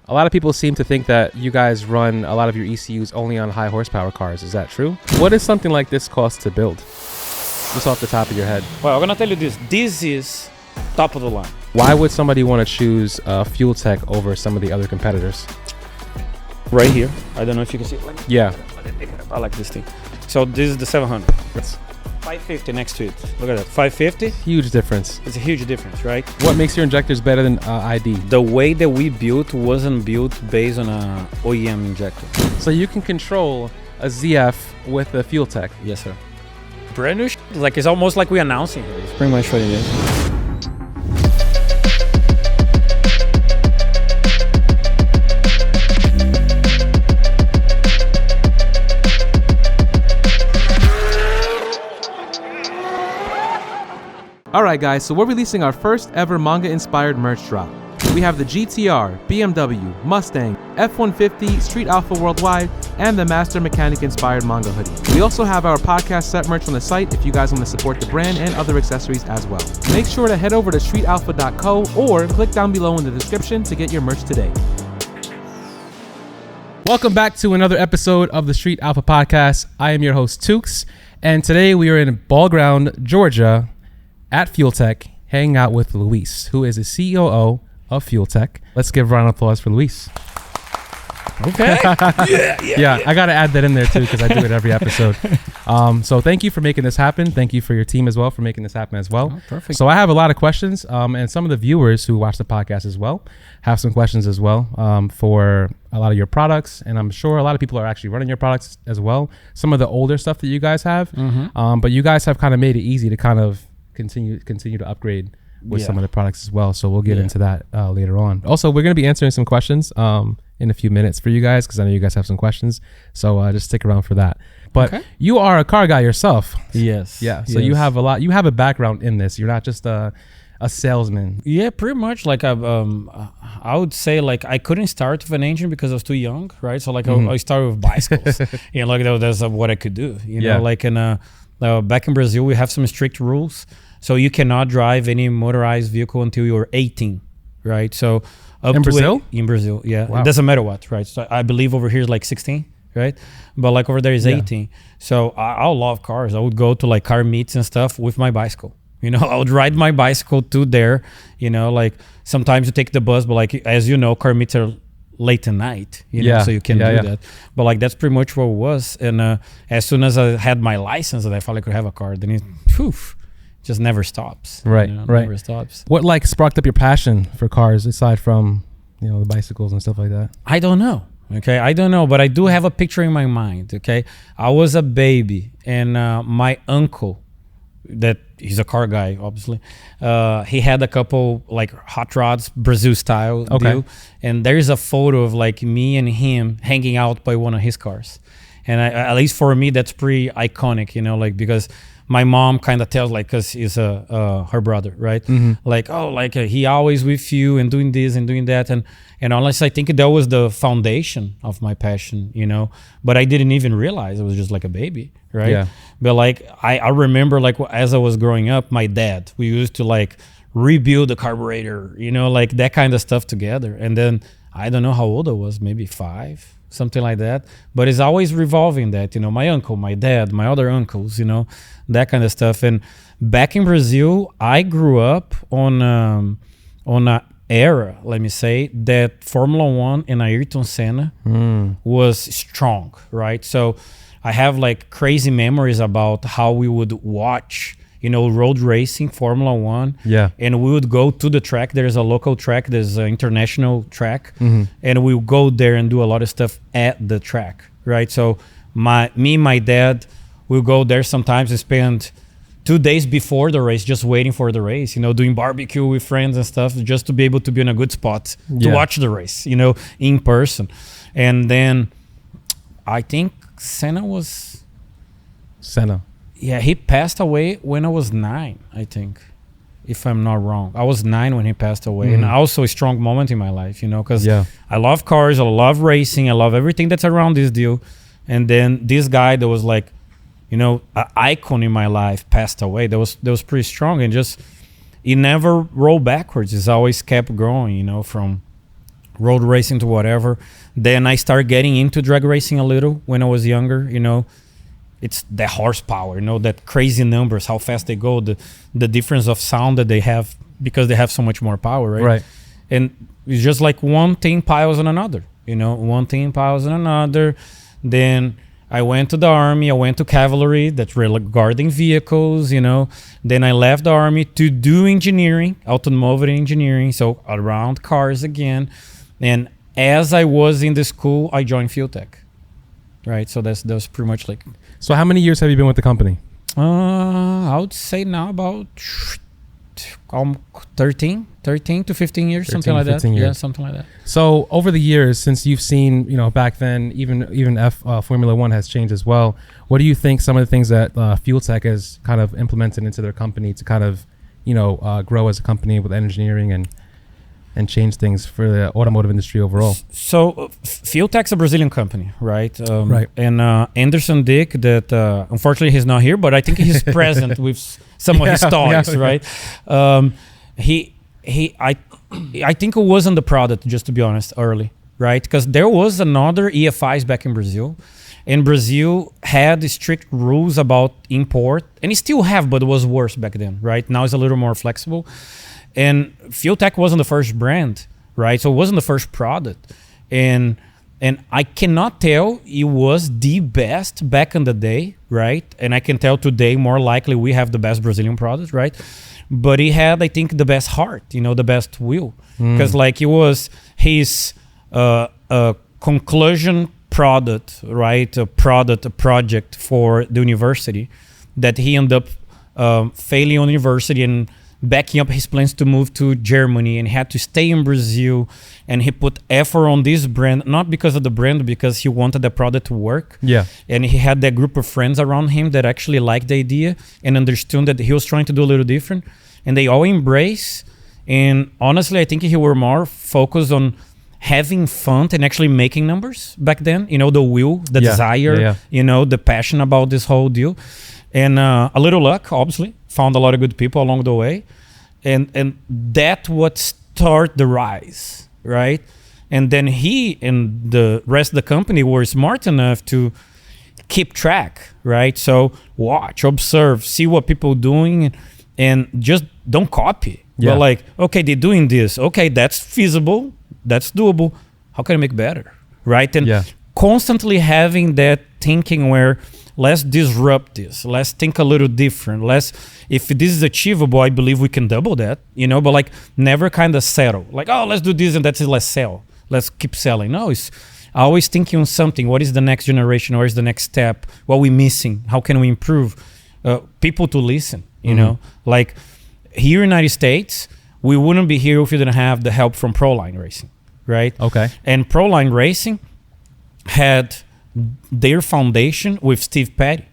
A lot of people seem to think that you guys run a lot of your ECUs only on high horsepower cars. Is that true? What does something like this cost to build? Just off the top of your head. Well, I'm gonna tell you this. This is top of the line. Why would somebody want to choose Fueltech over some of the other competitors? Right here. I don't know if you can see it. Yeah. I like this thing. So this is the 700. It's 550 next to it. Look at that. 550. Huge difference. It's a huge difference, right? What makes your injectors better than ID? The way that we built wasn't built based on a OEM injector. So you can control a ZF with a Fueltech. Yes, sir. Brand new like it's almost like we're announcing it. It's pretty much what it is. Alright guys, so we're releasing our first ever manga inspired merch drop. We have the GTR, BMW, Mustang, F-150, Street Alpha Worldwide, and the Master Mechanic inspired manga hoodie. We also have our podcast set merch on the site if you guys want to support the brand and other accessories as well. Make sure to head over to streetalpha.co or click down below in the description to get your merch today. Welcome back to another episode of the Street Alpha Podcast. I am your host Tukes, and today we are in Ball Ground, Georgia, at Fueltech, hanging out with Luis, who is the COO of Fueltech. Let's give a round of applause for Luis. Okay. Yeah, I got to add that in there too because I do it every episode. So thank you for making this happen. Thank you for your team as well for making this happen as well. Oh, perfect. So I have a lot of questions, and some of the viewers who watch the podcast as well have some questions as well for a lot of your products, and I'm sure a lot of people are actually running your products as well. Some of the older stuff that you guys have, but you guys have kind of made it easy to kind of continue to upgrade with some of the products as well. So we'll get into that later on. Also, we're going to be answering some questions in a few minutes for you guys because I know you guys have some questions. So just stick around for that. But you are a car guy yourself. Yes. Yeah. So you have a background in this. You're not just a salesman. Yeah, pretty much. Like I would say like I couldn't start with an engine because I was too young, right? So like I started with bicycles. Like that's what I could do. You know, like back in Brazil, we have some strict rules. So you cannot drive any motorized vehicle until you're 18, right? So in Brazil? In Brazil, yeah. Wow. It doesn't matter what, right? So I believe over here is like 16, right? But like over there is 18. So I love cars. I would go to like car meets and stuff with my bicycle. You know, I would ride my bicycle to there. You know, like sometimes you take the bus, but like as you know, car meets are late at night, you know, so you can do that. But like that's pretty much what it was. And as soon as I had my license and I felt I could have a car, then it just never stops. Right, you know, right. Never stops. What like sparked up your passion for cars aside from, you know, the bicycles and stuff like that? I don't know. Okay, I don't know, but I do have a picture in my mind. Okay, I was a baby, and my uncle, that he's a car guy, obviously. He had a couple like hot rods, Brazil style deal, and there's a photo of like me and him hanging out by one of his cars, and at least for me, that's pretty iconic, you know, like because my mom kind of tells like, cause he's her brother, right? Like, oh, like he always with you and doing this and doing that, and honestly, I think that was the foundation of my passion, you know. But I didn't even realize it was just like a baby, right? Yeah. But like I remember like as I was growing up, my dad, we used to like rebuild the carburetor, you know, like that kind of stuff together. And then I don't know how old I was, maybe 5. Something like that, but it's always revolving that, you know, my uncle, my dad, my other uncles, you know, that kind of stuff. And back in Brazil, I grew up on a era, let me say, that Formula 1 and Ayrton Senna was strong, right? So I have like crazy memories about how we would watch, you know, road racing, Formula 1. Yeah. And we would go to the track. There's a local track. There's an international track. And we would go there and do a lot of stuff at the track, right? So me and my dad will go there sometimes and spend 2 days before the race just waiting for the race, you know, doing barbecue with friends and stuff just to be able to be in a good spot to watch the race, you know, in person. And then I think Senna. Yeah, he passed away when I was 9, I think, if I'm not wrong. I was 9 when he passed away. And also a strong moment in my life, you know, because I love cars, I love racing, I love everything that's around this deal. And then this guy that was like, you know, an icon in my life passed away. That was pretty strong, and just, it never rolled backwards. It's always kept growing, you know, from road racing to whatever. Then I started getting into drag racing a little when I was younger. You know, it's the horsepower, you know, that crazy numbers, how fast they go, the difference of sound that they have because they have so much more power, right? Right. And it's just like one thing piles on another, you know, one thing piles on another. Then I went to the army, I went to cavalry, that's regarding vehicles, you know. Then I left the army to do engineering, automotive engineering, so around cars again. And as I was in the school, I joined Fueltech, right? So that was pretty much like... So how many years have you been with the company? I would say now about 13 to 15 years, something like that. Years. Yeah, something like that. So over the years, since you've seen, you know, back then, even Formula One has changed as well. What do you think some of the things that Fueltech has kind of implemented into their company to kind of, you know, grow as a company with engineering and change things for the automotive industry overall? So Fueltech's a Brazilian company, right? Right. And Anderson Dick, that unfortunately he's not here, but I think he's present with some of his toys, right? I think it wasn't the product, just to be honest, early, right? Because there was another EFIs back in Brazil, and Brazil had strict rules about import, and it still have, but it was worse back then, right? Now it's a little more flexible. And Fueltech wasn't the first brand, right? So it wasn't the first product. And I cannot tell it was the best back in the day, right? And I can tell today more likely we have the best Brazilian product, right? But he had, I think, the best heart, you know, the best will. Because like it was his conclusion product, right? A project for the university that he ended up failing on university and backing up his plans to move to Germany, and had to stay in Brazil, and he put effort on this brand, not because of the brand, because he wanted the product to work. Yeah. And he had that group of friends around him that actually liked the idea and understood that he was trying to do a little different, and they all embrace. And honestly, I think he were more focused on having fun and actually making numbers back then, you know, the will, the desire, you know, the passion about this whole deal. And a little luck, obviously, found a lot of good people along the way. And that what start the rise, right? And then he and the rest of the company were smart enough to keep track, right? So watch, observe, see what people doing, and just don't copy. Yeah. But like, okay, they're doing this. Okay, that's feasible. That's doable. How can I make better, right? And constantly having that thinking where let's disrupt this. Let's think a little different. If this is achievable, I believe we can double that, you know, but like never kind of settle. Like, oh, let's do this and that's it, let's sell. Let's keep selling. No, it's always thinking on something. What is the next generation? What is the next step? What are we missing? How can we improve? People to listen, you know, like here in the United States, we wouldn't be here if we didn't have the help from Proline Racing, right? Okay. And Proline Racing had their foundation with Steve Petty,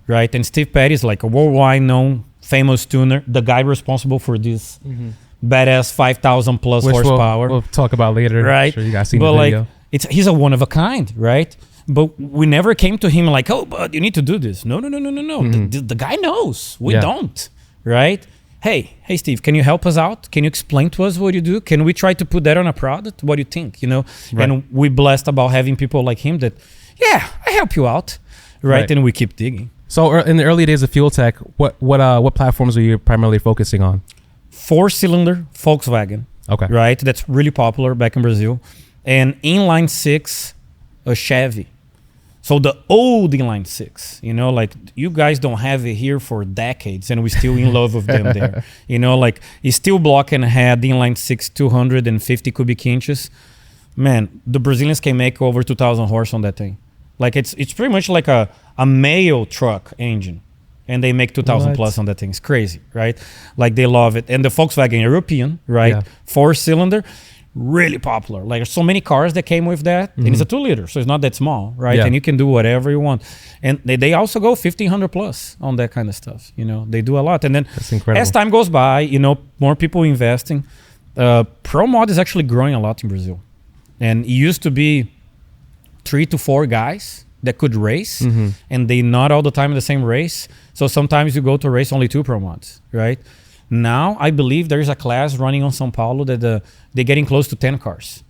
right? And Steve Petty is like a worldwide known, famous tuner, the guy responsible for this badass 5,000 plus horsepower. We'll talk about later. Right? I'm sure you guys seen but the video. Like, he's a one of a kind, right? But we never came to him like, oh, but you need to do this. No. The guy knows. We don't, right? Hey, Steve, can you help us out? Can you explain to us what you do? Can we try to put that on a product? What do you think? You know, and we blessed about having people like him that, I help you out, right? And we keep digging. So in the early days of Fueltech, what platforms were you primarily focusing on? 4-cylinder Volkswagen, right? That's really popular back in Brazil, and inline 6, a Chevy. So the old inline 6, you know, like you guys don't have it here for decades, and we're still in love with them there. You know, like it's still block and head inline 6, 250 cubic inches. Man, the Brazilians can make over 2,000 horse on that thing. Like it's pretty much like a male truck engine, and they make 2,000 plus on that thing. It's crazy, right? Like they love it. And the Volkswagen European, right? 4-cylinder, really popular. Like there's so many cars that came with that, and it's a 2-liter, so it's not that small, right? And you can do whatever you want. And they also go 1,500 plus on that kind of stuff. You know, they do a lot. And then as time goes by, you know, more people investing. Pro mod is actually growing a lot in Brazil. And it used to be 3 to 4 guys that could race, and they not all the time in the same race. So sometimes you go to race only 2 pro mods, right? Now I believe there is a class running on São Paulo that they're getting close to 10 cars.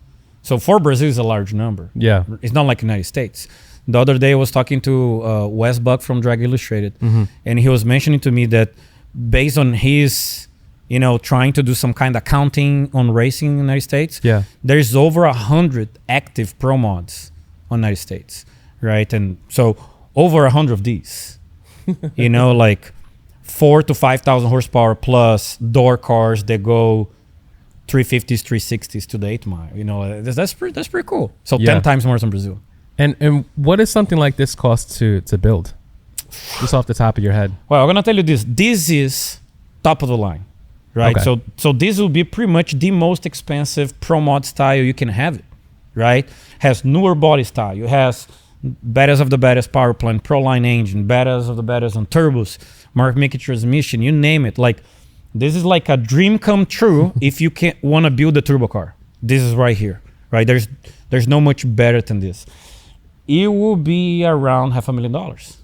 So for Brazil is a large number. Yeah. It's not like United States. The other day I was talking to Wes Buck from Drag Illustrated, and he was mentioning to me that based on his, trying to do some kind of counting on racing in the United States, there's over 100 active pro mods on the United States, right? And so over 100 of these, like 4,000 to 5,000 horsepower plus door cars that go 350s, 360s to the 8 mile. That's pretty cool. So 10 times more than Brazil. And what does something like this cost to build? Just off the top of your head. Well, I'm gonna tell you this. This is top of the line, right? Okay. So this will be pretty much the most expensive pro mod style you can have it, right? Has newer body style. It has baddest of the baddest power plant, pro line engine, baddest of the baddest on turbos, Mark Mickey transmission, you name it. Like this is like a dream come true if you can want to build a turbo car. This is right here, right? There's no much better than this. It will be around $500,000.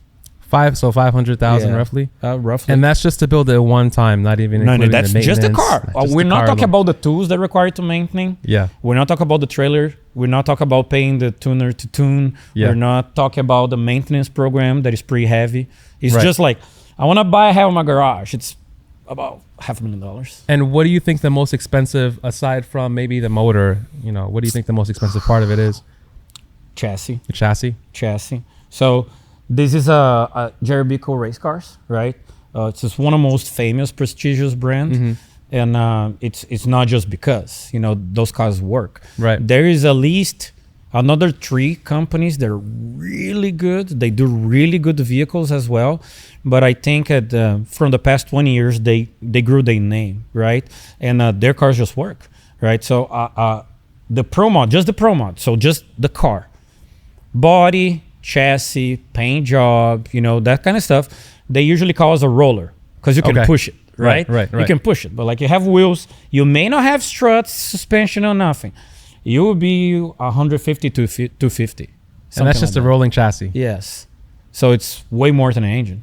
500,000 roughly. Roughly. And that's just to build it one time, not even including that's the maintenance. just the car. We're not talking about the tools that are required to maintain. Yeah. We're not talking about the trailer. We're not talking about paying the tuner to tune. Yeah. We're not talking about the maintenance program that is pretty heavy. It's just like, I want to buy a half of my garage. It's about $500,000. And what do you think the most expensive, aside from maybe the motor, what do you think the most expensive part of it is? Chassis. The chassis? Chassis. So this is a Jerry Bico race cars, right? It's just one of the most famous, prestigious brands. And it's not just because, those cars work. Right. There is at least another 3 companies that are really good. They do really good vehicles as well. But I think from the past 20 years, they grew their name, right? And their cars just work, right? So the Pro Mod, just the Pro Mod, so just the car. Body, chassis, paint job, that kind of stuff, they usually call us a roller because you can push it, right? Right. You can push it. But like you have wheels, you may not have struts, suspension or nothing. You will be 150 to 250. And that's just a rolling chassis. Yes. So it's way more than an engine.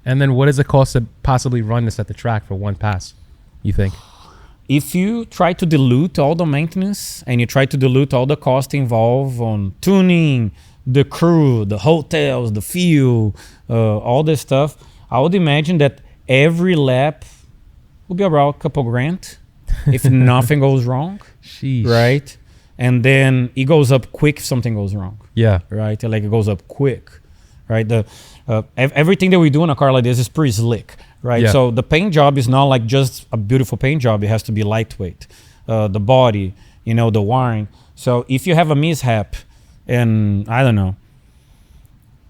And then what does it cost to possibly run this at the track for one pass, you think? If you try to dilute all the maintenance and you try to dilute all the cost involved on tuning, the crew, the hotels, the fuel, all this stuff, I would imagine that every lap will be about a couple grand if nothing goes wrong. Sheesh. Right? And then it goes up quick if something goes wrong. Yeah. Right? Like it goes up quick. Right? Everything that we do in a car like this is pretty slick. Right. Yeah. So the paint job is not like just a beautiful paint job. It has to be lightweight. The body, the wiring. So if you have a mishap and I don't know,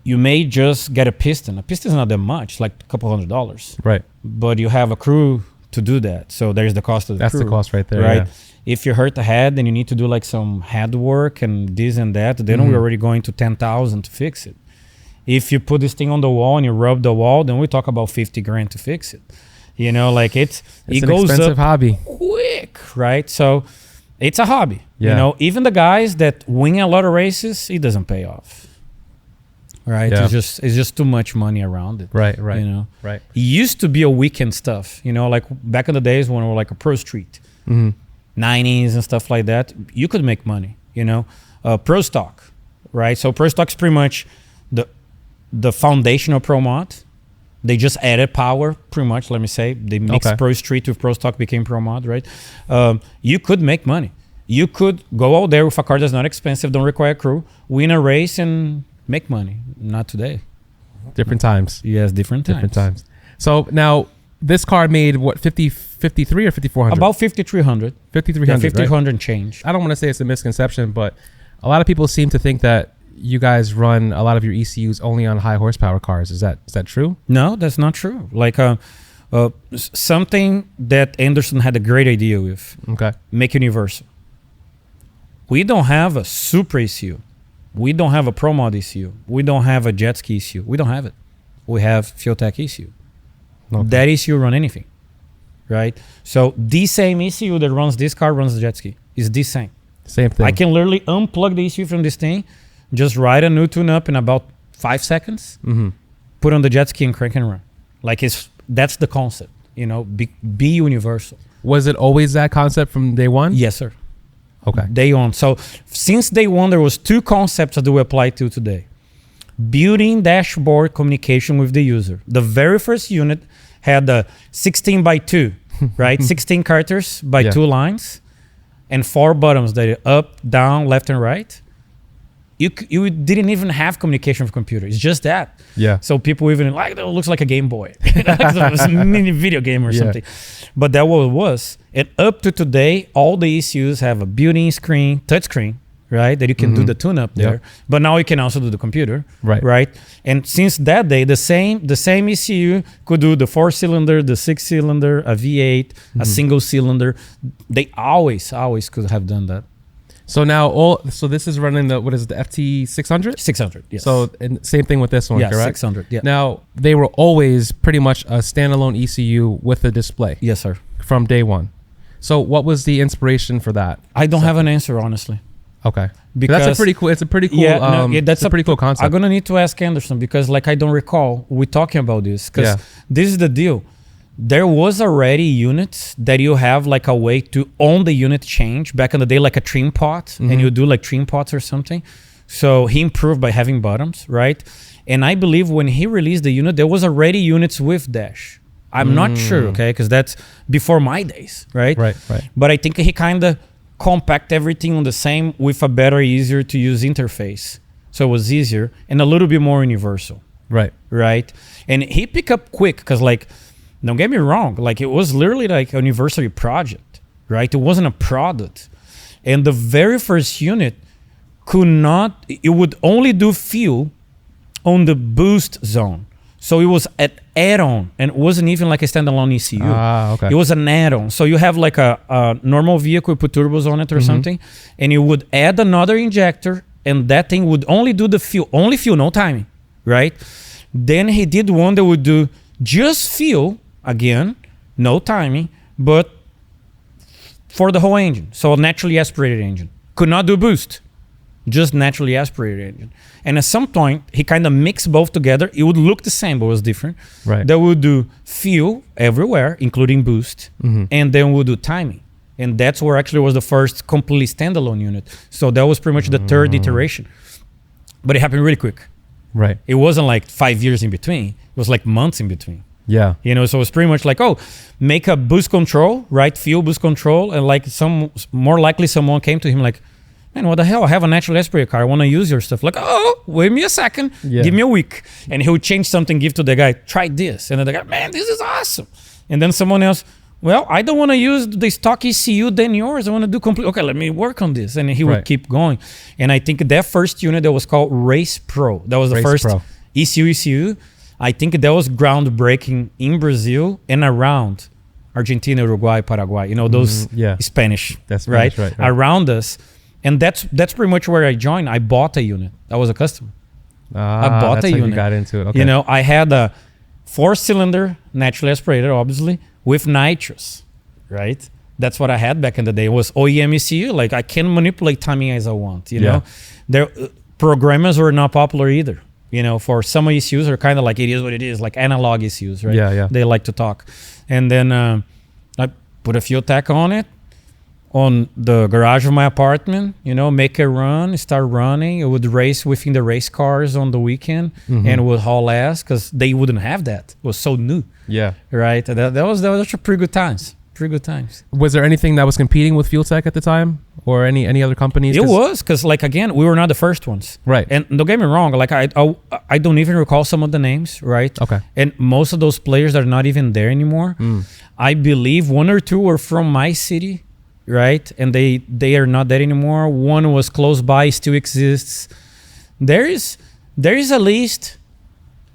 you may just get a piston. A piston is not that much, like a couple $100. Right. But you have a crew to do that. So there's the cost of the crew. That's the cost right there. Right. Yeah. If you hurt the head, then you need to do like some head work and this and that. Then we're already going to 10,000 to fix it. If you put this thing on the wall and you rub the wall, then we talk about 50 grand to fix it. Like it an goes expensive up hobby. quick, right? So it's a hobby. Yeah. Even the guys that win a lot of races, it doesn't pay off. Right? Yeah. It's just too much money around it. Right. Right. It used to be a weekend stuff, like back in the days when we were like a pro street, 90s and stuff like that, you could make money, pro stock, right? So pro stock's pretty much the foundational pro mod. They just added power pretty much, let me say. They mixed pro street with pro stock, became pro mod, right? You could make money. You could go out there with a car that's not expensive, don't require a crew, win a race and make money. Not today. Different times. Yes, different times. So now this car made what, 53 or 5400? About 5300. 5300. Yeah, 5300 right? Change. I don't want to say it's a misconception, but a lot of people seem to think that you guys run a lot of your ECUs only on high horsepower cars. Is that true? No, that's not true. Like something that Anderson had a great idea with. Okay. Make universal. We don't have a super ECU. We don't have a Pro Mod ECU. We don't have a Jetski ECU. We don't have it. We have Fueltech ECU. Okay. That ECU run anything, right? So the same ECU that runs this car runs the Jetski. It's the same. Same thing. I can literally unplug the ECU from this thing, just write a new tune-up in about 5 seconds, put on the Jetski and crank and run. Like that's the concept, be universal. Was it always that concept from day one? Yes, sir. Okay. Day one. So since day one, there was two concepts that we apply to today. Building dashboard communication with the user. The very first unit had the 16 by 2, right? 16 characters by 2 lines and 4 buttons that are up, down, left, and right. You didn't even have communication with computer. It's just that. Yeah. So people even like, it looks like a Game Boy. It's a mini video game or something. But that what it was. And up to today, all the ECUs have a built-in screen, touch screen, right? That you can do the tune-up there. But now you can also do the computer, right? And since that day, the same ECU could do the 4-cylinder, the 6-cylinder, a V8, a single cylinder. They always could have done that. So now this is running the, what is it, the FT600? 600, yes. So and same thing with this one, correct? 600, yeah. Now, they were always pretty much a standalone ECU with a display. Yes, sir. From day one. So what was the inspiration for that? I don't have an answer, honestly. Okay. Because that's a pretty cool, it's a pretty cool, that's a pretty cool concept. I'm going to need to ask Anderson because like I don't recall we talking about this because this is the deal. There was already units that you have like a way to own the unit change back in the day, like a trim pot, and you do like trim pots or something. So he improved by having buttons, right? And I believe when he released the unit, there was already units with dash. I'm not sure, okay? Because that's before my days, right? Right. But I think he kind of compact everything on the same with a better, easier to use interface. So it was easier and a little bit more universal. Right. And he picked up quick because like, don't get me wrong, like it was literally like a university project, right? It wasn't a product. And the very first unit it would only do fuel on the boost zone. So it was an add-on and it wasn't even like a standalone ECU. Okay. It was an add-on. So you have like a normal vehicle, put turbos on it or something, and you would add another injector and that thing would only do the fuel, no timing, right? Then he did one that would do just fuel, again, no timing, but for the whole engine. So a naturally aspirated engine. Could not do boost, just naturally aspirated engine. And at some point, he kind of mixed both together. It would look the same, but it was different. Right. That would do fuel everywhere, including boost, and then would do timing. And that's where actually was the first completely standalone unit. So that was pretty much the third iteration. But it happened really quick. Right. It wasn't like 5 years in between. It was like months in between. Yeah. You know, so it's pretty much like, make a boost control, right? Fuel boost control. And like more likely someone came to him like, man, what the hell? I have a natural aspirated car. I want to use your stuff. Like, wait me a second. Give me a week. And he would change something, give to the guy, try this. And then the guy, man, this is awesome. And then someone else, well, I don't want to use the stock ECU than yours. I want to do complete. Okay, let me work on this. And he would keep going. And I think that first unit that was called Race Pro. That was the first ECU. I think that was groundbreaking in Brazil and around Argentina, Uruguay, Paraguay. You know, those Spanish, that's Spanish, right? Around us. And that's pretty much where I joined. I bought a unit. I was a customer. I bought a unit. You got into it. Okay. You know, I had a 4-cylinder naturally aspirated, obviously, with nitrous, right? That's what I had back in the day. It was OEM ECU. Like I can manipulate timing as I want. You know, programmers were not popular either. You know, for some ECUs are kind of like it is what it is, like analog ECUs, right? Yeah. They like to talk. And then I put a Fueltech on it, on the garage of my apartment, you know, make it run, start running. It would race within the race cars on the weekend and it would haul ass because they wouldn't have that. It was so new. Yeah. Right? That was pretty good times. Pretty good times. Was there anything that was competing with Fueltech at the time or any other companies? It was because like, again, we were not the first ones. Right. And don't get me wrong. Like I don't even recall some of the names. Right. Okay. And most of those players are not even there anymore. I believe 1 or 2 were from my city. Right. And they are not there anymore. One was close by, still exists. There is at least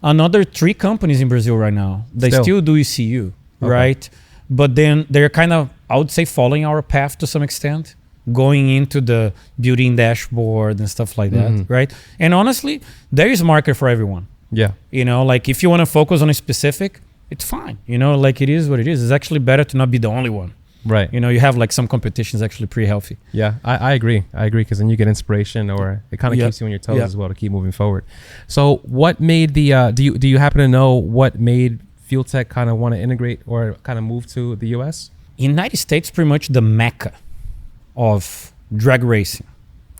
another 3 companies in Brazil right now. They still do ECU. Okay. Right. But then they're kind of, I would say, following our path to some extent, going into the building dashboard and stuff like that, right? And honestly, there is a market for everyone. Yeah. You know, like if you want to focus on a specific, it's fine. You know, like it is what it is. It's actually better to not be the only one. Right. You know, you have like some competition is actually pretty healthy. Yeah, I agree. I agree because then you get inspiration or it kind of keeps you on your toes as well to keep moving forward. So what made the, do you happen to know what made Fueltech kind of want to integrate or kind of move to the US? United States pretty much the mecca of drag racing,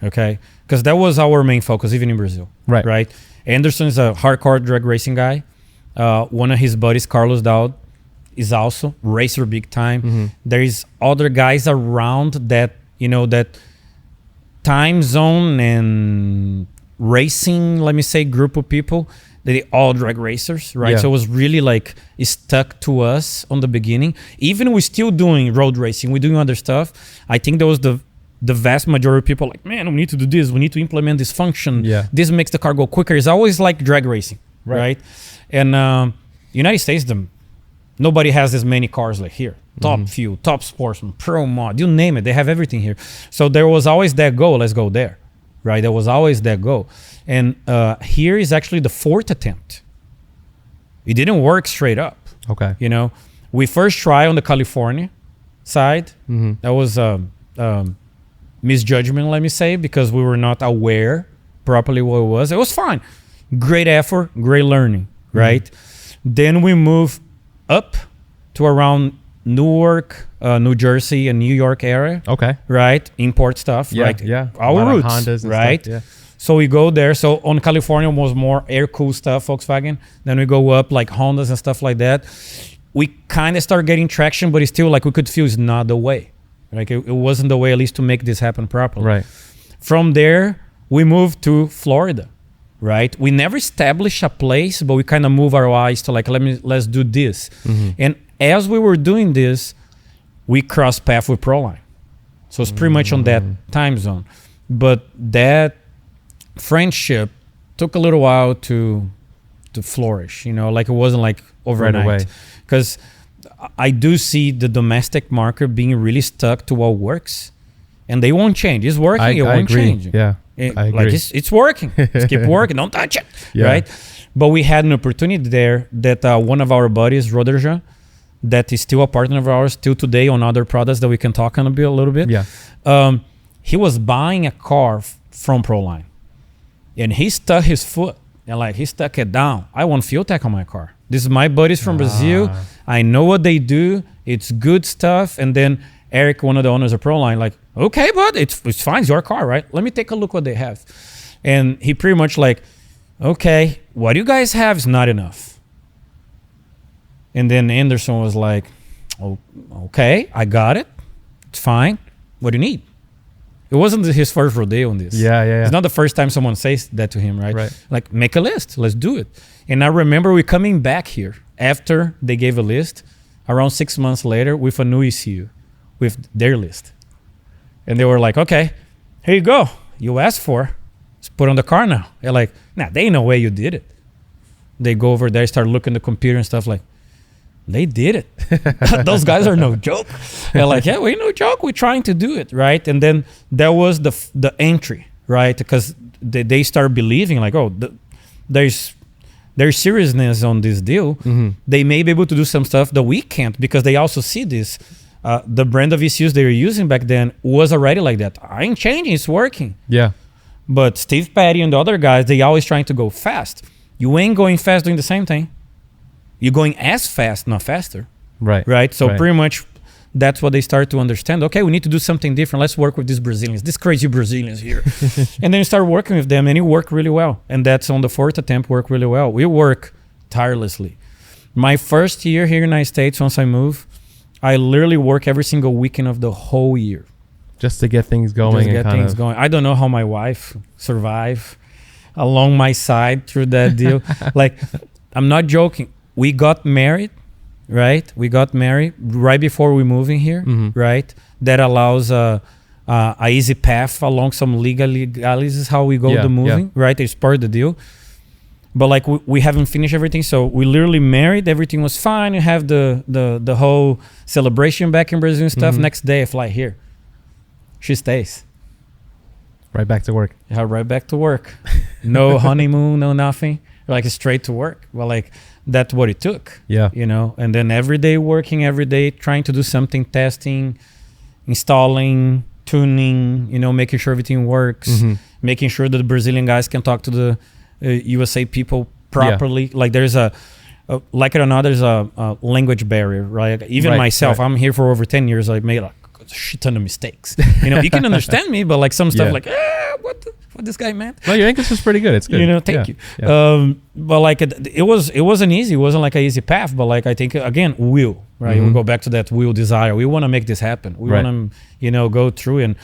okay? Because that was our main focus, even in Brazil, right? Anderson is a hardcore drag racing guy. One of his buddies, Carlos Dowd, is also racer big time. There is other guys around that, that time zone and racing, let me say, group of people. They all drag racers, right? So it was really like stuck to us on the beginning. Even we're still doing road racing, we're doing other stuff. I think there was the vast majority of people like, man, we need to do this. We need to implement this function. This makes the car go quicker. It's always like drag racing, right? And United States, nobody has as many cars like here. Top Fuel, Top Sportsman, Pro Mod, you name it. They have everything here. So there was always that goal. Let's go there, right? There was always that goal. And here is actually the 4th attempt. It didn't work straight up. Okay. We first tried on the California side. That was misjudgment, let me say, because we were not aware properly what it was. It was fine. Great effort, great learning, right? Then we move up to around Newark, New Jersey, and New York area. Okay. Right? Import stuff. Right? Yeah. Our roots. Hondas right? Stuff, so we go there. So on California was more air-cooled stuff, Volkswagen. Then we go up like Hondas and stuff like that. We kind of start getting traction, but it's still like we could feel it's not the way. Like it wasn't the way, at least to make this happen properly. Right. From there, we moved to Florida. Right. We never established a place, but we kind of move our eyes to like, let's do this. And as we were doing this, we crossed path with Proline. So it's pretty much on that time zone. But that friendship took a little while to flourish, like it wasn't like overnight. Because I do see the domestic market being really stuck to what works. And they won't change. It's working, it won't change. Yeah. I agree. Like it's working. Just keep working. Don't touch it. Right. But we had an opportunity there that one of our buddies, Roderja, that is still a partner of ours till today on other products that we can talk on a little bit. Yeah. He was buying a car from Proline, and he stuck his foot and like he stuck it down. I want Fueltech on my car. This is my buddies from Brazil. I know what they do. It's good stuff. And then Eric, one of the owners of Proline, like, okay, bud, it's fine. It's your car, right? Let me take a look what they have. And he pretty much like, okay, what you guys have is not enough. And then Anderson was like, oh, okay, I got it. It's fine. What do you need? It wasn't his first rodeo on this. It's not the first time someone says that to him, right? Like, make a list. Let's do it. And I remember we coming back here after they gave a list around 6 months later with a new ECU with their list. And they were like, okay, here you go. You asked for it. Let's put on the car now. They're like, nah, they know where you did it. They go over there, start looking at the computer and stuff like, they did it. Those guys are no joke. They're like, yeah, we're no joke. We're trying to do it, right? And then that was the entry, right? Because they start believing like, oh, there's seriousness on this deal. They may be able to do some stuff that we can't because they also see this. The brand of ECUs they were using back then was already like that. I ain't changing, it's working. Yeah. But Steve Patty and the other guys, they always trying to go fast. You ain't going fast doing the same thing. You're going as fast, not faster. Right. So pretty much that's what they start to understand. Okay, we need to do something different. Let's work with these Brazilians, these crazy Brazilians here. And then you start working with them and it worked really well. And that's on the 4th attempt worked really well. We work tirelessly. My first year here in the United States, once I moved, I literally work every single weekend of the whole year. Just to get things going. I don't know how my wife survived along my side through that deal. Like, I'm not joking. We got married, right? We got married right before we moved in here, right? That allows a easy path along some legalities is how we go the moving, right? It's part of the deal. But like we haven't finished everything, so we literally married. Everything was fine. We have the whole celebration back in Brazil and stuff. Next day, I fly here. She stays. Right back to work. Yeah, right back to work. No honeymoon, no nothing. Like straight to work. Well, like that's what it took. Yeah. And then every day working, every day trying to do something, testing, installing, tuning. Making sure everything works. Making sure that the Brazilian guys can talk to the USA people properly. Like there's like it or not, there's a language barrier, right? Even myself, I'm here for over 10 years. I made a shit ton of mistakes. You know, you can understand me, but like some stuff like, what this guy meant. No, your English is pretty good. It's good. You know, thank you. Yeah. But like it wasn't easy. It wasn't like an easy path. But like I think again, will, right? We go back to that will, desire. We want to make this happen. We want to, you know, go through and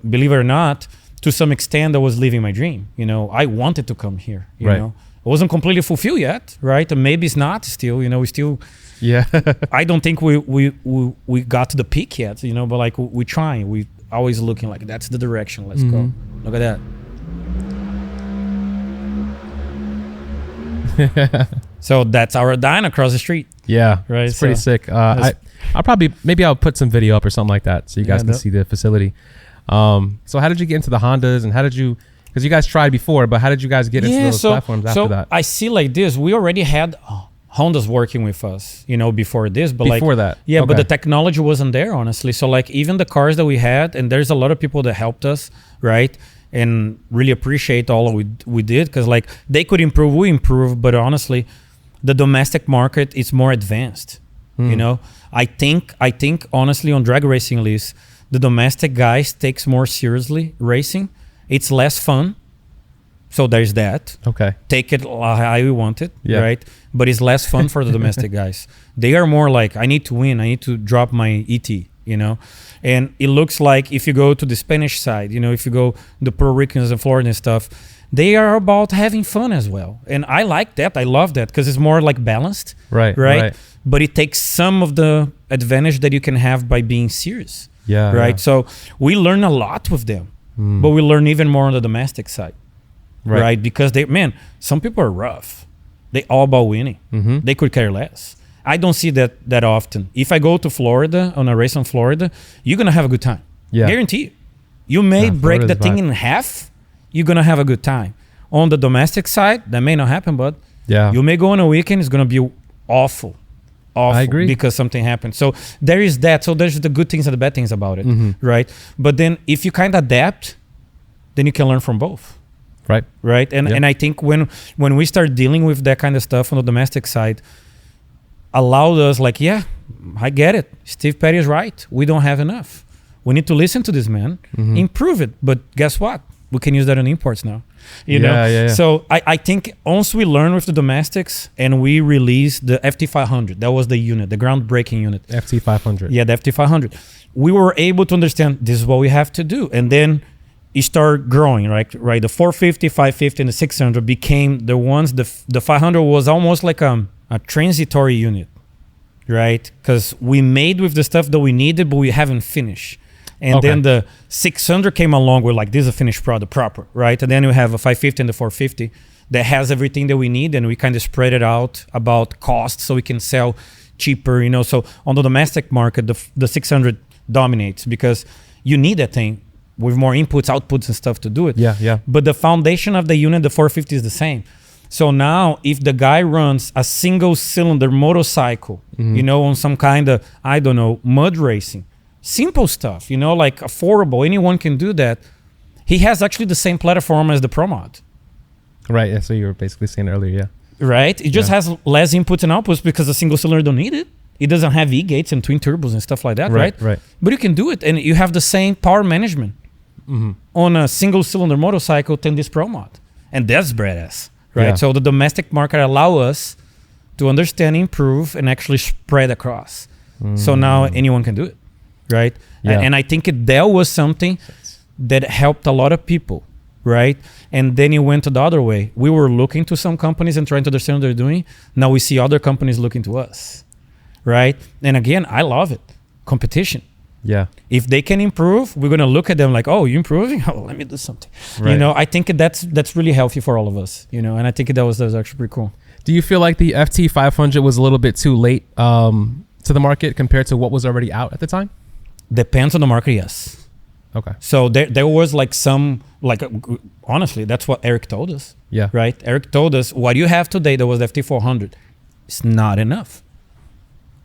believe it or not, to some extent, I was living my dream. You know, I wanted to come here. You know, it wasn't completely fulfilled yet, right? And maybe it's not still. You know, we still. Yeah. I don't think we got to the peak yet. You know, but like we trying. We always looking like that's the direction. Let's go. Look at that. So that's our Dyno across the street. Yeah, right. It's pretty sick. I'll probably I'll put some video up or something like that so you guys can see the facility. So how did you get into the Hondas, and how did you? Because you guys tried before, but how did you guys get into those platforms after that? I see like this. We already had Hondas working with us, you know, before this, but before that, but the technology wasn't there, honestly. So like even the cars that we had, and there's a lot of people that helped us, right? And really appreciate all we did, because like they could improve, we improve, but honestly, the domestic market is more advanced. You know, I think honestly on drag racing at least, the domestic guys takes more seriously racing. It's less fun. So there's that. Okay. Take it how you want it, right? But it's less fun for the domestic guys. They are more like, I need to win. I need to drop my ET, you know? And it looks like if you go to the Spanish side, you know, if you go the Puerto Ricans and Florida and stuff, they are about having fun as well. And I like that. I love that because it's more like balanced. Right. But it takes some of the advantage that you can have by being serious. Right. So we learn a lot with them, but we learn even more on the domestic side. Right. Because some people are rough. They all about winning. They could care less. I don't see that often. If I go to Florida on a race in Florida, you're gonna have a good time. Guarantee you. You may break the thing in half. You're gonna have a good time. On the domestic side, that may not happen, but you may go on a weekend. It's gonna be awful. I agree, because something happened. So there is that. So there's the good things and the bad things about it, right? But then if you kind of adapt, then you can learn from both. Right. And I think when we start dealing with that kind of stuff on the domestic side, allowed us like, I get it. Steve Petty is right. We don't have enough. We need to listen to this man, improve it. But guess what? We can use that on imports now. You know? So I think once we learn with the domestics and we release the FT500, that was the unit, the groundbreaking unit. FT500. Yeah, the FT500. We were able to understand this is what we have to do. And then it started growing, right? The 450, 550, and the 600 became the ones. The 500 was almost like a transitory unit, right? Because we made with the stuff that we needed, but we haven't finished. And then the 600 came along with like, this is a finished product proper, right? And then we have a 550 and the 450 that has everything that we need, and we kind of spread it out about cost so we can sell cheaper, you know? So on the domestic market, the 600 dominates because you need that thing with more inputs, outputs, and stuff to do it. But the foundation of the unit, the 450 is the same. So now if the guy runs a single cylinder motorcycle, you know, on some kind of, I don't know, mud racing, simple stuff, you know, like affordable, anyone can do that. He has actually the same platform as the Pro Mod. Right. So you were basically saying earlier, Right. It just has less inputs and outputs because the single cylinder don't need it. It doesn't have E-gates and twin turbos and stuff like that, right? But you can do it, and you have the same power management on a single cylinder motorcycle than this Pro Mod. And that's badass, right? So the domestic market allow us to understand, improve, and actually spread across. So now anyone can do it, right? And I think that was something that helped a lot of people, right? And then it went the other way. We were looking to some companies and trying to understand what they're doing. Now we see other companies looking to us, right? And again, I love it. Competition. If they can improve, we're gonna look at them like, oh, you improving? Oh, let me do something. You know, I think that's really healthy for all of us. You know, and I think that was actually pretty cool. Do you feel like the FT500 was a little bit too late to the market compared to what was already out at the time? Depends on the market, yes. Okay. So there was like some, like honestly, that's what Eric told us. Right. Eric told us what you have today. That was the FT400. It's not enough.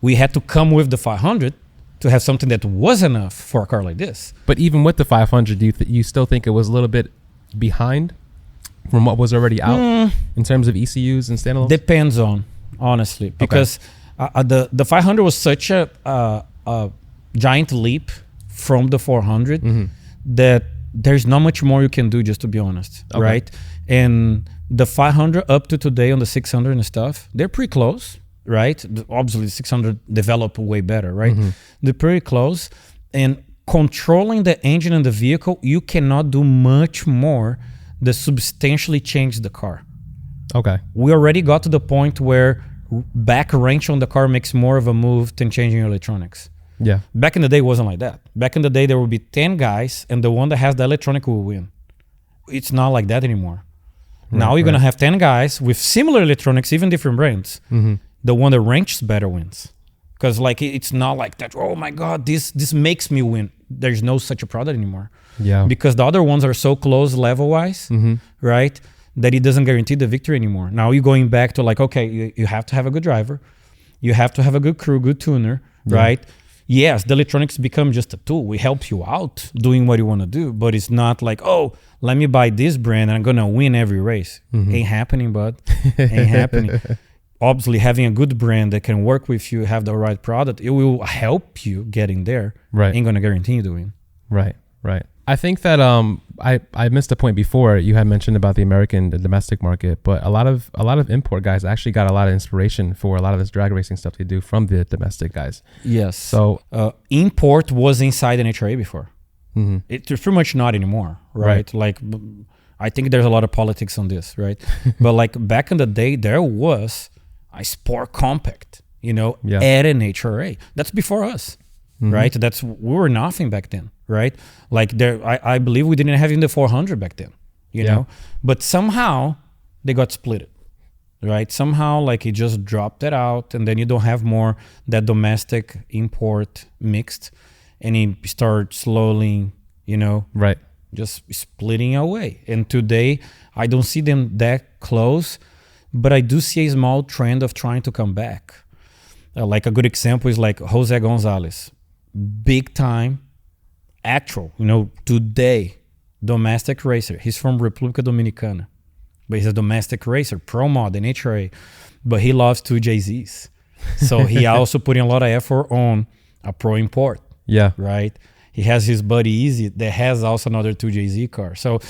We had to come with the 500 to have something that was enough for a car like this. But even with the 500, do you still think it was a little bit behind from what was already out in terms of ECUs and standalones? Depends on, honestly, because the 500 was such a giant leap from the 400 that there's not much more you can do, just to be honest, right? And the 500 up to today on the 600 and stuff, they're pretty close, right? Obviously, the 600 develop way better, right? They're pretty close. And controlling the engine and the vehicle, you cannot do much more that substantially change the car. Okay. We already got to the point where back wrench on the car makes more of a move than changing your electronics. Yeah. Back in the day, it wasn't like that. Back in the day, there would be 10 guys, and the one that has the electronic will win. It's not like that anymore. Now you're going to have 10 guys with similar electronics, even different brands. The one that ranks better wins. Because like it's not like that, oh my God, this makes me win. There's no such a product anymore. Yeah. Because the other ones are so close level-wise, right, that it doesn't guarantee the victory anymore. Now you're going back to like, okay, you have to have a good driver. You have to have a good crew, good tuner, right? Yes, the electronics become just a tool. We help you out doing what you want to do, but it's not like, oh, let me buy this brand and I'm going to win every race. Ain't happening, bud. Ain't happening. Obviously, having a good brand that can work with you, have the right product, it will help you getting there. Right. Ain't going to guarantee you to win. Right. I think that I missed a point before. You had mentioned about the American, the domestic market, but a lot of import guys actually got a lot of inspiration for a lot of this drag racing stuff they do from the domestic guys. Yes. So import was inside an HRA before. It's pretty much not anymore, right? Like I think there's a lot of politics on this, right? But like back in the day, there was a sport compact, at an HRA. That's before us, right? We were nothing back then. Right, like I believe we didn't have even the 400 back then, you know. But somehow they got split, right? Somehow like it just dropped it out, and then you don't have more that domestic import mixed, and it starts slowly, right, just splitting away. And today I don't see them that close, but I do see a small trend of trying to come back. Like a good example is like Jose Gonzalez, big time. Actual, today, domestic racer. He's from República Dominicana, but he's a domestic racer, pro mod and HRA, but he loves 2 JZs. So he also putting a lot of effort on a pro import. Yeah. Right? He has his buddy Easy that has also another 2 JZ car. So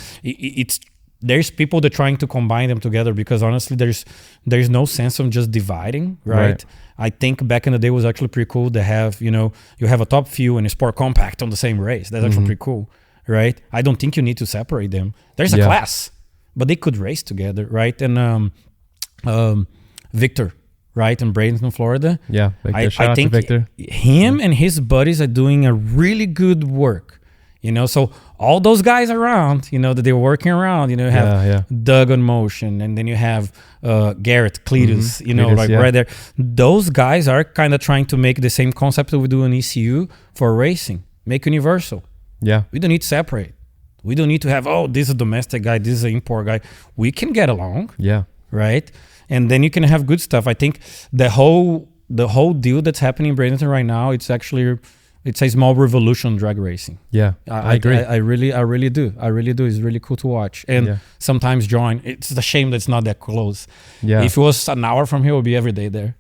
there's people that are trying to combine them together because honestly, there's no sense of just dividing, right? I think back in the day was actually pretty cool to have, you have a top fuel and a sport compact on the same race. That's actually pretty cool, right? I don't think you need to separate them. There's a class, but they could race together, right? And Victor, right, in Bradenton, Florida. Yeah, Victor. Shout out to Victor. Him and his buddies are doing a really good work. So all those guys around, that they're working around, you have Doug on motion, and then you have Garrett, Cletus, right there. Those guys are kind of trying to make the same concept that we do in ECU for racing, make universal. Yeah. We don't need to separate. We don't need to have, this is a domestic guy, this is an import guy. We can get along. Yeah. Right? And then you can have good stuff. I think the whole deal that's happening in Bradenton right now, it's a small revolution in drag racing. Yeah, I agree. I really do. It's really cool to watch. And sometimes join. It's a shame that it's not that close. Yeah. If it was an hour from here, we'll be every day there.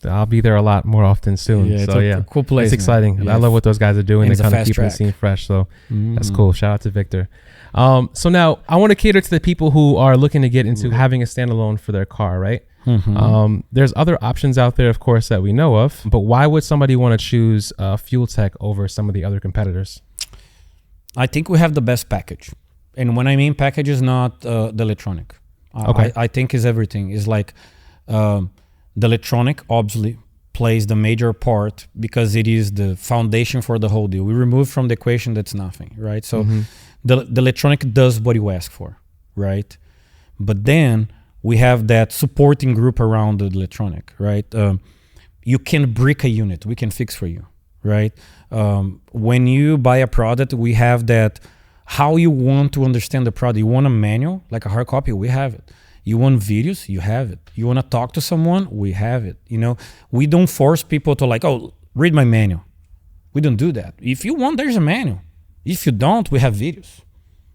I'll be there a lot more often soon. Yeah, so it's a cool place. It's exciting. Yeah. I love what those guys are doing. They kind of keep the scene fresh. So that's cool. Shout out to Victor. So now I want to cater to the people who are looking to get into having a standalone for their car, right? There's other options out there, of course, that we know of, but why would somebody want to choose Fueltech over some of the other competitors? I think we have the best package. And when I mean package is not the electronic. I think is everything. It's like the electronic obviously plays the major part because it is the foundation for the whole deal. We remove from the equation that's nothing, right? So the electronic does what you ask for, right? But then we have that supporting group around the electronic, right? You can brick a unit, we can fix for you, right? When you buy a product, we have that, how you want to understand the product. You want a manual, like a hard copy, we have it. You want videos, you have it. You want to talk to someone, we have it. We don't force people to read my manual. We don't do that. If you want, there's a manual. If you don't, we have videos.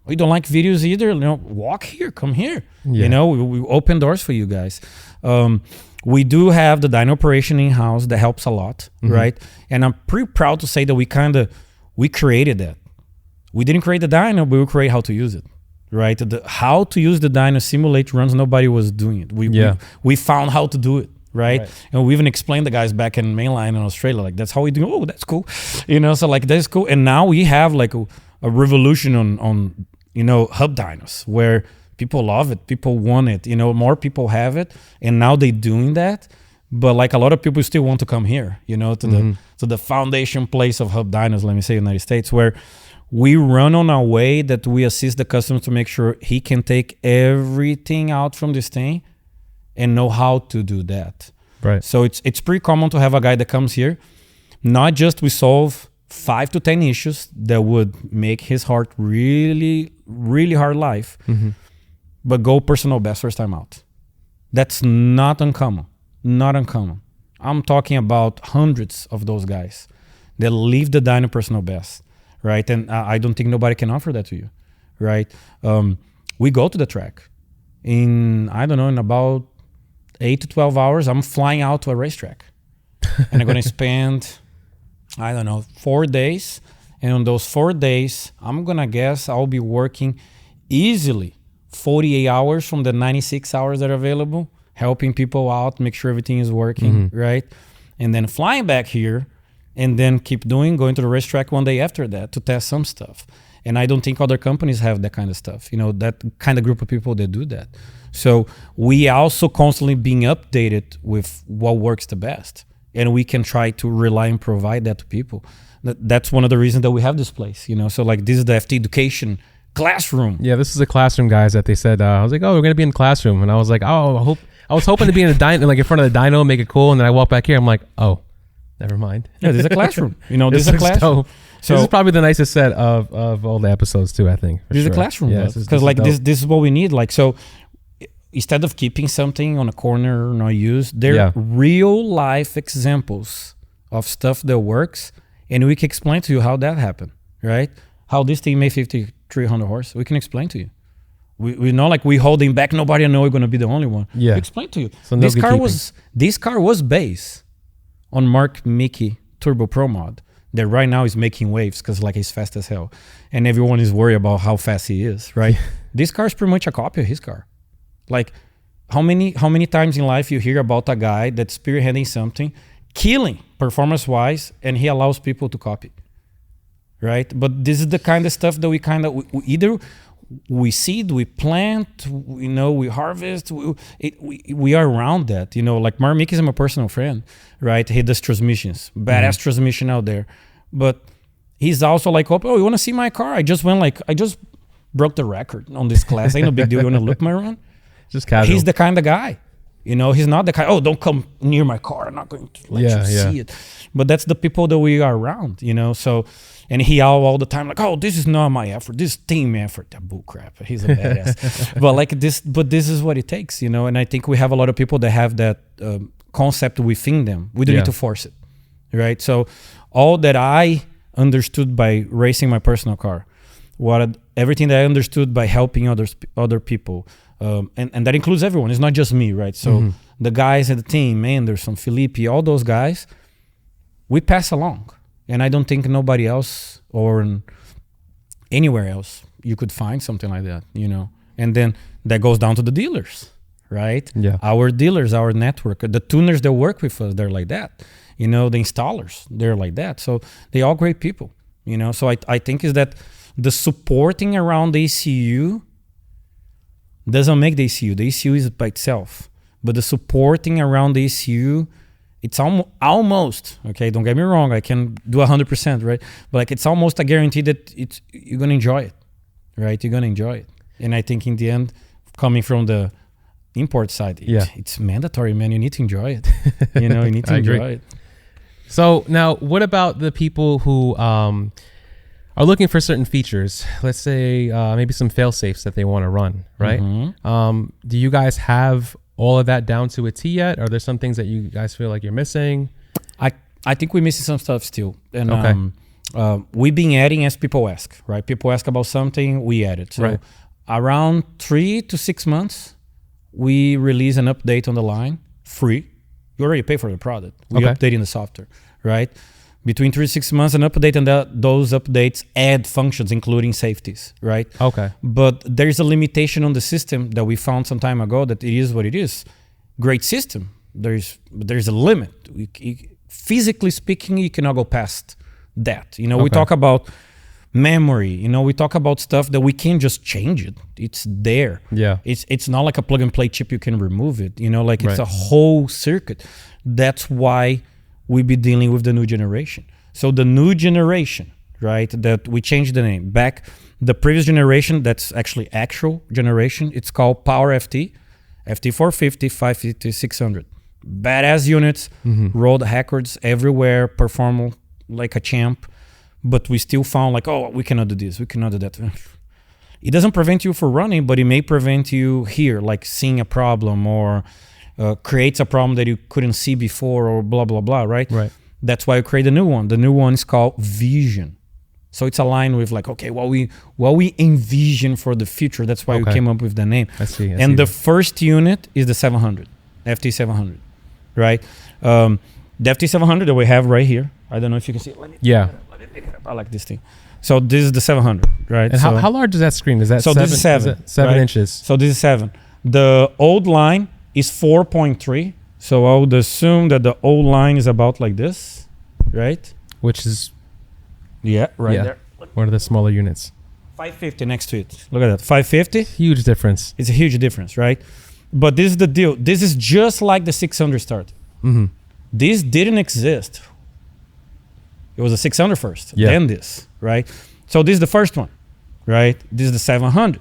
We don't like videos either. You know, walk here, come here. Yeah. You know, we open doors for you guys. We do have the dyno operation in-house that helps a lot, right? And I'm pretty proud to say that we created that. We didn't create the dyno, but we create how to use it, right? How to use the dyno simulate runs, nobody was doing it. We found how to do it, right? And we even explained the guys back in mainline in Australia, like, that's how we do it. Oh, that's cool. You know, so like, that's cool. And now we have like a revolution on you know, hub dynos where people love it, people want it, you know, more people have it, and now they're doing that. But like a lot of people still want to come here, you know, to the foundation place of hub dynos, let me say, United States, where we run on a way that we assist the customer to make sure he can take everything out from this thing and know how to do that. Right. So it's pretty common to have a guy that comes here, not just we solve 5 to 10 issues that would make his heart really, really hard life, but go personal best first time out. That's not uncommon. Not uncommon. I'm talking about hundreds of those guys that leave the dyno personal best, right? And I don't think nobody can offer that to you, right? We go to the track in, I don't know, in about 8 to 12 hours, I'm flying out to a racetrack and I'm going to spend, I don't know, 4 days. And on those 4 days, I'm going to guess I'll be working easily 48 hours from the 96 hours that are available, helping people out, make sure everything is working, right? And then flying back here and then keep going to the racetrack one day after that to test some stuff. And I don't think other companies have that kind of stuff, you know, that kind of group of people that do that. So we also constantly being updated with what works the best. And we can try to rely and provide that to people. That's one of the reasons that we have this place, you know. So like, this is the FT education classroom. Yeah, this is a classroom, guys, that they said, I was like, oh, we're going to be in classroom. And I was like, oh, I was hoping to be in a dyno, like in front of the dyno, make it cool. And then I walk back here, I'm like, oh, never mind. Yeah, this is a classroom. You know, this is a classroom. Dope. So this is probably the nicest set of all the episodes too, I think. This is a classroom, because like this is what we need. Like, so instead of keeping something on a corner not used, they're real life examples of stuff that works, and we can explain to you how that happened, right? How this thing made 5,300 horse. We can explain to you. We know, like, we holding back. Nobody know we're gonna be the only one. Yeah, we explain to you. So this car was based on Mark Mickey Turbo Pro mod that right now is making waves because like he's fast as hell, and everyone is worried about how fast he is, right? This car is pretty much a copy of his car. Like, how many times in life you hear about a guy that's spearheading something, killing performance-wise, and he allows people to copy, right? But this is the kind of stuff that we either we seed, we plant, you know, we harvest. We are around that, you know. Like Mark Mickey is my personal friend, right? He does transmissions, badass transmission out there, but he's also like, oh, you want to see my car? I just broke the record on this class. Ain't no big deal. You want to look my run? Just casual. He's the kind of guy, you know. He's not the kind, oh, don't come near my car, I'm not going to let you see it. But that's the people that we are around, you know. So, and he all the time like, oh, this is not my effort, this is team effort. That bull crap. He's a badass. But this is what it takes, you know. And I think we have a lot of people that have that concept within them. We don't need to force it, right? So all that I understood by racing my personal car, everything that I understood by helping other people, and that includes everyone. It's not just me, right? So the guys at the team, Anderson, Felipe, all those guys, we pass along. And I don't think nobody else or anywhere else you could find something like that, you know. And then that goes down to the dealers, right? Yeah. Our dealers, our network, the tuners that work with us, they're like that. You know, the installers, they're like that. So they all great people, you know. So I think is that the supporting around the ECU doesn't make the ECU. The ECU is by itself. But the supporting around the ECU, it's almost, okay, don't get me wrong, I can do 100%, right? But like, it's almost a guarantee that you're going to enjoy it, right? You're going to enjoy it. And I think in the end, coming from the import side, it's mandatory, man. You need to enjoy it. You know, you need to enjoy it. So now, what about the people who are looking for certain features? Let's say maybe some fail-safes that they want to run, right? Do you guys have all of that down to a T yet? Are there some things that you guys feel like you're missing? I think we're missing some stuff still. And we've been adding as people ask, right? People ask about something, we add it. So Right. around 3 to 6 months, we release an update on the line, free. You already pay for the product. We Okay. updating the software, right? Between 3 to 6 months, an update, and those updates add functions, including safeties, right? Okay. But there's a limitation on the system that we found some time ago that it is what it is. Great system. There's a limit. Physically speaking, you cannot go past that. You know, we Okay. talk about memory. You know, we talk about stuff that we can't just change it. It's there. Yeah. It's not like a plug and play chip. You can remove it. You know, like it's Right. a whole circuit. That's why we be dealing with the new generation. So the new generation, right? That we changed the name back. The previous generation, that's actually actual generation. It's called Power FT, FT450, 550, 600. Badass units, road records everywhere, perform like a champ. But we still found like, oh, we cannot do this, we cannot do that. It doesn't prevent you from running, but it may prevent you here, like seeing a problem or creates a problem that you couldn't see before or blah, blah, blah, right? Right. That's why we create a new one. The new one is called Vision. So it's aligned with like, okay, what we envision for the future. That's why we Okay. came up with the name. I see. And the first unit is the 700, FT700, right? The FT700 that we have right here. I don't know if you can see it. Let me pick it up. I like this thing. So this is the 700, right? And so how large is that screen? Is that So this is 7, 7 right? inches. So this is 7. The old line is 4.3. So I would assume that the old line is about like this, right? Which is Yeah, right Yeah. there. one of the smaller units. 550 next to it. Look at that. 550. Huge difference. It's a huge difference, right? But this is the deal. This is just like the 600 started. Mm-hmm. This didn't exist. It was a 600 first, Yeah. then this, right? So this is the first one, right? This is the 700.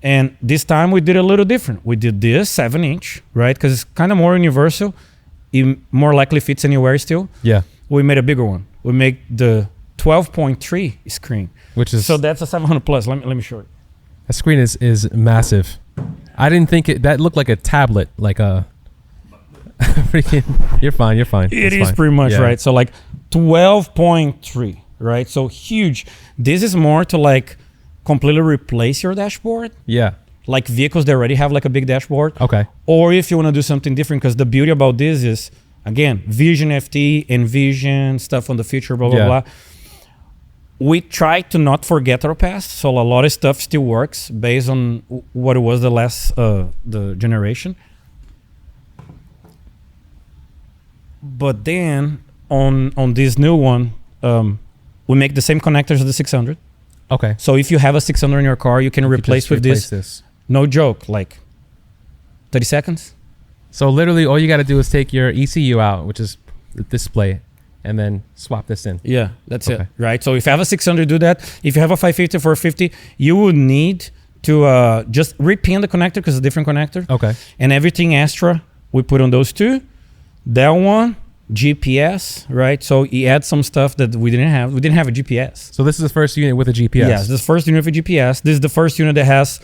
And this time we did a little different. We did this 7-inch, right? Because it's kind of more universal. It more likely fits anywhere still. Yeah. We made a bigger one. We make the 12.3 screen. Which is So that's a 700 plus. Let me show you. that screen is massive. I didn't think that looked like a tablet, like a freaking. You're fine. You're fine. It It's is fine. pretty much, Yeah. right? So like 12.3, right? So huge. This is more to like completely replace your dashboard, Yeah. like vehicles that already have like a big dashboard. Okay. Or if you want to do something different, because the beauty about this is, again, Vision FT, Envision, stuff on the future, blah, blah, Yeah. blah. We try to not forget our past. So a lot of stuff still works based on what it was the last, the generation. But then on this new one, we make the same connectors as the 600. Okay. So if you have a 600 in your car, you can You replace just with replace this. No joke, like 30 seconds. So literally, all you got to do is take your ECU out, which is the display, and then swap this in. Yeah, that's Okay. it, right? So if you have a 600, do that. If you have a 550, 450, you would need to just repin the connector because it's a different connector. Okay. And everything extra we put on those two. That one, GPS, right? So he adds some stuff that we didn't have. We didn't have a GPS. So this is the first unit with a GPS. Yes, this is the first unit with GPS. This is the first unit that has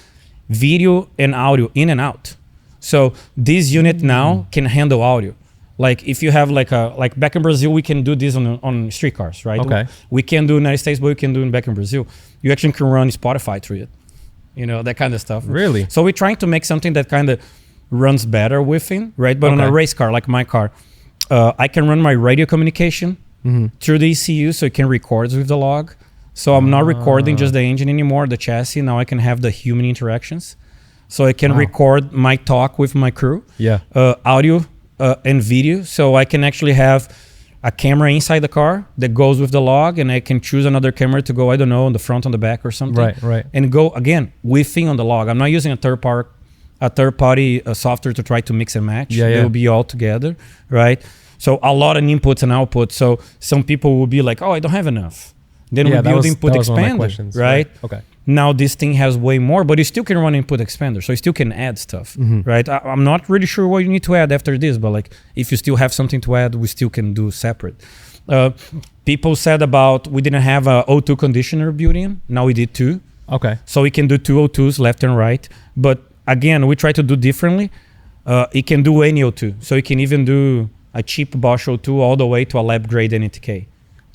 video and audio in and out. So this unit now can handle audio. Like if you have like back in Brazil, we can do this on street cars, right? Okay. We can do in the United States, but we can do it back in Brazil. You actually can run Spotify through it. You know, that kind of stuff. Really? So we're trying to make something that kind of runs better within, right? But on a Okay. race car, like my car, I can run my radio communication through the ECU, so it can record with the log. So I'm not recording just the engine anymore, the chassis. Now I can have the human interactions. So I can record my talk with my crew. Yeah. Audio and video. So I can actually have a camera inside the car that goes with the log, and I can choose another camera to go, I don't know, on the front, on the back or something. Right, right. And go, again, within on the log. I'm not using a third party software to try to mix and match. Yeah, yeah. They'll be all together, right? So a lot of inputs and outputs. So some people will be like, oh, I don't have enough. Then Yeah, we that build was- input that was one of my expander, questions, right? Okay. Now this thing has way more, but you still can run input expander, so you still can add stuff, right? I'm not really sure what you need to add after this, but like if you still have something to add, we still can do separate. People said about we didn't have a O2 conditioner built-in. Now we did 2, Okay. so we can do 2 O2s left and right. But again, we try to do differently. It can do any O2, so you can even do a cheap Bosch O2 all the way to a lab grade NTK.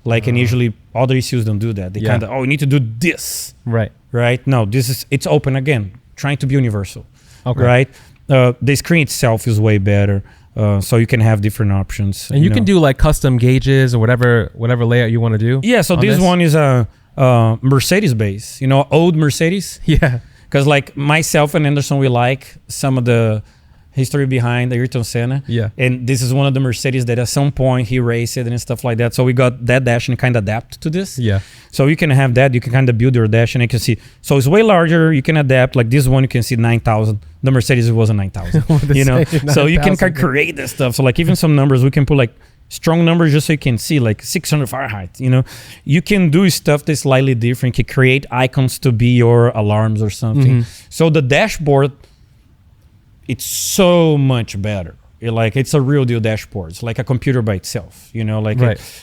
Like, and usually other ECUs don't do that. They kind of, we need to do this. Right. Right? No, it's open again, trying to be universal. Okay. Right? The screen itself is way better. So you can have different options. And you can do like custom gauges or whatever layout you want to do. Yeah, so this one is a Mercedes base, old Mercedes. Yeah. Because like myself and Anderson, we like some of the history behind Ayrton Senna. Yeah. And this is one of the Mercedes that at some point he raced it and stuff like that. So we got that dash and kind of adapt to this. Yeah. So you can have that. You can kind of build your dash and you can see. So it's way larger. You can adapt. Like this one, you can see 9,000. The Mercedes wasn't 9,000. So you can create this stuff. So like even some numbers, we can put like strong numbers just so you can see like 600 Fahrenheit. You can do stuff that's slightly different. You can create icons to be your alarms or something. So the dashboard, it's so much better. It's a real deal dashboard. It's like a computer by itself,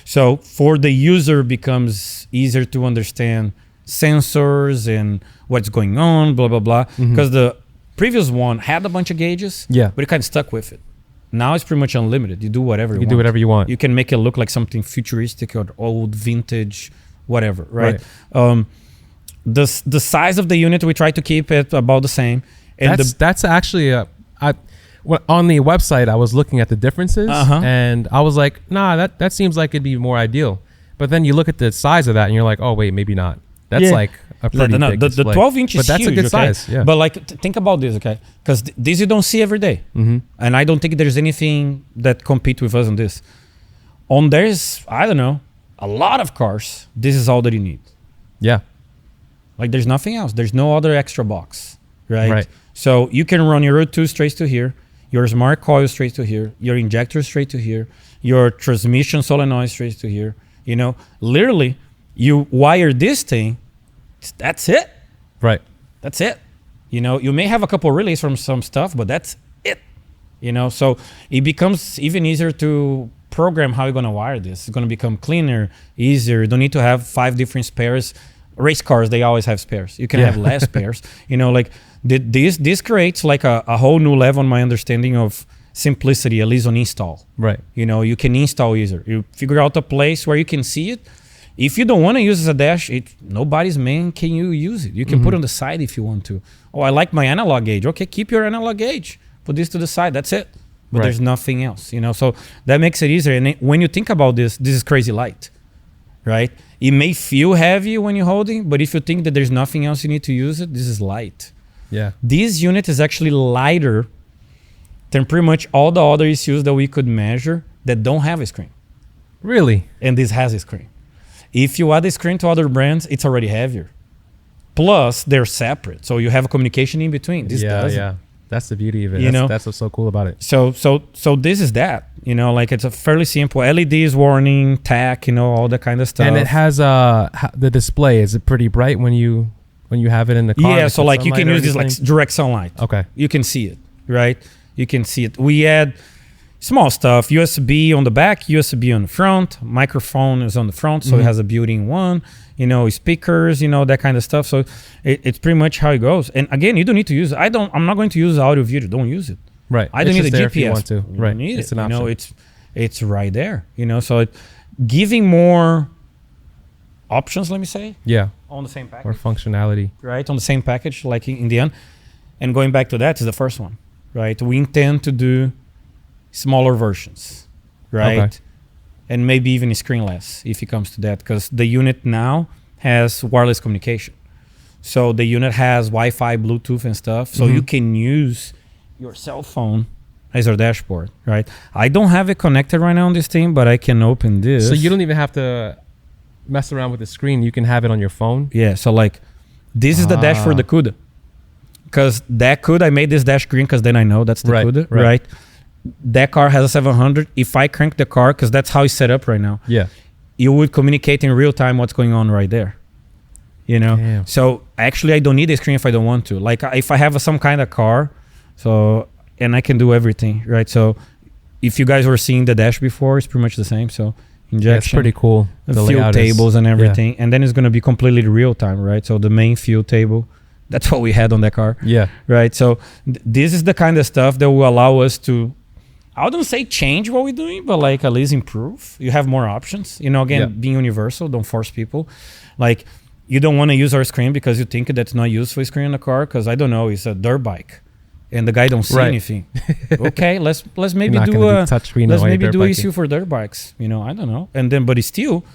so for the user becomes easier to understand sensors and what's going on, blah, blah, blah. Because the previous one had a bunch of gauges, but it kind of stuck with it. Now it's pretty much unlimited. You do whatever you want. Do whatever you want. You can make it look like something futuristic or old, vintage, whatever, right? The size of the unit, we try to keep it about the same. And that's actually on the website, I was looking at the differences and I was like, nah, that seems like it'd be more ideal. But then you look at the size of that and you're like, oh wait, maybe not. That's like a pretty big display. The 12 inches is but that's huge, a good size. Yeah. But like, think about this, okay? Because this you don't see every day. And I don't think there's anything that compete with us on this. There's, I don't know, a lot of cars, this is all that you need. Yeah. Like there's nothing else. There's no other extra box, right? So you can run your Road 2 straight to here, your smart coil straight to here, your injector straight to here, your transmission solenoid straight to here. Literally, you wire this thing, that's it. Right. That's it. You may have a couple relays from some stuff, but that's it. So it becomes even easier to program how you're going to wire this. It's going to become cleaner, easier. You don't need to have 5 different spares. Race cars, they always have spares. You can have less spares. This creates like a whole new level in my understanding of simplicity, at least on install. Right. You can install easier. You figure out a place where you can see it. If you don't want to use it as a dash, nobody's man can you use it. You can put it on the side if you want to. Oh, I like my analog gauge. Okay, keep your analog gauge. Put this to the side. That's it. But there's nothing else. So that makes it easier. And when you think about this is crazy light, right? It may feel heavy when you're holding, but if you think that there's nothing else you need to use it, this is light. Yeah. This unit is actually lighter than pretty much all the other ECUs that we could measure that don't have a screen. Really? And this has a screen. If you add a screen to other brands, it's already heavier. Plus, they're separate, so you have a communication in between. This doesn't. Yeah. That's the beauty of it. That's what's so cool about it. So this is that. It's a fairly simple LEDs, warning, tach, all that kind of stuff. And it has the display. Is it pretty bright when you have it in the car? Yeah, so like you can use this like direct sunlight. Okay. You can see it, right? You can see it. We add small stuff, USB on the back, USB on the front, microphone is on the front, so it has a built-in one, speakers, that kind of stuff. So it's pretty much how it goes. And again, you don't need to use it. I'm not going to use audio video. Don't use it. Right. I don't need a GPS. If you want to. You right. don't need it's it. An option. It's right there. So giving more options, let me say. Yeah. On the same package. Or functionality. Right. On the same package, like in the end. And going back to that is the first one. Right. We intend to do smaller versions. Right. Okay. And maybe even screenless if it comes to that, because the unit now has wireless communication. So the unit has Wi-Fi, Bluetooth and stuff. So you can use your cell phone as your dashboard, right? I don't have it connected right now on this thing, but I can open this. So you don't even have to mess around with the screen. You can have it on your phone. Yeah. So like this is the dash for the CUDA. Because that CUDA, I made this dash green because then I know that's the CUDA, right? That car has a 700. If I crank the car, because that's how it's set up right now. Yeah. You would communicate in real time what's going on right there. Damn. So actually I don't need a screen if I don't want to. Like if I have some kind of car, and I can do everything, right? So if you guys were seeing the dash before, it's pretty much the same. So injection, it's pretty cool. The fuel tables and everything. And then it's going to be completely real time, right? So the main fuel table, that's what we had on that car. Yeah. Right. So this is the kind of stuff that will allow us to I wouldn't say change what we're doing, but like at least improve. You have more options. You know, again, being universal, don't force people. Like, you don't want to use our screen because you think that's not useful screen in the car because I don't know, it's a dirt bike. And the guy don't see anything. Okay, let's maybe do a touchscreen. Let's maybe do ECU for dirt bikes. You know, I don't know. And then, but it's still,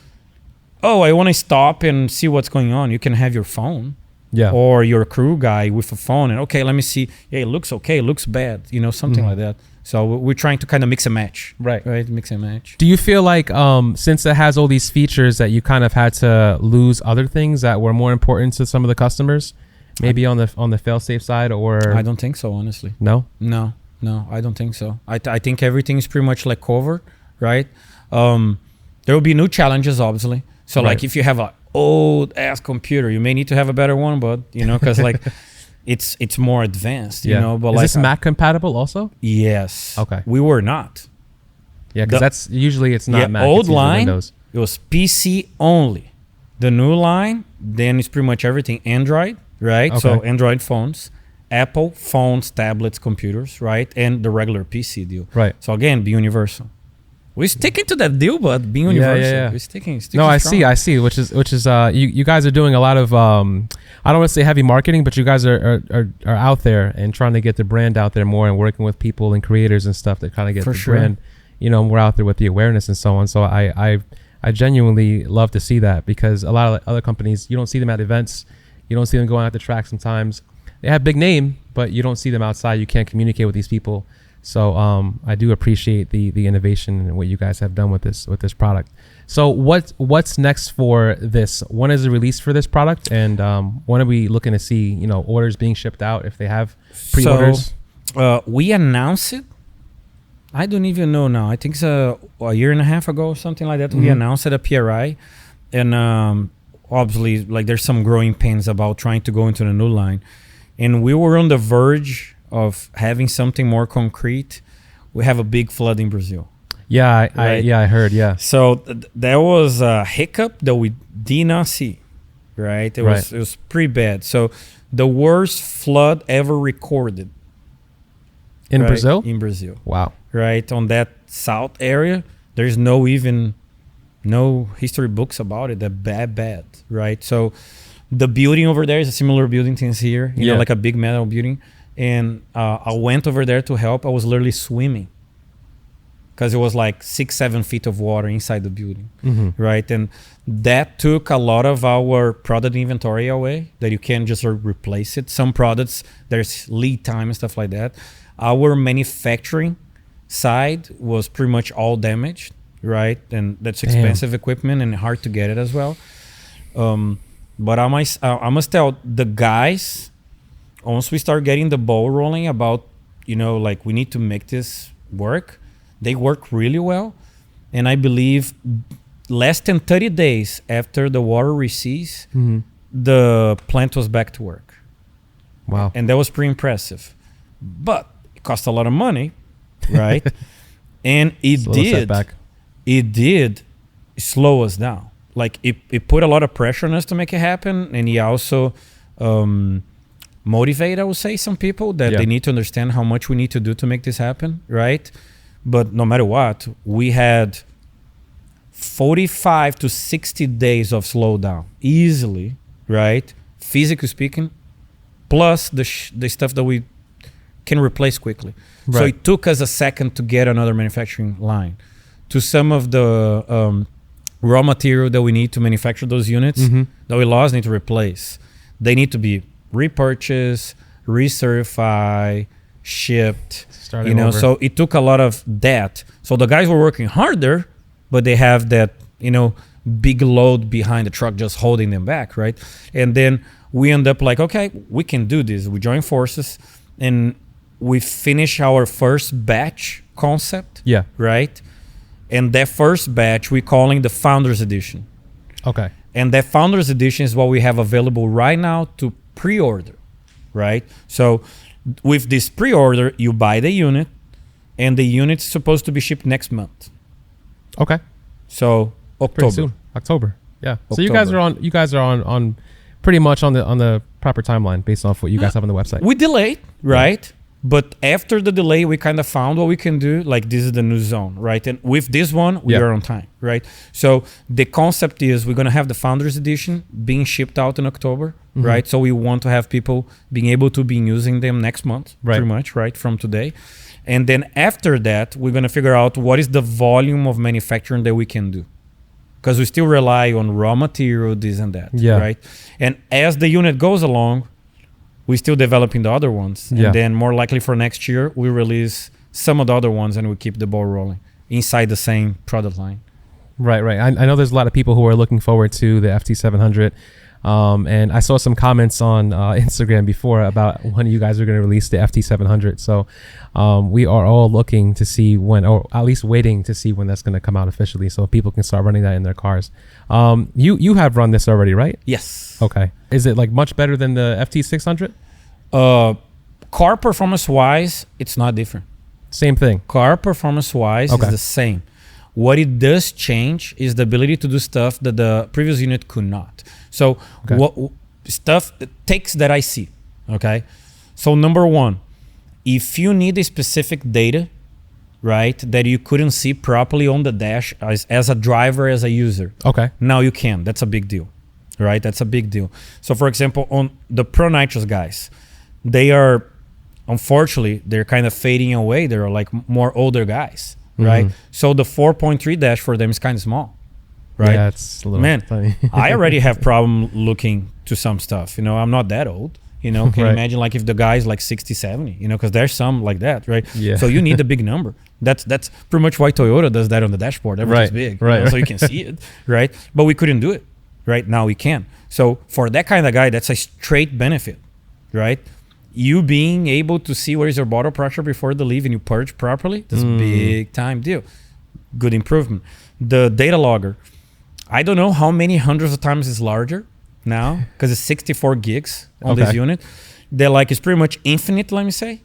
I want to stop and see what's going on. You can have your phone, or your crew guy with a phone, and let me see. Yeah, it looks okay. It looks bad. You know, something like that. So we're trying to kind of mix and match. Right, mix and match. Do you feel like since it has all these features that you kind of had to lose other things that were more important to some of the customers? Maybe on the Failsafe side, or I don't think so, honestly. No, I don't think so. I think everything is pretty much like covered, right? There will be new challenges, obviously. So like if you have an old ass computer, you may need to have a better one, but you know, because like it's more advanced, you know. But is like, this Mac compatible also? Yes. Okay. We were not. Yeah, because that's usually it's not Mac. Old it's line, Windows. It was PC only. The new line, then it's pretty much everything Android. Right, so Android phones, Apple phones, tablets, computers, right, and the regular PC deal. Right. So again, be universal. We're sticking to that deal, but being universal. We're sticking. No, I strong. see. Which is you guys are doing a lot of I don't want to say heavy marketing, but you guys are out there and trying to get the brand out there more and working with people and creators and stuff to kind of get the brand, you know, more out there with the awareness and so on. So I genuinely love to see that because a lot of other companies, you don't see them at events. You don't see them going out the track sometimes. They have big name, but you don't see them outside. You can't communicate with these people. So I do appreciate the innovation and what you guys have done with this product. So what's next for this? When is the release for this product? And when are we looking to see, you know, orders being shipped out if they have pre-orders? So we announced it. I don't even know now. I think it's a year and a half ago or something like that. We announced it at PRI. And obviously, like there's some growing pains about trying to go into the new line. And we were on the verge of having something more concrete. We have a big flood in Brazil. Yeah, I heard, yeah. So there was a hiccup that we did not see, right? It was pretty bad. So the worst flood ever recorded. In Brazil? In Brazil. Wow. Right, on that south area, there's no history books about it. They're bad, right? So the building over there is a similar building to here, you know, like a big metal building. And I went over there to help. I was literally swimming because it was like 6-7 feet of water inside the building, right? And that took a lot of our product inventory away, that you can't just replace it. Some products, there's lead time and stuff like that. Our manufacturing side was pretty much all damaged, right? And that's expensive equipment and hard to get it as well. But I must tell the guys, once we start getting the ball rolling about, you know, like we need to make this work, they work really well. And I believe less than 30 days after the water recedes, the plant was back to work. Wow. And that was pretty impressive. But it cost a lot of money, right? And it did slow us down. Like it put a lot of pressure on us to make it happen. And he also motivate, I would say, some people that they need to understand how much we need to do to make this happen, right? But no matter what, we had 45 to 60 days of slowdown easily, right? Physically speaking, plus the stuff that we can replace quickly. Right. So it took us a second to get another manufacturing line. To some of the raw material that we need to manufacture those units that we lost, need to replace. They need to be repurchased, recertified, shipped. Starting over. So it took a lot of that. So the guys were working harder, but they have that, big load behind the truck just holding them back, right? And then we end up like, okay, we can do this. We join forces and we finish our first batch concept. Yeah. Right? And that first batch we're calling the Founders Edition. Okay. And that Founders Edition is what we have available right now to pre-order, right? So with this pre-order, you buy the unit and the unit's supposed to be shipped next month. Okay. So October. Pretty soon. October. Yeah. October. So you guys are on pretty much on the proper timeline based off what you guys have on the website. We delayed, right? But after the delay, we kind of found what we can do. Like, this is the new zone, right? And with this one, we are on time, right? So the concept is we're going to have the Founders Edition being shipped out in October, right? So we want to have people being able to be using them next month, pretty much, right? From today. And then after that, we're going to figure out what is the volume of manufacturing that we can do. Because we still rely on raw material, this and that, right? And as the unit goes along, we're still developing the other ones. And then more likely for next year, we release some of the other ones and we keep the ball rolling inside the same product line. Right. I know there's a lot of people who are looking forward to the FT700. And I saw some comments on Instagram before about when you guys are going to release the FT700. So we are all looking to see when, or at least waiting to see when that's going to come out officially, so people can start running that in their cars. You have run this already, right? Yes. Okay. Is it like much better than the FT600? Car performance wise, it's not different. Same thing. Car performance wise is the same. What it does change is the ability to do stuff that the previous unit could not. So what stuff takes that I see, okay? So number one, if you need a specific data, right, that you couldn't see properly on the dash as a driver, as a user, now you can. That's a big deal, right? That's a big deal. So for example, on the Pro Nitrous guys, they are, unfortunately, they're kind of fading away. They're like more older guys, right? So the 4.3 dash for them is kind of small. Right? Yeah, it's a little funny. I already have problem looking to some stuff. You know, I'm not that old. You know, can you imagine like if the guy's like 60, 70, you know, because there's some like that, right? Yeah. So you need a big number. That's pretty much why Toyota does that on the dashboard. Everything's big, right? So you can see it, right? But we couldn't do it, right? Now we can. So for that kind of guy, that's a straight benefit, right? You being able to see where is your bottle pressure before the leave and you purge properly, that's a big time deal. Good improvement. The data logger, I don't know how many hundreds of times it's larger now because it's 64 gigs on this unit. They're like, it's pretty much infinite, let me say.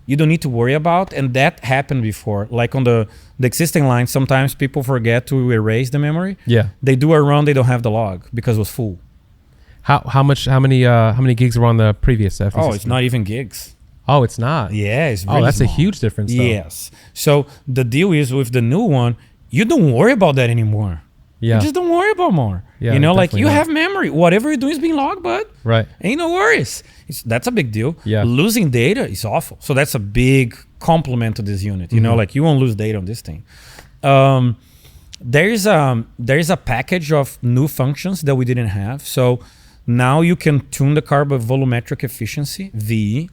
You don't need to worry about, and that happened before. Like on the existing line, sometimes people forget to erase the memory. Yeah. They do a run, they don't have the log because it was full. How many gigs were on the previous FT? Oh, it's not even gigs. Oh, it's not? Yeah, it's really that's small. A huge difference though. Yes. So the deal is with the new one, you don't worry about that anymore. Yeah. You just don't worry about more. Yeah, you know, like you have memory. Whatever you're doing is being logged, bud. Right. Ain't no worries. That's a big deal. Yeah. Losing data is awful. So that's a big compliment to this unit. You know, like you won't lose data on this thing. There is a package of new functions that we didn't have. So now you can tune the car by volumetric efficiency, VE.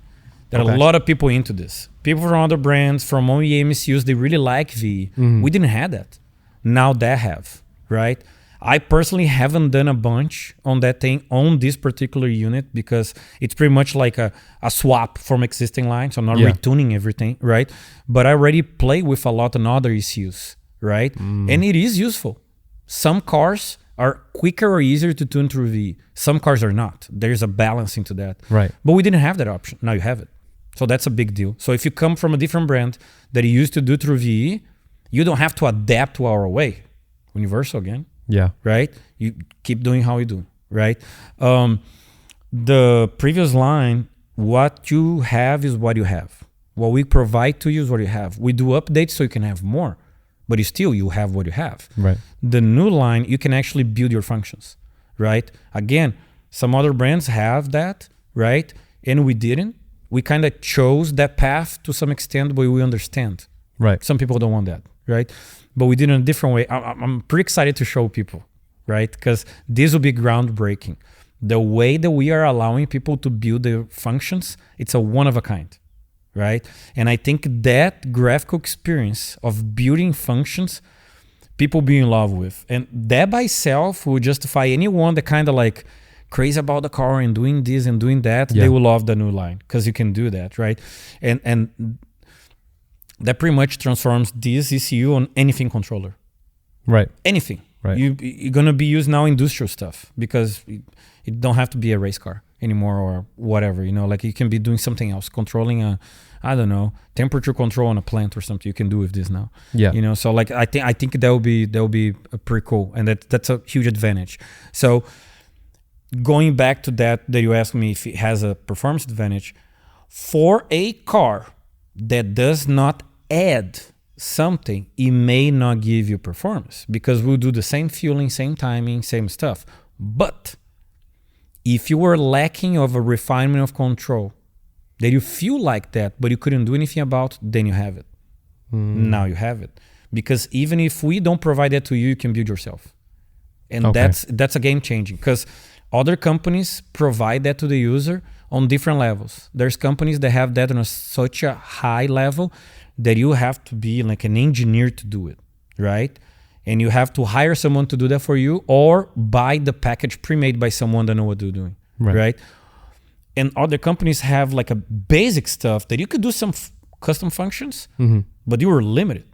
There are a lot of people into this. People from other brands, from OEM ECUs, they really like VE. We didn't have that. Now they have. Right? I personally haven't done a bunch on that thing on this particular unit because it's pretty much like a swap from existing lines. So I'm not retuning everything, right? But I already play with a lot on other ECUs, right? And it is useful. Some cars are quicker or easier to tune through VE. Some cars are not. There's a balance into that. Right. But we didn't have that option. Now you have it. So that's a big deal. So if you come from a different brand that you used to do through VE, you don't have to adapt to our way. Universal again. Yeah. Right? You keep doing how you do. Right? The previous line, what you have is what you have. What we provide to you is what you have. We do updates so you can have more. But you have what you have. Right. The new line, you can actually build your functions. Right? Again, some other brands have that. Right? And we didn't. We kind of chose that path to some extent, but we understand. Right. Some people don't want that. Right? But we did it in a different way. I'm pretty excited to show people, right? Because this will be groundbreaking. The way that we are allowing people to build their functions, it's a one of a kind, right? And I think that graphical experience of building functions, people be in love with. And that by itself will justify anyone that kind of like crazy about the car and doing this and doing that. They will love the new line because you can do that, right? And that pretty much transforms this ECU on anything controller. Right. Anything. Right. You're going to be used now industrial stuff because it don't have to be a race car anymore or whatever. You know, like you can be doing something else, controlling temperature control on a plant or something. You can do with this now. Yeah. You know, so like I think that will be pretty cool, and that's a huge advantage. So going back to that you asked me if it has a performance advantage. For a car that does not add something, it may not give you performance because we'll do the same fueling, same timing, same stuff. But if you were lacking of a refinement of control, that you feel like that, but you couldn't do anything about, then you have it. Now you have it. Because even if we don't provide that to you, you can build yourself. And that's a game changing, because other companies provide that to the user on different levels. There's companies that have that on such a high level that you have to be like an engineer to do it, right? And you have to hire someone to do that for you, or buy the package pre-made by someone that know what they're doing, right? And other companies have like a basic stuff that you could do some custom functions, but you were limited.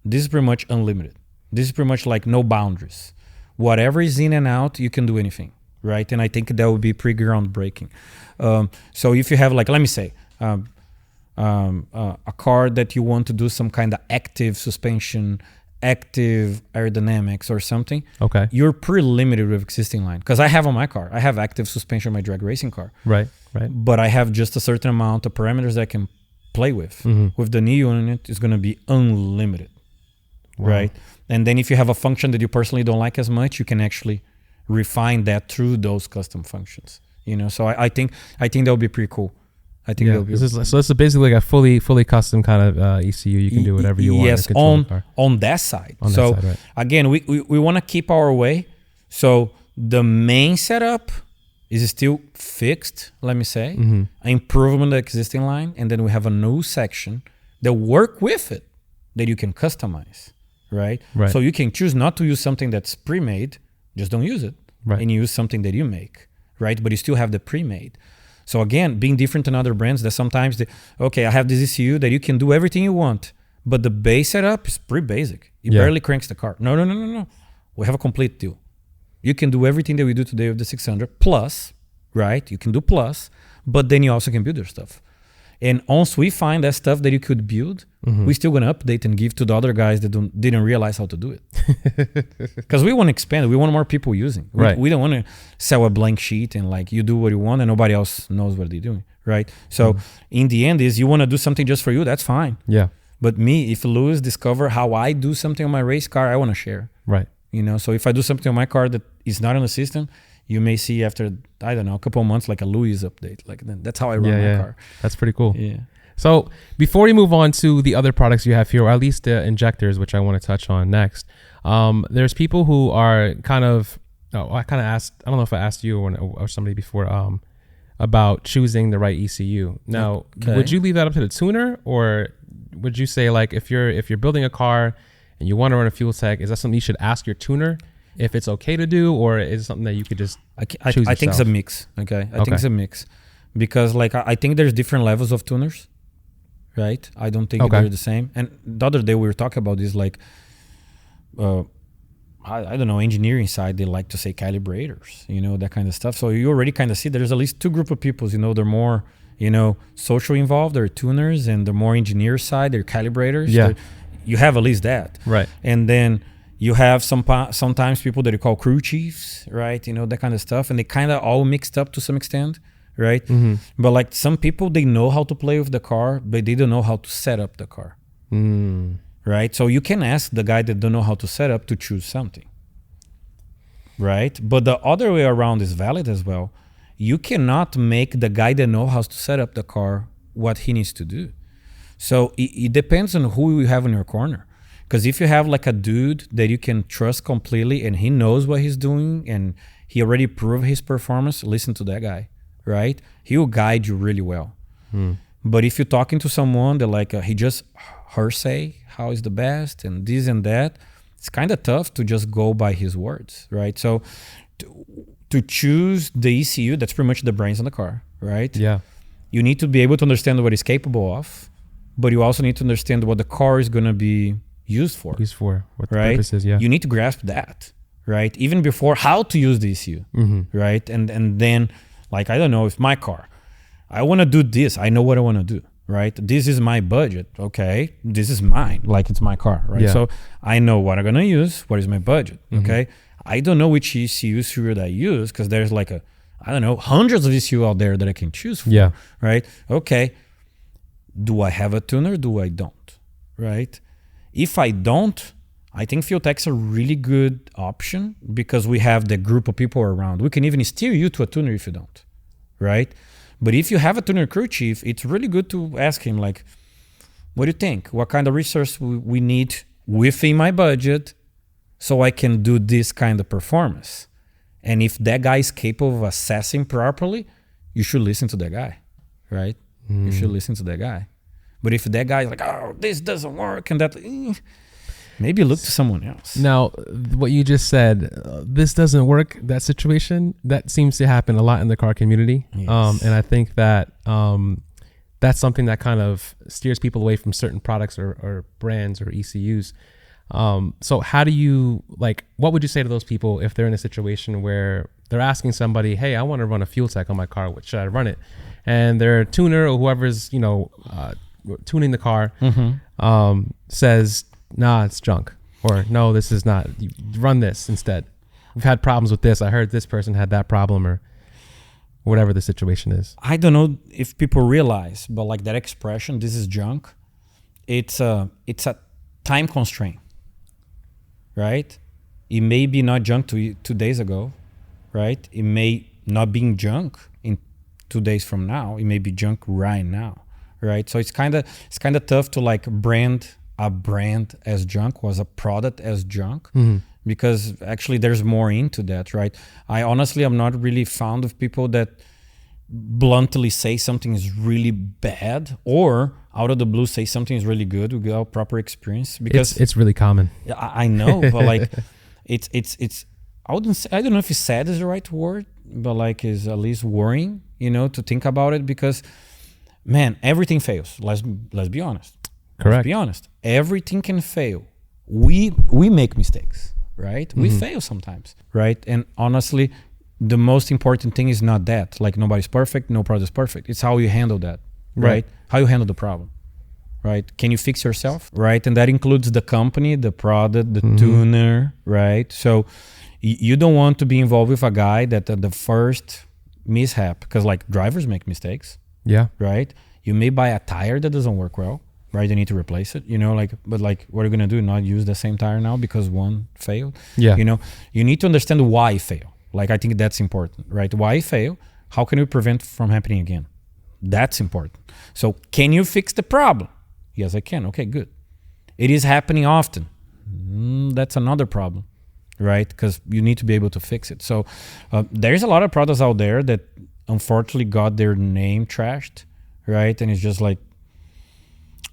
This is pretty much unlimited. This is pretty much like no boundaries. Whatever is in and out, you can do anything, right? And I think that would be pretty groundbreaking. So if you have like, let me say, a car that you want to do some kind of active suspension, active aerodynamics or something, you're pretty limited with existing line. Because I have on my car, I have active suspension on my drag racing car. Right. But I have just a certain amount of parameters that I can play with. With the new unit, it's going to be unlimited, right? And then if you have a function that you personally don't like as much, you can actually refine that through those custom functions. You know, so I think that would be pretty cool. I think that would be so this is basically like a fully custom kind of ECU. You can do whatever you want. Yes, on that side. Again, we want to keep our way. So the main setup is still fixed, let me say, improvement of the existing line, and then we have a new section that work with it that you can customize, right? So you can choose not to use something that's pre-made, just don't use it, and you use something that you make, right? But you still have the pre-made. So again, being different than other brands, that sometimes I have this ECU that you can do everything you want, but the base setup is pretty basic. It barely cranks the car. No. We have a complete deal. You can do everything that we do today with the 600 plus, right? You can do plus, but then you also can build your stuff. And once we find that stuff that you could build, we're still going to update and give to the other guys that didn't realize how to do it. Because we want to expand it. We want more people using. We don't want to sell a blank sheet and like you do what you want and nobody else knows what they're doing, right? So in the end is you want to do something just for you, that's fine. Yeah. But me, if Lewis discover how I do something on my race car, I want to share. Right. You know, so if I do something on my car that is not in the system, you may see after, I don't know, a couple of months, like a Louis update. Like that's how I run my car. That's pretty cool. Yeah. So before we move on to the other products you have here, or at least the injectors, which I want to touch on next, there's people who are kind of, I kind of asked, I don't know if I asked you or somebody before about choosing the right ECU. Now, would you leave that up to the tuner, or would you say like if you're building a car and you want to run a Fueltech, is that something you should ask your tuner if it's okay to do, or is it something that you could just choose I think it's a mix. I think it's a mix, because like I think there's different levels of tuners, right? I don't think they're the same. And the other day we were talking about this, like I don't know, engineering side, they like to say calibrators, you know, that kind of stuff. So you already kind of see there's at least two group of people, you know, they're more, you know, social involved, they're tuners, and the more engineer side, they're calibrators. You have at least that, right? And then you have sometimes people that you call crew chiefs, right? You know, that kind of stuff. And they kind of all mixed up to some extent, right? But like some people, they know how to play with the car, but they don't know how to set up the car, right? So you can ask the guy that don't know how to set up to choose something, right? But the other way around is valid as well. You cannot make the guy that knows how to set up the car what he needs to do. So it depends on who you have in your corner. Because if you have like a dude that you can trust completely and he knows what he's doing and he already proved his performance, listen to that guy, right? He will guide you really well. But if you're talking to someone that like he just say how is the best and this and that, it's kind of tough to just go by his words, right? So to choose the ECU, that's pretty much the brains on the car, right? Yeah. You need to be able to understand what it's capable of, but you also need to understand what the car is going to be used for, what the purpose is. You need to grasp that, right? Even before how to use the ECU, right? And then, like, I don't know, if my car, I want to do this, I know what I want to do, right? This is my budget, okay? This is mine, like it's my car, right? So I know what I'm gonna use, what is my budget, okay? I don't know which ECU should I use, because there's like I don't know, hundreds of ECU out there that I can choose from. Yeah. Right? Okay. Do I have a tuner? Do I don't? Right? If I don't, I think Fueltech's a really good option because we have the group of people around. We can even steer you to a tuner if you don't, right? But if you have a tuner crew chief, it's really good to ask him, like, what do you think? What kind of resource we need within my budget so I can do this kind of performance? And if that guy is capable of assessing properly, you should listen to that guy, right? You should listen to that guy. But if that guy is like, oh, this doesn't work and that... maybe look to someone else. Now, what you just said, this doesn't work, that situation, that seems to happen a lot in the car community. Yes. And I think that that's something that kind of steers people away from certain products or brands or ECUs. So how do you, like, what would you say to those people if they're in a situation where they're asking somebody, hey, I want to run a Fueltech on my car, what should I run it? And their tuner or whoever's, tuning the car says, nah, it's junk, or no, this is not, you run this instead. We've had problems with this. I heard this person had that problem, or whatever the situation is. I don't know if people realize, but like that expression, this is junk, it's a time constraint, right? It may be not junk 2 days ago, right? It may not be junk in 2 days from now. It may be junk right now, right? So it's kind of tough to like brand a brand as junk, was a product as junk, because actually there's more into that, right? I honestly am not really fond of people that bluntly say something is really bad or out of the blue say something is really good without proper experience, because it's really common. I know, but like it's I don't know if it's sad is the right word, but like is at least worrying, to think about it, because man, everything fails. Let's be honest. Correct. Let's be honest. Everything can fail. We make mistakes, right? We fail sometimes, right? And honestly, the most important thing is not that. Like nobody's perfect, no product is perfect. It's how you handle that, right? How you handle the problem, right? Can you fix yourself, right? And that includes the company, the product, the tuner, right? So you don't want to be involved with a guy that at the first mishap, because like drivers make mistakes, right? You may buy a tire that doesn't work well, right? They need to replace it, but like, what are you going to do? Not use the same tire now because one failed? Yeah. You need to understand why it failed. Like, I think that's important, right? Why it failed? How can we prevent from happening again? That's important. So can you fix the problem? Yes, I can. Okay, good. It is happening often. That's another problem, right? Because you need to be able to fix it. So there's a lot of products out there that unfortunately got their name trashed, right? And it's just like,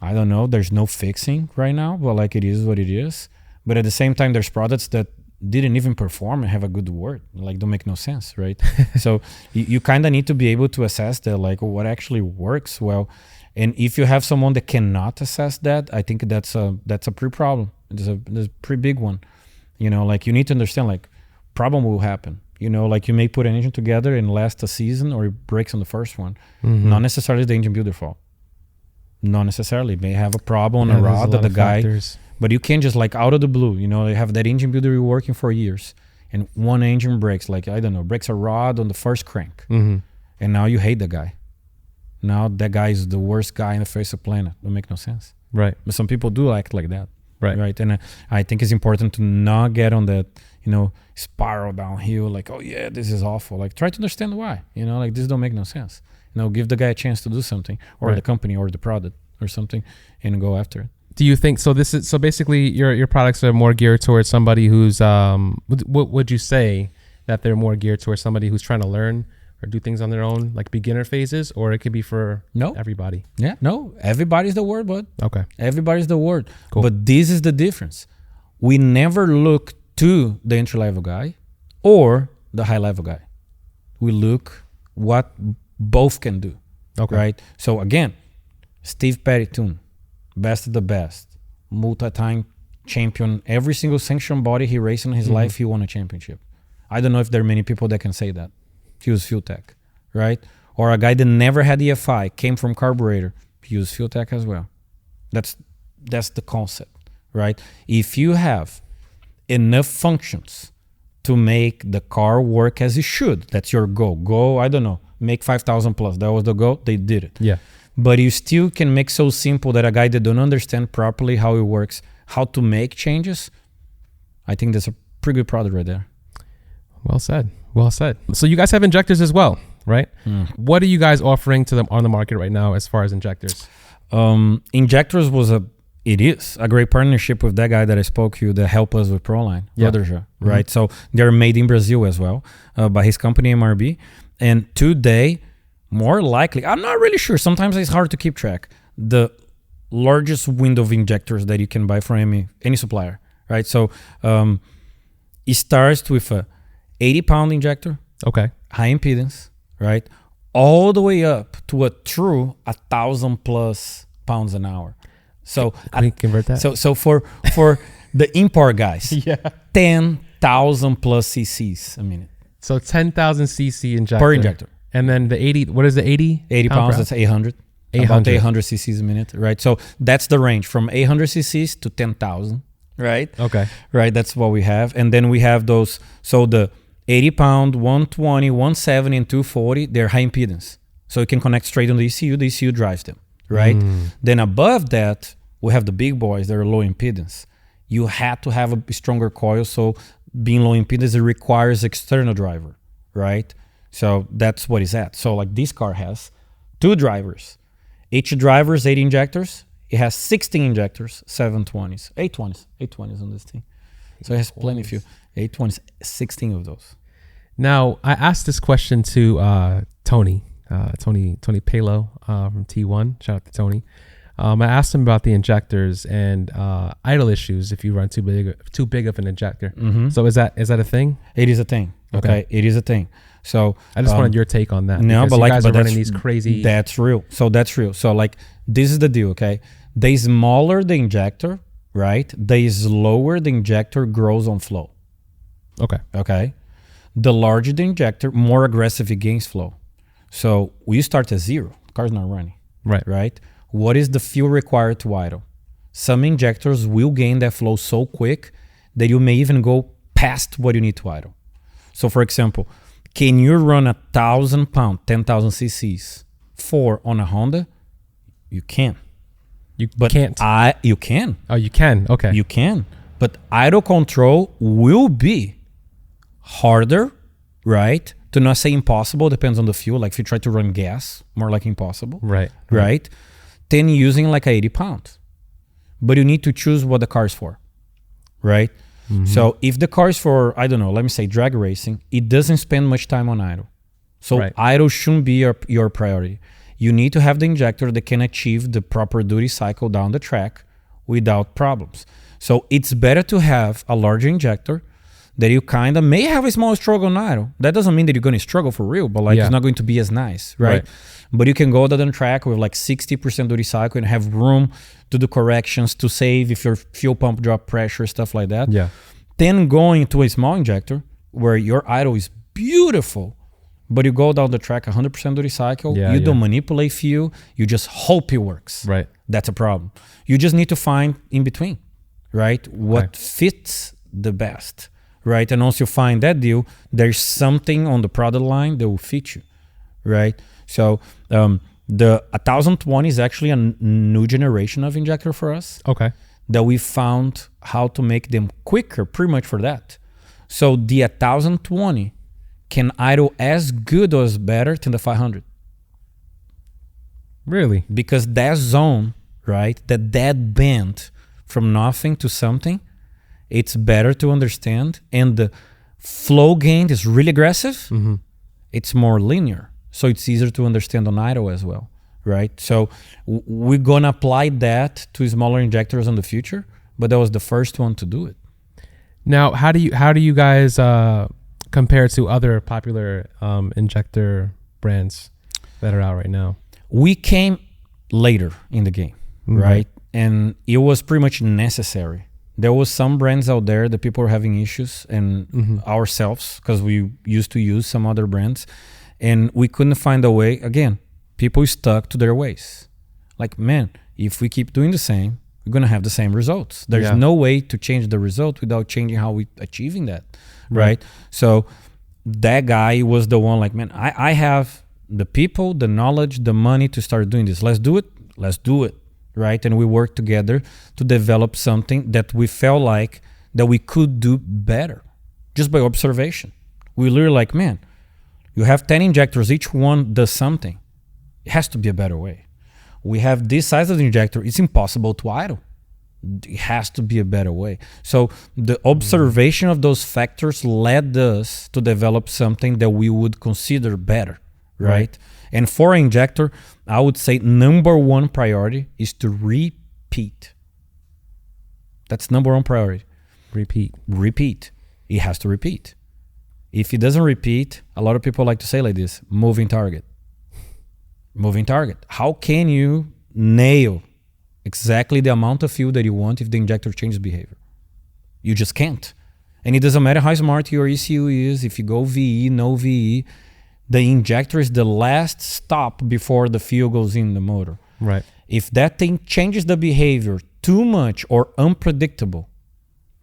I don't know, there's no fixing right now, but like it is what it is. But at the same time, there's products that didn't even perform and have a good word, like don't make no sense, right? So you kind of need to be able to assess that, like what actually works well. And if you have someone that cannot assess that, I think that's a pretty problem. It's a pretty big one. Like you need to understand, like problem will happen. Like you may put an engine together and last a season, or it breaks on the first one. Not necessarily the engine builder fault. Not necessarily. May have a problem on a rod that the guy, but you can't just like out of the blue, you have that engine builder you're working for years and one engine breaks, like, I don't know, breaks a rod on the first crank. And now you hate the guy. Now that guy is the worst guy in the face of the planet. Don't make no sense. Right. But some people do act like that. Right. And I think it's important to not get on that, spiral downhill, like, oh yeah, this is awful. Like try to understand why, like this don't make no sense. Give the guy a chance to do something, or the company or the product or something, and go after it. Do you think so? So basically, your products are more geared towards somebody who's what would you say that they're more geared towards somebody who's trying to learn or do things on their own, like beginner phases, or it could be for everybody? Yeah, no, everybody's the word, bud. Okay, everybody's the word. Cool. But this is the difference. We never look to the entry level guy or the high level guy. We look what both can do. Okay. Right. So again, Steve Petty tune, best of the best, multi-time champion. Every single sanctioned body he raced in his life, he won a championship. I don't know if there are many people that can say that. He was Fueltech, right? Or a guy that never had EFI, came from carburetor, he used Fueltech as well. That's the concept, right? If you have enough functions to make the car work as it should. That's your goal. Go, I don't know, make 5,000 plus. That was the goal. They did it. Yeah. But you still can make so simple that a guy that don't understand properly how it works, how to make changes, I think that's a pretty good product right there. Well said. Well said. So you guys have injectors as well, right? What are you guys offering to them on the market right now as far as injectors? Injectors it is a great partnership with that guy that I spoke to that helped us with Proline, right? So they're made in Brazil as well by his company MRB. And today, more likely, I'm not really sure. Sometimes it's hard to keep track. The largest window of injectors that you can buy from any supplier, right? So it starts with a 80-pound injector, high impedance, right? All the way up to a true 1,000 plus pounds an hour. So can we convert that? So for the import guys, 10,000 plus cc's a minute. So 10,000 cc injector per injector. And then the 80, what is the 80? 80 pounds, that's 800. About 800 cc's a minute, right? So that's the range from 800 cc's to 10,000, right? Okay. Right, that's what we have. And then we have those, so the 80 pound, 120, 170, and 240, they're high impedance. So you can connect straight on the ECU drives them, right? Then above that, we have the big boys that are low impedance. You have to have a stronger coil, so being low impedance, it requires external driver, right? So that's what it's at. So like this car has 2 drivers. Each driver is 8 injectors. It has 16 injectors, 720s, 820s on this thing. So it has plenty of few. 820s, 16 of those. Now, I asked this question to Tony Palo from T1. Shout out to Tony. I asked him about the injectors and idle issues if you run too big of an injector. So is that a thing? It is a thing. Okay, it is a thing. So I just wanted your take on that. No, but you like, guys but are running these crazy. That's real. So that's real. So like, this is the deal. Okay, the smaller the injector, right? The slower the injector grows on flow. Okay. The larger the injector, more aggressive it gains flow. So we start at 0. The car's not running. Right. What is the fuel required to idle? Some injectors will gain that flow so quick that you may even go past what you need to idle. So for example, can you run 1,000 pound, 10,000 cc's 4 on a Honda? You can. You can't. You can. Oh, you can. Okay. You can. But idle control will be harder, right? To not say impossible, depends on the fuel. Like if you try to run gas, more like impossible. Right? Than using like a 80 pound. But you need to choose what the car is for, right? So if the car is for, I don't know, let me say drag racing, it doesn't spend much time on idle. So idle shouldn't be your priority. You need to have the injector that can achieve the proper duty cycle down the track without problems. So it's better to have a larger injector that you kind of may have a small struggle on idle. That doesn't mean that you're going to struggle for real, but like it's not going to be as nice, right? But you can go down the track with like 60% duty cycle and have room to do corrections to save if your fuel pump drop pressure, stuff like that. Then going to a small injector where your idle is beautiful, but you go down the track 100% duty cycle, you don't manipulate fuel, you just hope it works. That's a problem. You just need to find in between, right? What fits the best, right? And once you find that deal, there's something on the product line that will fit you, right? So the 1020 is actually a new generation of injector for us. That we found how to make them quicker, pretty much for that. So the 1020 can idle as good or as better than the 500. Really? Because that zone, right, that dead bend from nothing to something, it's better to understand. And the flow gain is really aggressive. It's more linear. So it's easier to understand on idle as well, right? So we're going to apply that to smaller injectors in the future, but that was the first one to do it. Now, how do you guys compare to other popular injector brands that are out right now? We came later in the game, right? And it was pretty much necessary. There was some brands out there that people were having issues, and ourselves, because we used to use some other brands, and we couldn't find a way. Again, people stuck to their ways. Like, man, if we keep doing the same, we're going to have the same results. There's no way to change the result without changing how we achieving that, right? So that guy was the one like, man, I have the people, the knowledge, the money to start doing this. Let's do it, right? And we worked together to develop something that we felt like that we could do better just by observation. We literally like, man, you have 10 injectors, each one does something. It has to be a better way. We have this size of the injector, it's impossible to idle. It has to be a better way. So the observation of those factors led us to develop something that we would consider better, right? And for injector, I would say number one priority is to repeat. That's number one priority. Repeat. It has to repeat. If it doesn't repeat, a lot of people like to say like this, moving target. How can you nail exactly the amount of fuel that you want if the injector changes behavior? You just can't. And it doesn't matter how smart your ECU is, if you go VE, no VE, the injector is the last stop before the fuel goes in the motor. Right. If that thing changes the behavior too much or unpredictable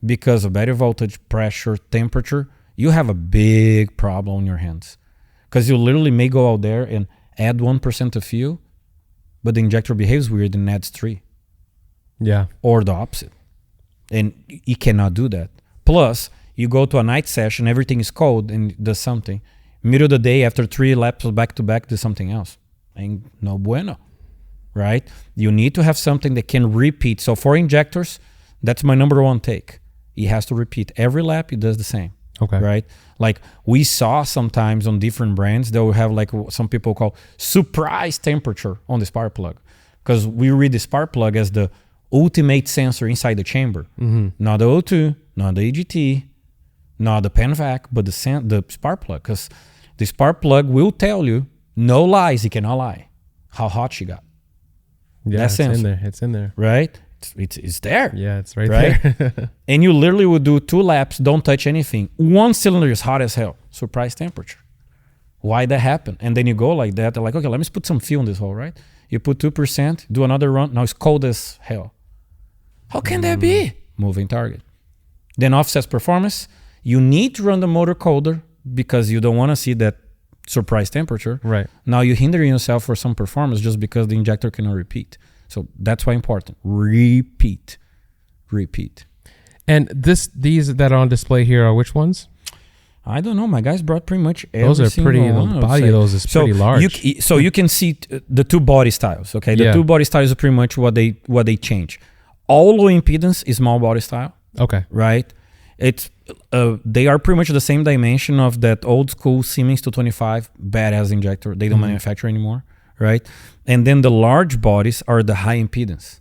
because of battery voltage, pressure, temperature, you have a big problem on your hands. Because you literally may go out there and add 1% of fuel, but the injector behaves weird and adds 3. Yeah. Or the opposite. And you cannot do that. Plus, you go to a night session, everything is cold and does something. Middle of the day, after 3 laps back to back, does something else. Ain't no bueno, right? You need to have something that can repeat. So for injectors, that's my number one take. It has to repeat. Every lap, it does the same. Okay. Right? Like we saw sometimes on different brands, they'll have like some people call surprise temperature on the spark plug. Because we read the spark plug as the ultimate sensor inside the chamber. Not the O2, not the EGT, not the PenVac, but the spark plug. Because the spark plug will tell you, no lies, it cannot lie, how hot she got. Yeah, that sensor. It's in there. Right? It's there. Yeah, it's right there. And you literally would do 2 laps, don't touch anything. One cylinder is hot as hell. Surprise temperature. Why that happen? And then you go like that. They're like, okay, let me put some fuel in this hole, right? You put 2%, do another run. Now it's cold as hell. How can that be? Moving target. Then offsets performance. You need to run the motor colder because you don't want to see that surprise temperature. Right. Now you're hindering yourself for some performance just because the injector cannot repeat. So that's why important. Repeat. And these that are on display here are which ones? I don't know. My guys brought pretty much every those are single pretty. one, The body of those is pretty large. You can see the 2 body styles. Okay, the 2 body styles are pretty much what they change. All low impedance is small body style. Okay. Right. It's they are pretty much the same dimension of that old school Siemens 225 badass injector. They don't manufacture anymore. Right. And then the large bodies are the high impedance.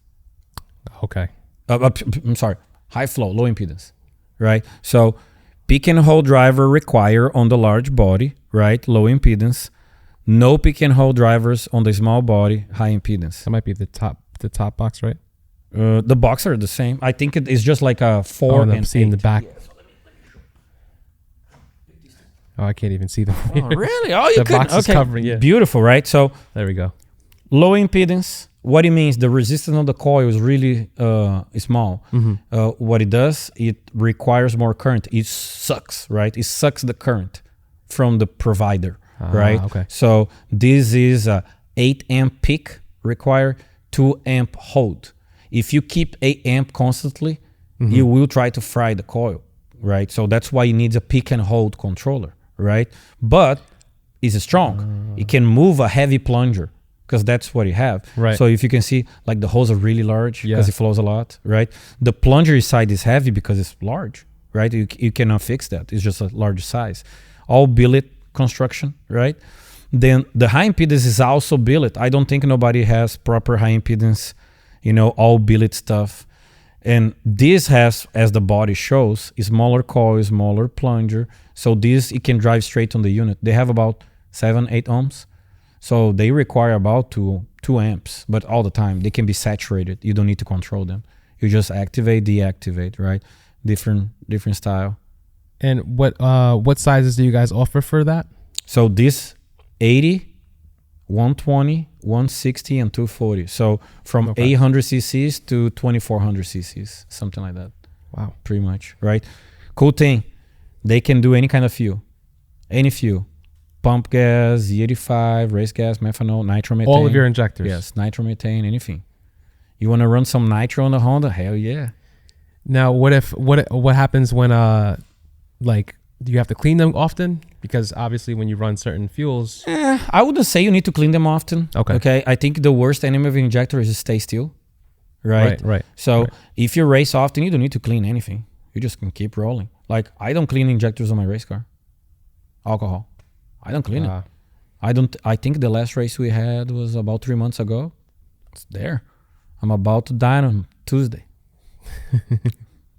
Okay. I'm sorry, high flow, low impedance, right? So pick and hold driver require on the large body, right? Low impedance. No pick and hold drivers on the small body, high impedance. That might be the top box, right? The box are the same. I think it is just like a 4 and 8. In the back. Yeah, so let me show. Oh, I can't even see them. Oh, really? Oh, you the could. box is covering. Yeah. Beautiful, right? So there we go. Low impedance. What it means, the resistance of the coil is really small. What it does, it requires more current. It sucks, right? It sucks the current from the provider, right? Okay. So this is a 8 amp peak require 2 amp hold. If you keep 8 amp constantly, you will try to fry the coil, right? So that's why it needs a pick and hold controller, right? But it's strong. It can move a heavy plunger, because that's what you have. Right. So if you can see, like the holes are really large because it flows a lot, right? The plunger side is heavy because it's large, right? You cannot fix that. It's just a large size. All billet construction, right? Then the high impedance is also billet. I don't think nobody has proper high impedance, all billet stuff. And this has, as the body shows, a smaller coil, smaller plunger. So this, it can drive straight on the unit. They have about 7-8 ohms. So they require about 2 amps, but all the time. They can be saturated. You don't need to control them. You just activate, deactivate, right? Different style. And what sizes do you guys offer for that? So this 80, 120, 160, and 240. So from 800 cc's to 2400 cc's, something like that. Wow. Pretty much, right? Cool thing, they can do any kind of fuel. Any fuel. Pump gas, E85, race gas, methanol, nitromethane. All of your injectors. Yes, nitromethane, anything. You want to run some nitro on the Honda? Hell yeah. Now, what happens when like, do you have to clean them often? Because obviously when you run certain fuels... I wouldn't say you need to clean them often. Okay. I think the worst enemy of an injector is to stay still. Right. So if you race often, you don't need to clean anything. You just can keep rolling. Like, I don't clean injectors on my race car. Alcohol. I don't clean it. I think the last race we had was about 3 months ago. It's there. I'm about to die on Tuesday.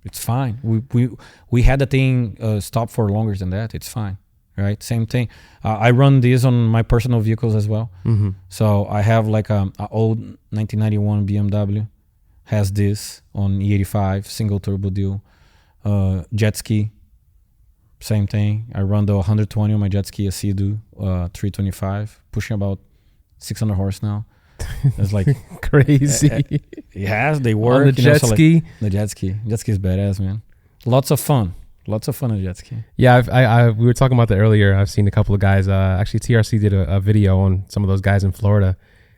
It's fine. We had the thing stop for longer than that. It's fine. Right? Same thing. I run this on my personal vehicles as well. Mm-hmm. So I have like a old 1991 BMW. Has this on E85, single turbo deal. Jetski, same thing. I run the 120 on my Jetski ECU 325, pushing about 600 horse now. It's like crazy. Yes, they work. On the Jetski? The Jetski. Jetski is badass, man. Lots of fun. Lots of fun on Jetski. Yeah, we were talking about that earlier. I've seen a couple of guys. Actually, TRC did a video on some of those guys in Florida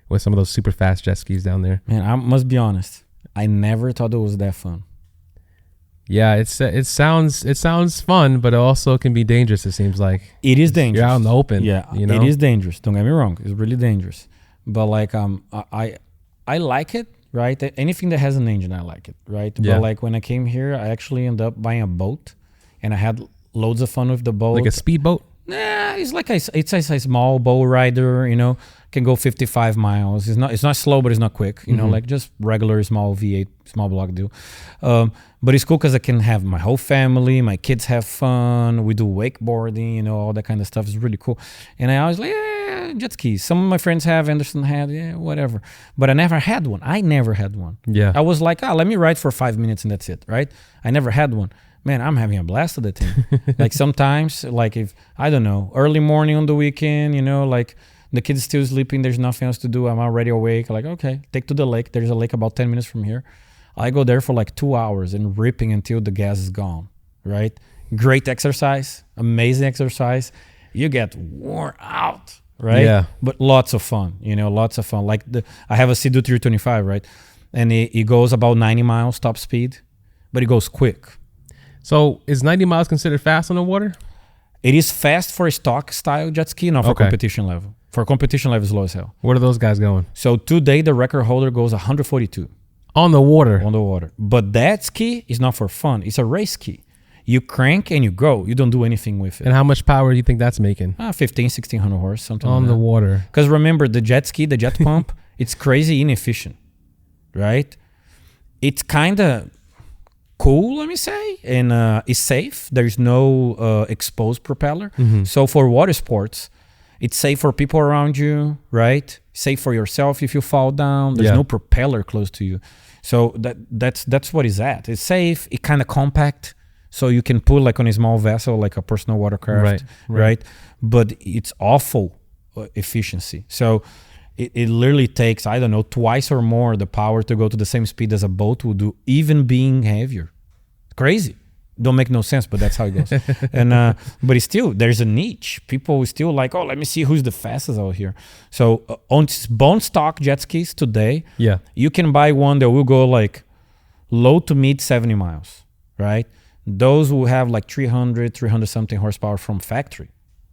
with some of those super fast jet skis down there. Man, I must be honest. I never thought it was that fun. Yeah, it sounds fun, but it also can be dangerous. It seems like it is dangerous. You're out in the open. Yeah, you know? It is dangerous. Don't get me wrong; it's really dangerous. But like, I like it. Right, anything that has an engine, I like it. Right, yeah. But like when I came here, I actually ended up buying a boat, and I had loads of fun with the boat. Like a speedboat. Nah, it's like it's a small boat rider. You know, can go 55 miles. It's not slow, but it's not quick. You know, like just regular small V8, small block deal. But it's cool because I can have my whole family, my kids have fun. We do wakeboarding, you know, all that kind of stuff. It's really cool. And I always like, yeah, jet skis. Some of my friends have, Anderson had, yeah, whatever. But I never had one. Yeah. I was like, let me ride for 5 minutes and that's it, right? I never had one. Man, I'm having a blast with the thing. Like sometimes, like if, I don't know, early morning on the weekend, you know, like the kids still sleeping, there's nothing else to do. I'm already awake. Like, okay, take to the lake. There's a lake about 10 minutes from here. I go there for like 2 hours and ripping until the gas is gone, right? Great exercise, amazing exercise. You get worn out, right? Yeah. But lots of fun, you know, lots of fun. Like I have a Sea-Doo 325, right? And it goes about 90 miles top speed, but it goes quick. So is 90 miles considered fast on the water? It is fast for a stock style jet ski, not for competition level. For competition level, it's low as hell. What are those guys going? So today, the record holder goes 142. On the water? On the water. But that ski is not for fun. It's a race ski. You crank and you go. You don't do anything with it. And how much power do you think that's making? 1,600 horse, something like that. On the water. Because remember, the jet ski, the jet pump, it's crazy inefficient, right? It's kind of cool, let me say, and it's safe. There's no exposed propeller. So for water sports, it's safe for people around you, right? Safe for yourself if you fall down. There's no propeller close to you. So that's what it's at. It's safe. It's kind of compact. So you can put like on a small vessel, like a personal watercraft, right? But it's awful efficiency. So it literally takes, I don't know, twice or more the power to go to the same speed as a boat will do, even being heavier. Crazy. Don't make no sense, but that's how it goes. And but it's still, there's a niche. People still like, oh, let me see who's the fastest out here. So on bone stock jet skis today, you can buy one that will go like low to mid 70 miles, right? Those will have like 300 something horsepower from factory,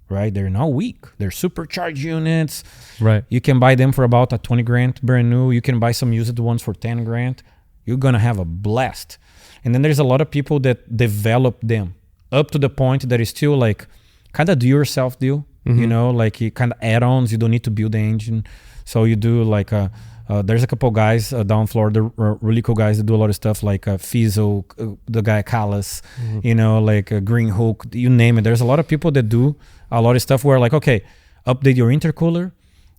right? They're not weak. They're supercharged units. Right. You can buy them for about a 20 grand brand new. You can buy some used ones for 10 grand. You're going to have a blast. And then there's a lot of people that develop them up to the point that is still like kind of do yourself deal, you know, like you kind of add-ons. You don't need to build the engine. So you do like, there's a couple guys down in Florida, really cool guys that do a lot of stuff like Fizzle, the guy Callis, you know, like Green Hook, you name it. There's a lot of people that do a lot of stuff where like, okay, update your intercooler.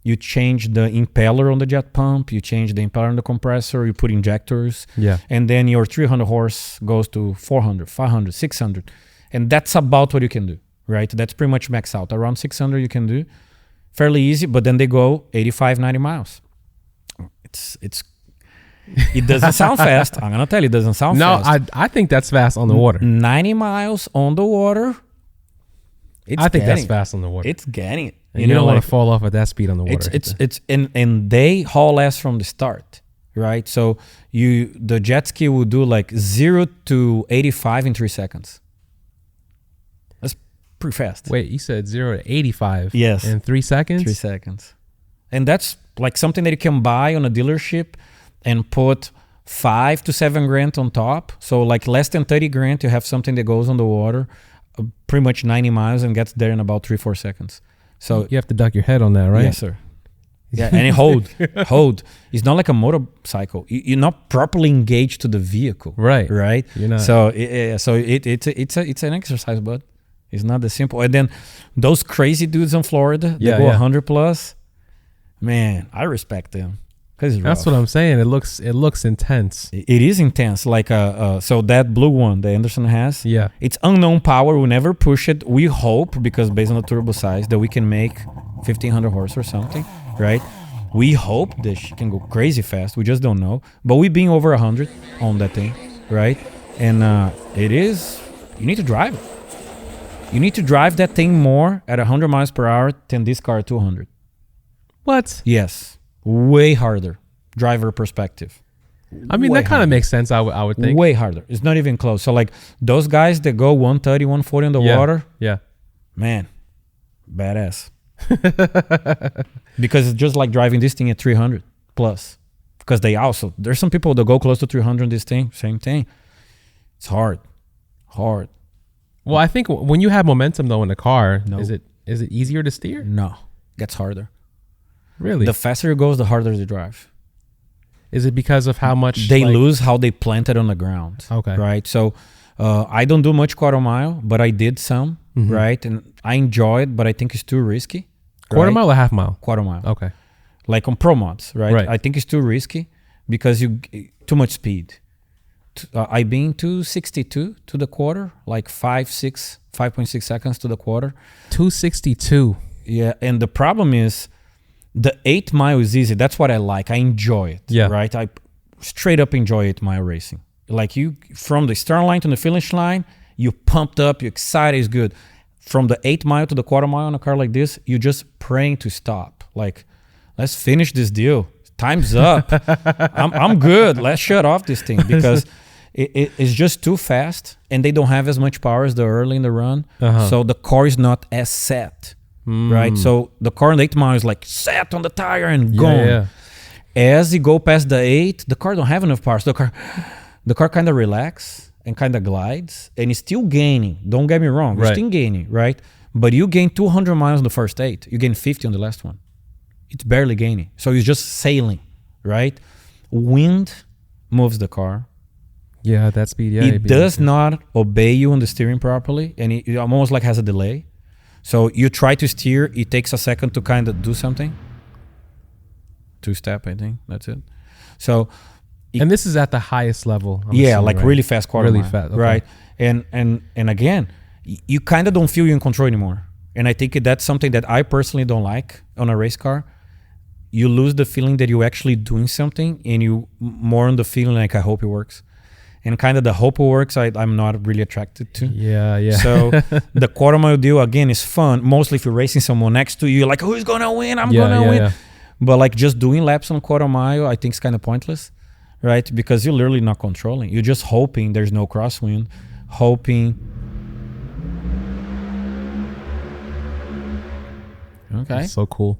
You change the impeller on the jet pump. You change the impeller on the compressor. You put injectors. Yeah. And then your 300 horse goes to 400, 500, 600. And that's about what you can do, right? That's pretty much max out. Around 600 you can do. fairly easy, but then they go 85, 90 miles. It doesn't sound fast. I'm gonna tell you, it doesn't sound fast. No, I think that's fast on the water. 90 miles on the water. I think that's fast on the water. It's getting it. And you don't want to fall off at that speed on the water. And they haul ass from the start, right? So the jet ski will do like 0 to 85 in 3 seconds. That's pretty fast. Wait, you said 0 to 85 yes. in 3 seconds? 3 seconds. And that's like something that you can buy on a dealership and put 5 to 7 grand on top. So like less than 30 grand, you have something that goes on the water pretty much 90 miles and gets there in about 3-4 seconds. So you have to duck your head on that, right? Yes, sir. Yeah, and hold. It's not like a motorcycle. You're not properly engaged to the vehicle. Right. You're not. So it's an exercise, bud. It's not that simple. And then those crazy dudes in Florida that go 100 plus, man, I respect them. That's what I'm saying. It looks intense. It is intense. Like so that blue one that Anderson has, yeah, it's unknown power. We never push it. We hope, because based on the turbo size, that we can make 1500 horse or something, right? We hope that she can go crazy fast. We just don't know. But we being over 100 on that thing, right? And it is. You need to drive it. You need to drive that thing more at 100 miles per hour than this car at 200. What? Yes. Way harder, driver perspective. I mean, that kind of makes sense, I would think. Way harder. It's not even close. So like those guys that go 130, 140 on the water, man, badass. Because it's just like driving this thing at 300 plus. Because there's some people that go close to 300 on this thing, same thing. It's hard. Well, I think when you have momentum though in the car, is it easier to steer? No, it gets harder. Really? The faster it goes, the harder they drive. Is it because of how much they lose how they planted on the ground? Okay. Right. So I don't do much quarter mile, but I did some. Mm-hmm. Right. And I enjoy it, but I think it's too risky. Quarter mile or half mile? Quarter mile. Okay. Like on pro mods, right? I think it's too risky because too much speed. I've been to 62 to the quarter, like 5.6 seconds to the quarter. 262. Yeah. And the problem is, the 8 mile is easy. That's what I like. I enjoy it. Yeah. Right. I straight up enjoy 8 mile racing. Like you, from the start line to the finish line, you pumped up, you're excited, it's good. From the 8 mile to the quarter mile on a car like this, you're just praying to stop. Like, let's finish this deal. Time's up. I'm good. Let's shut off this thing because it's just too fast and they don't have as much power as the early in the run. So the car is not as set. Right, so the car on 8 mile is like set on the tire and gone. Yeah. As you go past the 8, the car don't have enough power. So the car kind of relax and kind of glides, and it's still gaining. Don't get me wrong, it's still gaining, right? But you gain 200 miles on the first 8. You gain 50 on the last one. It's barely gaining. So it's just sailing, right? Wind moves the car. Yeah, that speed. Yeah, it does not obey you on the steering properly, and it almost like has a delay. So you try to steer, it takes a second to kind of do something. 2-step, I think, that's it. So, and this is at the highest level. I'm assuming, like really fast quarter mile, fast, okay. Right? And again, you kind of don't feel you're in control anymore. And I think that's something that I personally don't like on a race car. You lose the feeling that you're actually doing something, and you more on the feeling like, I hope it works. And kind of the hope it works, I'm not really attracted to. Yeah. So the quarter mile deal, again, is fun. Mostly if you're racing someone next to you, you're like, who's going to win? I'm going to win. Yeah. But like just doing laps on quarter mile, I think is kind of pointless, right? Because you're literally not controlling. You're just hoping there's no crosswind, hoping. Okay. That's so cool.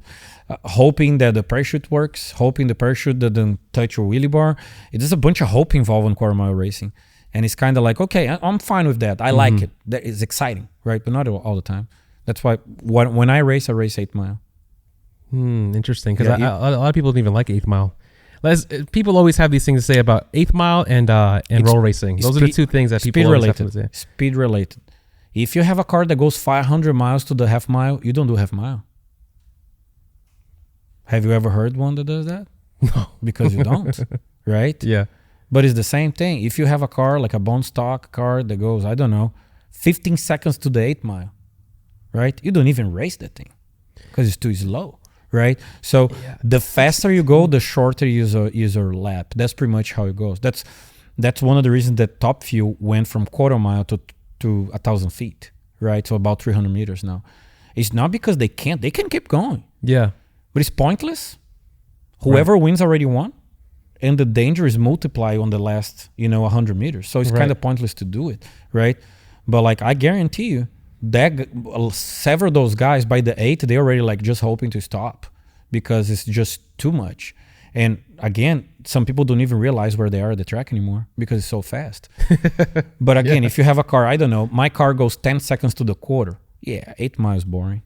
Hoping that the parachute works, hoping the parachute doesn't touch your wheelie bar. There's a bunch of hope involved in quarter mile racing. And it's kind of like, okay, I'm fine with that. I like it. That is exciting, right? But not all the time. That's why when I race 8 mile. Interesting. Because a lot of people don't even like 8th mile. People always have these things to say about 8th mile and roll racing. Those are the two things that people always have to say. Speed related. If you have a car that goes 500 miles to the half mile, you don't do half mile. Have you ever heard one that does that? No. Because you don't, right? Yeah. But it's the same thing. If you have a car, like a bone stock car that goes, I don't know, 15 seconds to the 8 mile, right? You don't even race that thing. because it's too slow, right? So the faster you go, the shorter is your lap. That's pretty much how it goes. That's one of the reasons that Top Fuel went from quarter mile to 1,000 feet, right? So about 300 meters now. It's not because they can keep going. Yeah. But it's pointless. Whoever wins already won. And the danger is multiplied on the last, 100 meters. So it's kind of pointless to do it, right? But like, I guarantee you that several of those guys by the 8, they already like just hoping to stop because it's just too much. And again, some people don't even realize where they are at the track anymore because it's so fast. But again, if you have a car, I don't know, my car goes 10 seconds to the quarter. Yeah, 8 miles boring.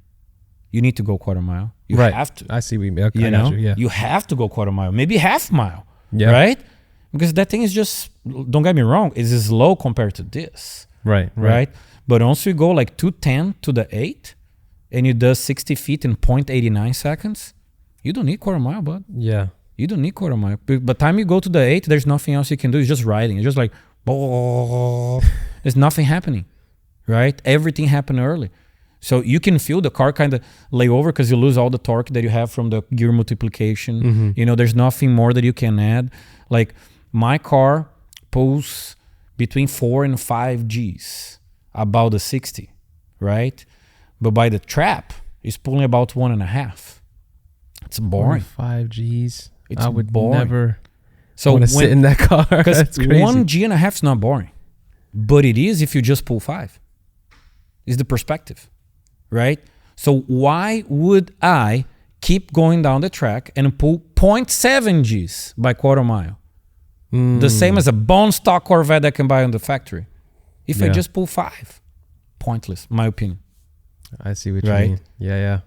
You need to go quarter mile. You have to. I see what you mean. Okay, You have to go quarter mile, maybe half mile. Yeah. Right? Because that thing is just, don't get me wrong, it's slow compared to this. Right? But once you go like 210 to the 8 and you do 60 feet in 0.89 seconds, you don't need quarter mile, bud. Yeah. You don't need quarter mile. By the time you go to the 8, there's nothing else you can do. It's just riding. It's just like, there's nothing happening. Right? Everything happened early. So you can feel the car kind of lay over because you lose all the torque that you have from the gear multiplication. There's nothing more that you can add. Like my car pulls between 4 and 5 Gs about the 60, right? But by the trap, it's pulling about 1.5. It's boring. 5 Gs. It's I would boring. never want to sit in that car. That's crazy. 1.5 G is not boring, but it is if you just pull 5. It's the perspective. Right? So why would I keep going down the track and pull 0.7 Gs by quarter mile? The same as a bone stock Corvette I can buy on the factory. If I just pull 5, pointless, my opinion. I see what you mean. Yeah.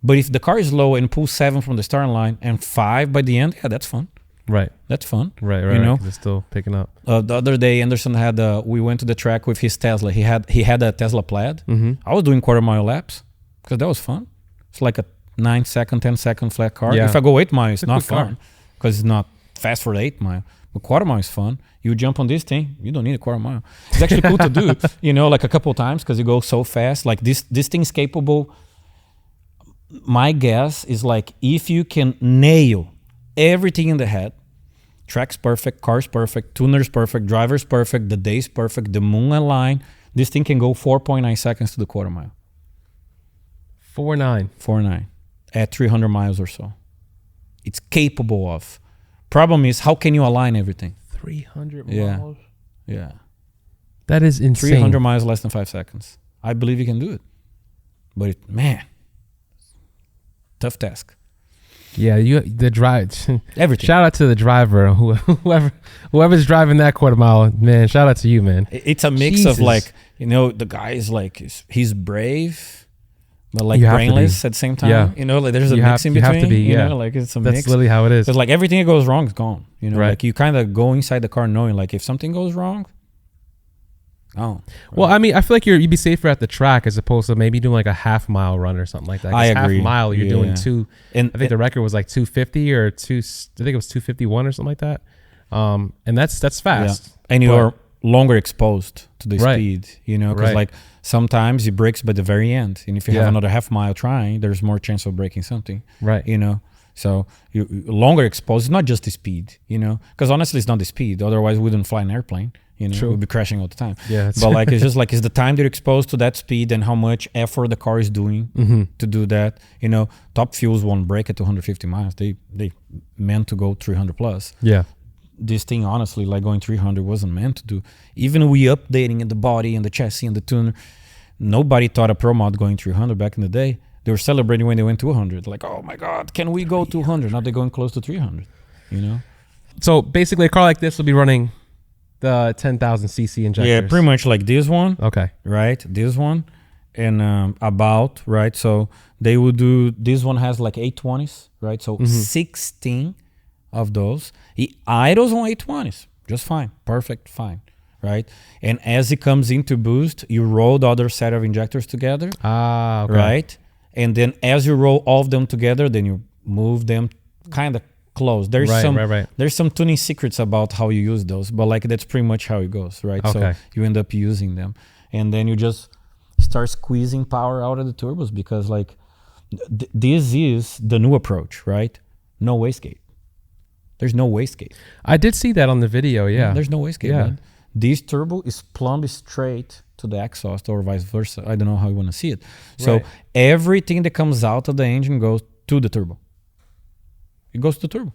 But if the car is low and pulls 7 from the starting line and 5 by the end, that's fun. Right. That's fun. Right. It's still picking up. The other day, Anderson had we went to the track with his Tesla. He had a Tesla Plaid. I was doing quarter mile laps because that was fun. It's like a 9-second, 10-second flat car. Yeah. If I go 8 miles, it's not fun because it's not fast for the 8 mile. But quarter mile is fun. You jump on this thing, you don't need a quarter mile. It's actually cool to do, like a couple of times because you go so fast. Like this thing is capable. My guess is like if you can nail everything in the head, track's perfect, car's perfect, tuner's perfect, driver's perfect, the day's perfect, the moon aligned, this thing can go 4.9 seconds to the quarter mile. 4.9 at 300 miles or so. It's capable of. Problem is, how can you align everything? 300 miles? Yeah. That is insane. 300 miles less than 5 seconds. I believe you can do it. But tough task. Yeah, the drive. Everything. Shout out to the driver, whoever's driving that quarter mile, man. Shout out to you, man. It's a mix of like, the guy is like he's brave, but like brainless at the same time. Yeah. Like there's a mix in between. You have to be. Like it's a mix. That's literally how it is. Because like everything that goes wrong is gone. Right. Like you kind of go inside the car knowing like if something goes wrong. Oh. Well, I mean, I feel like you'd be safer at the track as opposed to maybe doing like a half mile run or something like that. I agree. Half mile, you're doing 2. And I think the record was like 250 or 2. I think it was 251 or something like that. And that's fast. Yeah. And you're longer exposed to the speed, because like sometimes it breaks by the very end, and if you have another half mile trying, there's more chance of breaking something. Right. So you longer exposed. It's not just the speed, because honestly, it's not the speed. Otherwise, we wouldn't fly an airplane. We'd be crashing all the time. Yeah, but like it's just like it's the time they're exposed to that speed and how much effort the car is doing to do that. Top Fuels won't break at 250 miles. They meant to go 300 plus. Yeah. This thing, honestly, like going 300 wasn't meant to do. Even we updating in the body and the chassis and the tuner, nobody thought a Pro Mod going 300 back in the day. They were celebrating when they went 200. Like, oh my God, can we go 200? Now they're going close to 300. So basically, a car like this will be running the 10,000 cc injectors. Yeah, pretty much like this one. Okay. Right, this one, and right. So they would do. This one has like 820s, right? So 16 of those. He idles on 820s, just fine, perfect, fine, right? And as it comes into boost, you roll the other set of injectors together. Okay. Right, and then as you roll all of them together, then you move them kind of close. There's there's some tuning secrets about how you use those, but like that's pretty much how it goes, right? Okay. So you end up using them, and then you just start squeezing power out of the turbos because like This is the new approach, right? No wastegate. There's no wastegate. I did see that on the video. Yeah. There's no wastegate. Yeah. Man. This turbo is plumbed straight to the exhaust or vice versa. I don't know how you want to see it. So everything that comes out of the engine goes to the turbo. It goes to the turbo.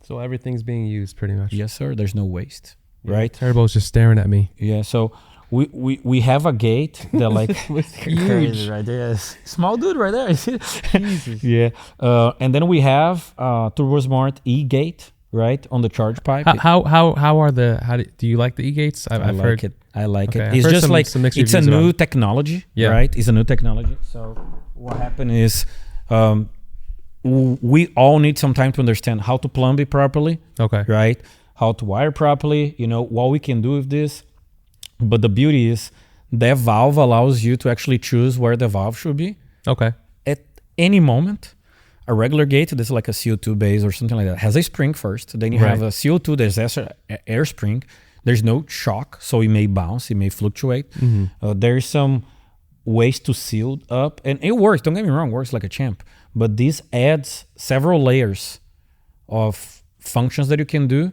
So everything's being used pretty much. Yes, sir. There's no waste, right? Turbo's just staring at me. Yeah. So we have a gate that like huge right there. Small dude right there. Jesus. Yeah. And then we have Turbo Smart E gate, right, on the charge pipe. Do you like the E-gates? I've heard it. I like Okay, it. I've It's heard just some- like some mixed it's a reviews new about technology, Yeah. right? It's a new technology. So what happened is we all need some time to understand how to plumb it properly, Okay. right? How to wire properly, what we can do with this. But the beauty is that valve allows you to actually choose where the valve should be Okay. at any moment. A regular gate that's like a CO2 base or something like that has a spring first. Then you have a CO2 there's air spring. There's no shock, so it may bounce, it may fluctuate. There's some ways to seal up, and it works. Don't get me wrong, works like a champ. But this adds several layers of functions that you can do,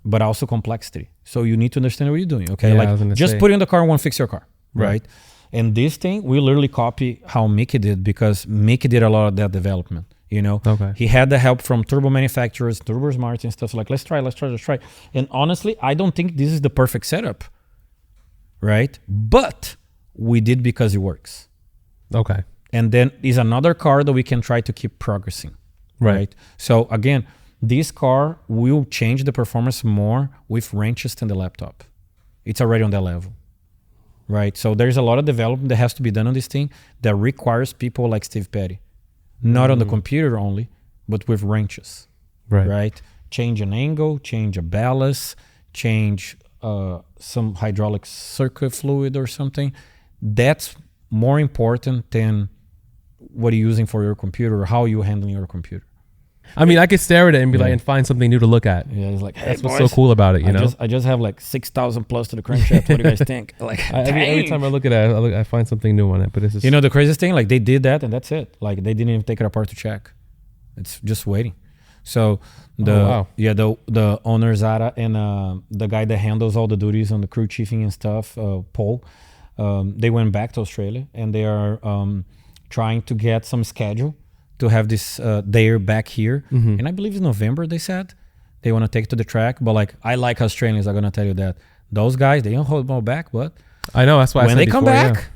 but also complexity. So you need to understand what you're doing. Okay, Yeah, I was gonna just say. put it in the car won't fix your car, Right. right? And this thing, we literally copy how Mickey did because Mickey did a lot of that development. Okay. He had the help from turbo manufacturers, Turbo Smart and stuff like, let's try. And honestly, I don't think this is the perfect setup, right? But we did because it works. Okay. And then is another car that we can try to keep progressing, right? So again, this car will change the performance more with wrenches than the laptop. It's already on that level, right? So there's a lot of development that has to be done on this thing that requires people like Steve Petty. Not on the computer only, but with wrenches, right? Change an angle, change a ballast, change some hydraulic circuit fluid or something. That's more important than what you're using for your computer or how you're handling your computer. I mean, I could stare at it and be like, and find something new to look at. Yeah, it's like, hey, That's what's boys, so cool about it, you know? I just have like 6,000 plus to the crankshaft. What do you guys think? Like, Every time I look at it, I find something new on it. But it's just, the craziest thing, like they did that and that's it. Like they didn't even take it apart to check. It's just waiting. So the owner Zara and the guy that handles all the duties on the crew chiefing and stuff, Paul, they went back to Australia and they are trying to get some schedule to have this day back here. And I believe it's November, they said. They want to take it to the track. But like, I like Australians, I'm going to tell you that. Those guys, they don't hold more back, but I know, that's why when I said they come before, back,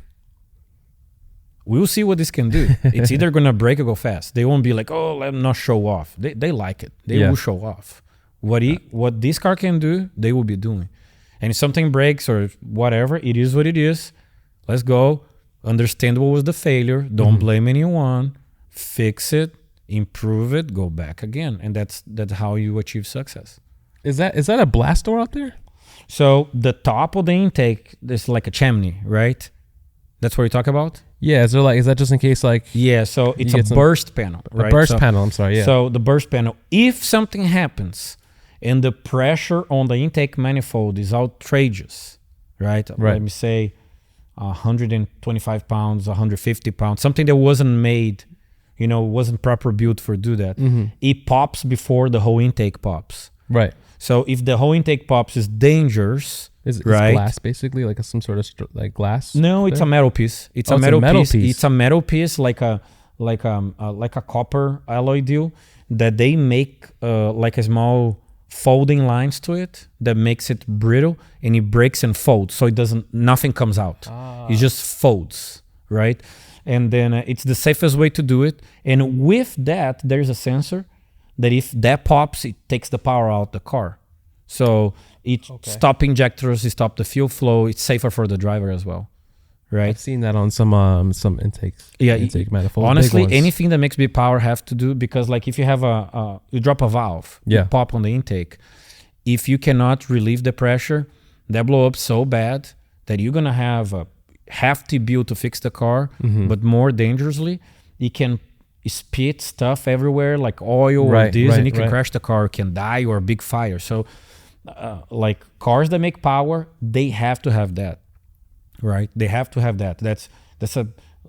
we'll see what this can do. It's either going to break or go fast. They won't be like, oh, let them not show off. They like it. They will show off. What this car can do, they will be doing. And if something breaks or whatever, it is what it is. Let's go. Understand what was the failure. Don't blame anyone. Fix it, improve it, go back again. And that's how you achieve success. Is that a blast door out there? So the top of the intake is like a chimney, right? That's what you talk about? Yeah, is that just in case like Yeah, so it's a get some- burst panel, right? a burst panel, I'm sorry, yeah. So the burst panel, if something happens and the pressure on the intake manifold is outrageous, right? Let me say 125 pounds, 150 pounds, something that wasn't made, wasn't proper built for do that. It pops before the whole intake pops. Right. So if the whole intake pops is dangerous, Is right? glass basically like some sort of like glass? No, it's a metal piece. It's a metal piece. It's a metal piece like a copper alloy deal that they make like a small folding lines to it that makes it brittle and it breaks and folds, so nothing comes out. It just folds, right? And then it's the safest way to do it. And with that, there's a sensor that if that pops, it takes the power out the car. So it stop injectors, it stop the fuel flow. It's safer for the driver as well, right? I've seen that on some intakes. Yeah, intake manifolds. Honestly, big ones. anything that makes big power have to do, because like if you have you drop a valve, you pop on the intake. If you cannot relieve the pressure, that blow up so bad that you're gonna have a hefty bill to fix the car. But more dangerously, it can spit stuff everywhere like oil or this, and it can crash the car, can die, or a big fire. So like cars that make power, they have to have that, right? They have to have that. That's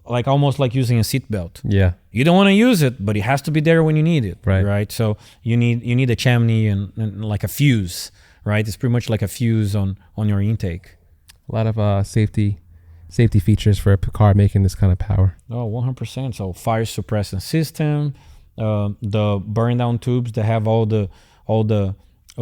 like almost like using a seatbelt. Yeah. You don't want to use it, but it has to be there when you need it. Right. Right. So you need a chimney and like a fuse. Right. It's pretty much like a fuse on your intake. A lot of safety features for a car making this kind of power. Oh, 100%. So fire suppressant system, the burn down tubes that have all the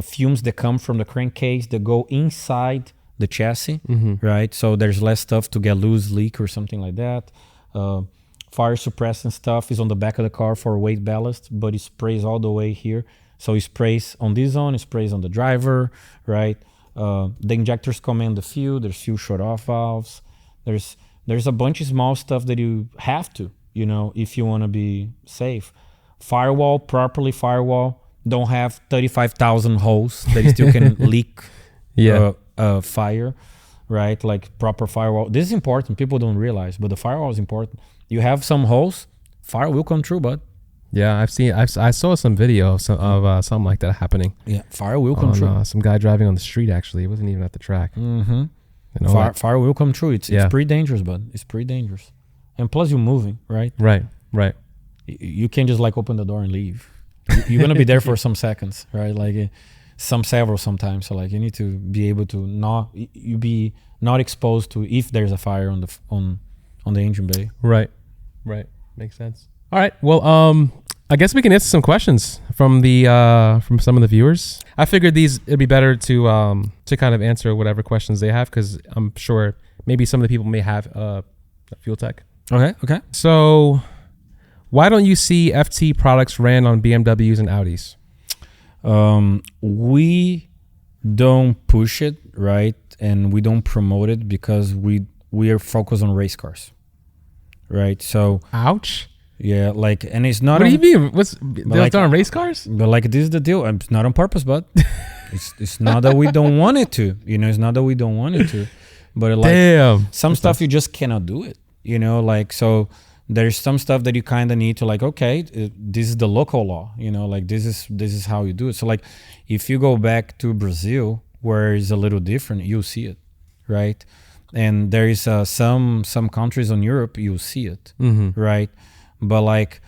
fumes that come from the crankcase that go inside the chassis, right? So there's less stuff to get loose, leak, or something like that. Fire suppressant stuff is on the back of the car for weight ballast, but it sprays all the way here. So it sprays on this zone, it sprays on the driver, right? The injectors command the fuel. There's fuel shut-off valves. There's a bunch of small stuff that you have to, if you want to be safe. Properly firewall, don't have 35,000 holes that still can leak fire, right? Like proper firewall. This is important. People don't realize, but the firewall is important. You have some holes, fire will come through, bud. Yeah, I saw some video of something like that happening. Yeah, fire will come true. Some guy driving on the street, actually. It wasn't even at the track. Fire will come true. It's pretty dangerous, bud. It's pretty dangerous. And plus you're moving, right? Right. You can't just like open the door and leave. You're going to be there for some seconds, right? Like several sometimes. So like you need to be able to be not exposed to if there's a fire on the engine bay. Right. Makes sense. All right. Well, I guess we can answer some questions from some of the viewers. I figured it'd be better to kind of answer whatever questions they have, because I'm sure maybe some of the people may have a Fueltech. Okay. So, why don't you see FT products ran on BMWs and Audis? We don't push it, right, and we don't promote it because we are focused on race cars, right? So, ouch. Yeah, like, and it's not. What do you mean? They're on race cars? But like, this is the deal. It's not on purpose, but it's not that we don't want it to. It's not that we don't want it to. But like, some stuff you just cannot do it. Like, so there's some stuff that you kind of need to like. Okay, this is the local law. Like this is how you do it. So like, if you go back to Brazil, where it's a little different, you'll see it, right? And there is some countries in Europe you'll see it, right? But like,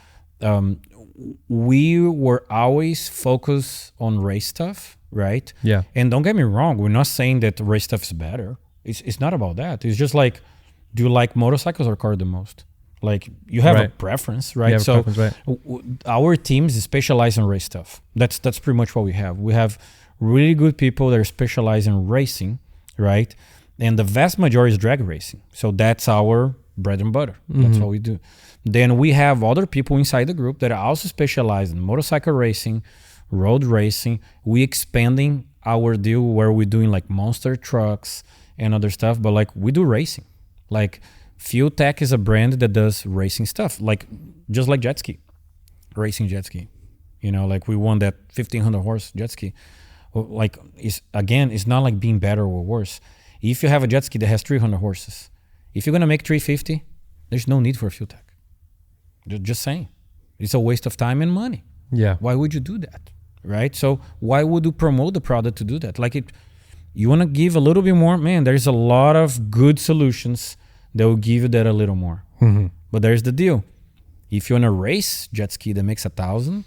we were always focused on race stuff, right? Yeah. And don't get me wrong, we're not saying that race stuff is better. It's not about that. It's just like, do you like motorcycles or car the most? Like, you have a preference, right? So our teams specialize in race stuff. That's pretty much what we have. We have really good people that are specialized in racing, right? And the vast majority is drag racing. So that's our bread and butter. That's what we do. Then we have other people inside the group that are also specialized in motorcycle racing, road racing. We expanding our deal where we're doing like monster trucks and other stuff, but like we do racing. Like Fueltech is a brand that does racing stuff, like just like Jetski, racing jet ski. Like we won that 1,500 horse jet ski. Like it's not like being better or worse. If you have a jet ski that has 300 horses, if you're gonna make 350, there's no need for a Fueltech. Just saying, it's a waste of time and money. Yeah. Why would you do that, right? So why would you promote the product to do that? Like you want to give a little bit more, man. There's a lot of good solutions that will give you that a little more. But there's the deal: if you want to race jet ski that makes 1,000,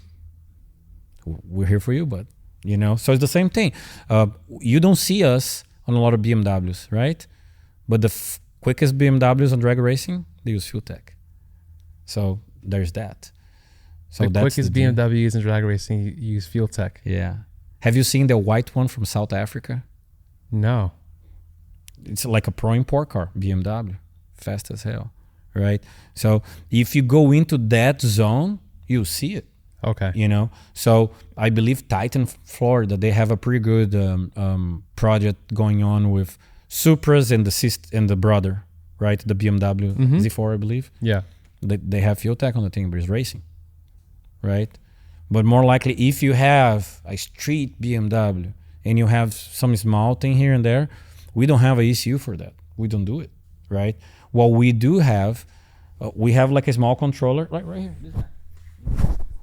we're here for you. But so it's the same thing. You don't see us on a lot of BMWs, right? But the quickest BMWs on drag racing, they use Fueltech. So there's that. So the quickest BMWs in drag racing use Fueltech. Yeah. Have you seen the white one from South Africa? No. It's like a pro import car, BMW, fast as hell, right? So if you go into that zone, you'll see it. Okay. So I believe Titan, Florida, they have a pretty good project going on with Supras and the brother, right? The BMW Z4, I believe. Yeah. They have Fueltech on the thing, but it's racing, right? But more likely, if you have a street BMW and you have some small thing here and there, we don't have an ECU for that. We don't do it, right? What we do have, we have like a small controller, right here.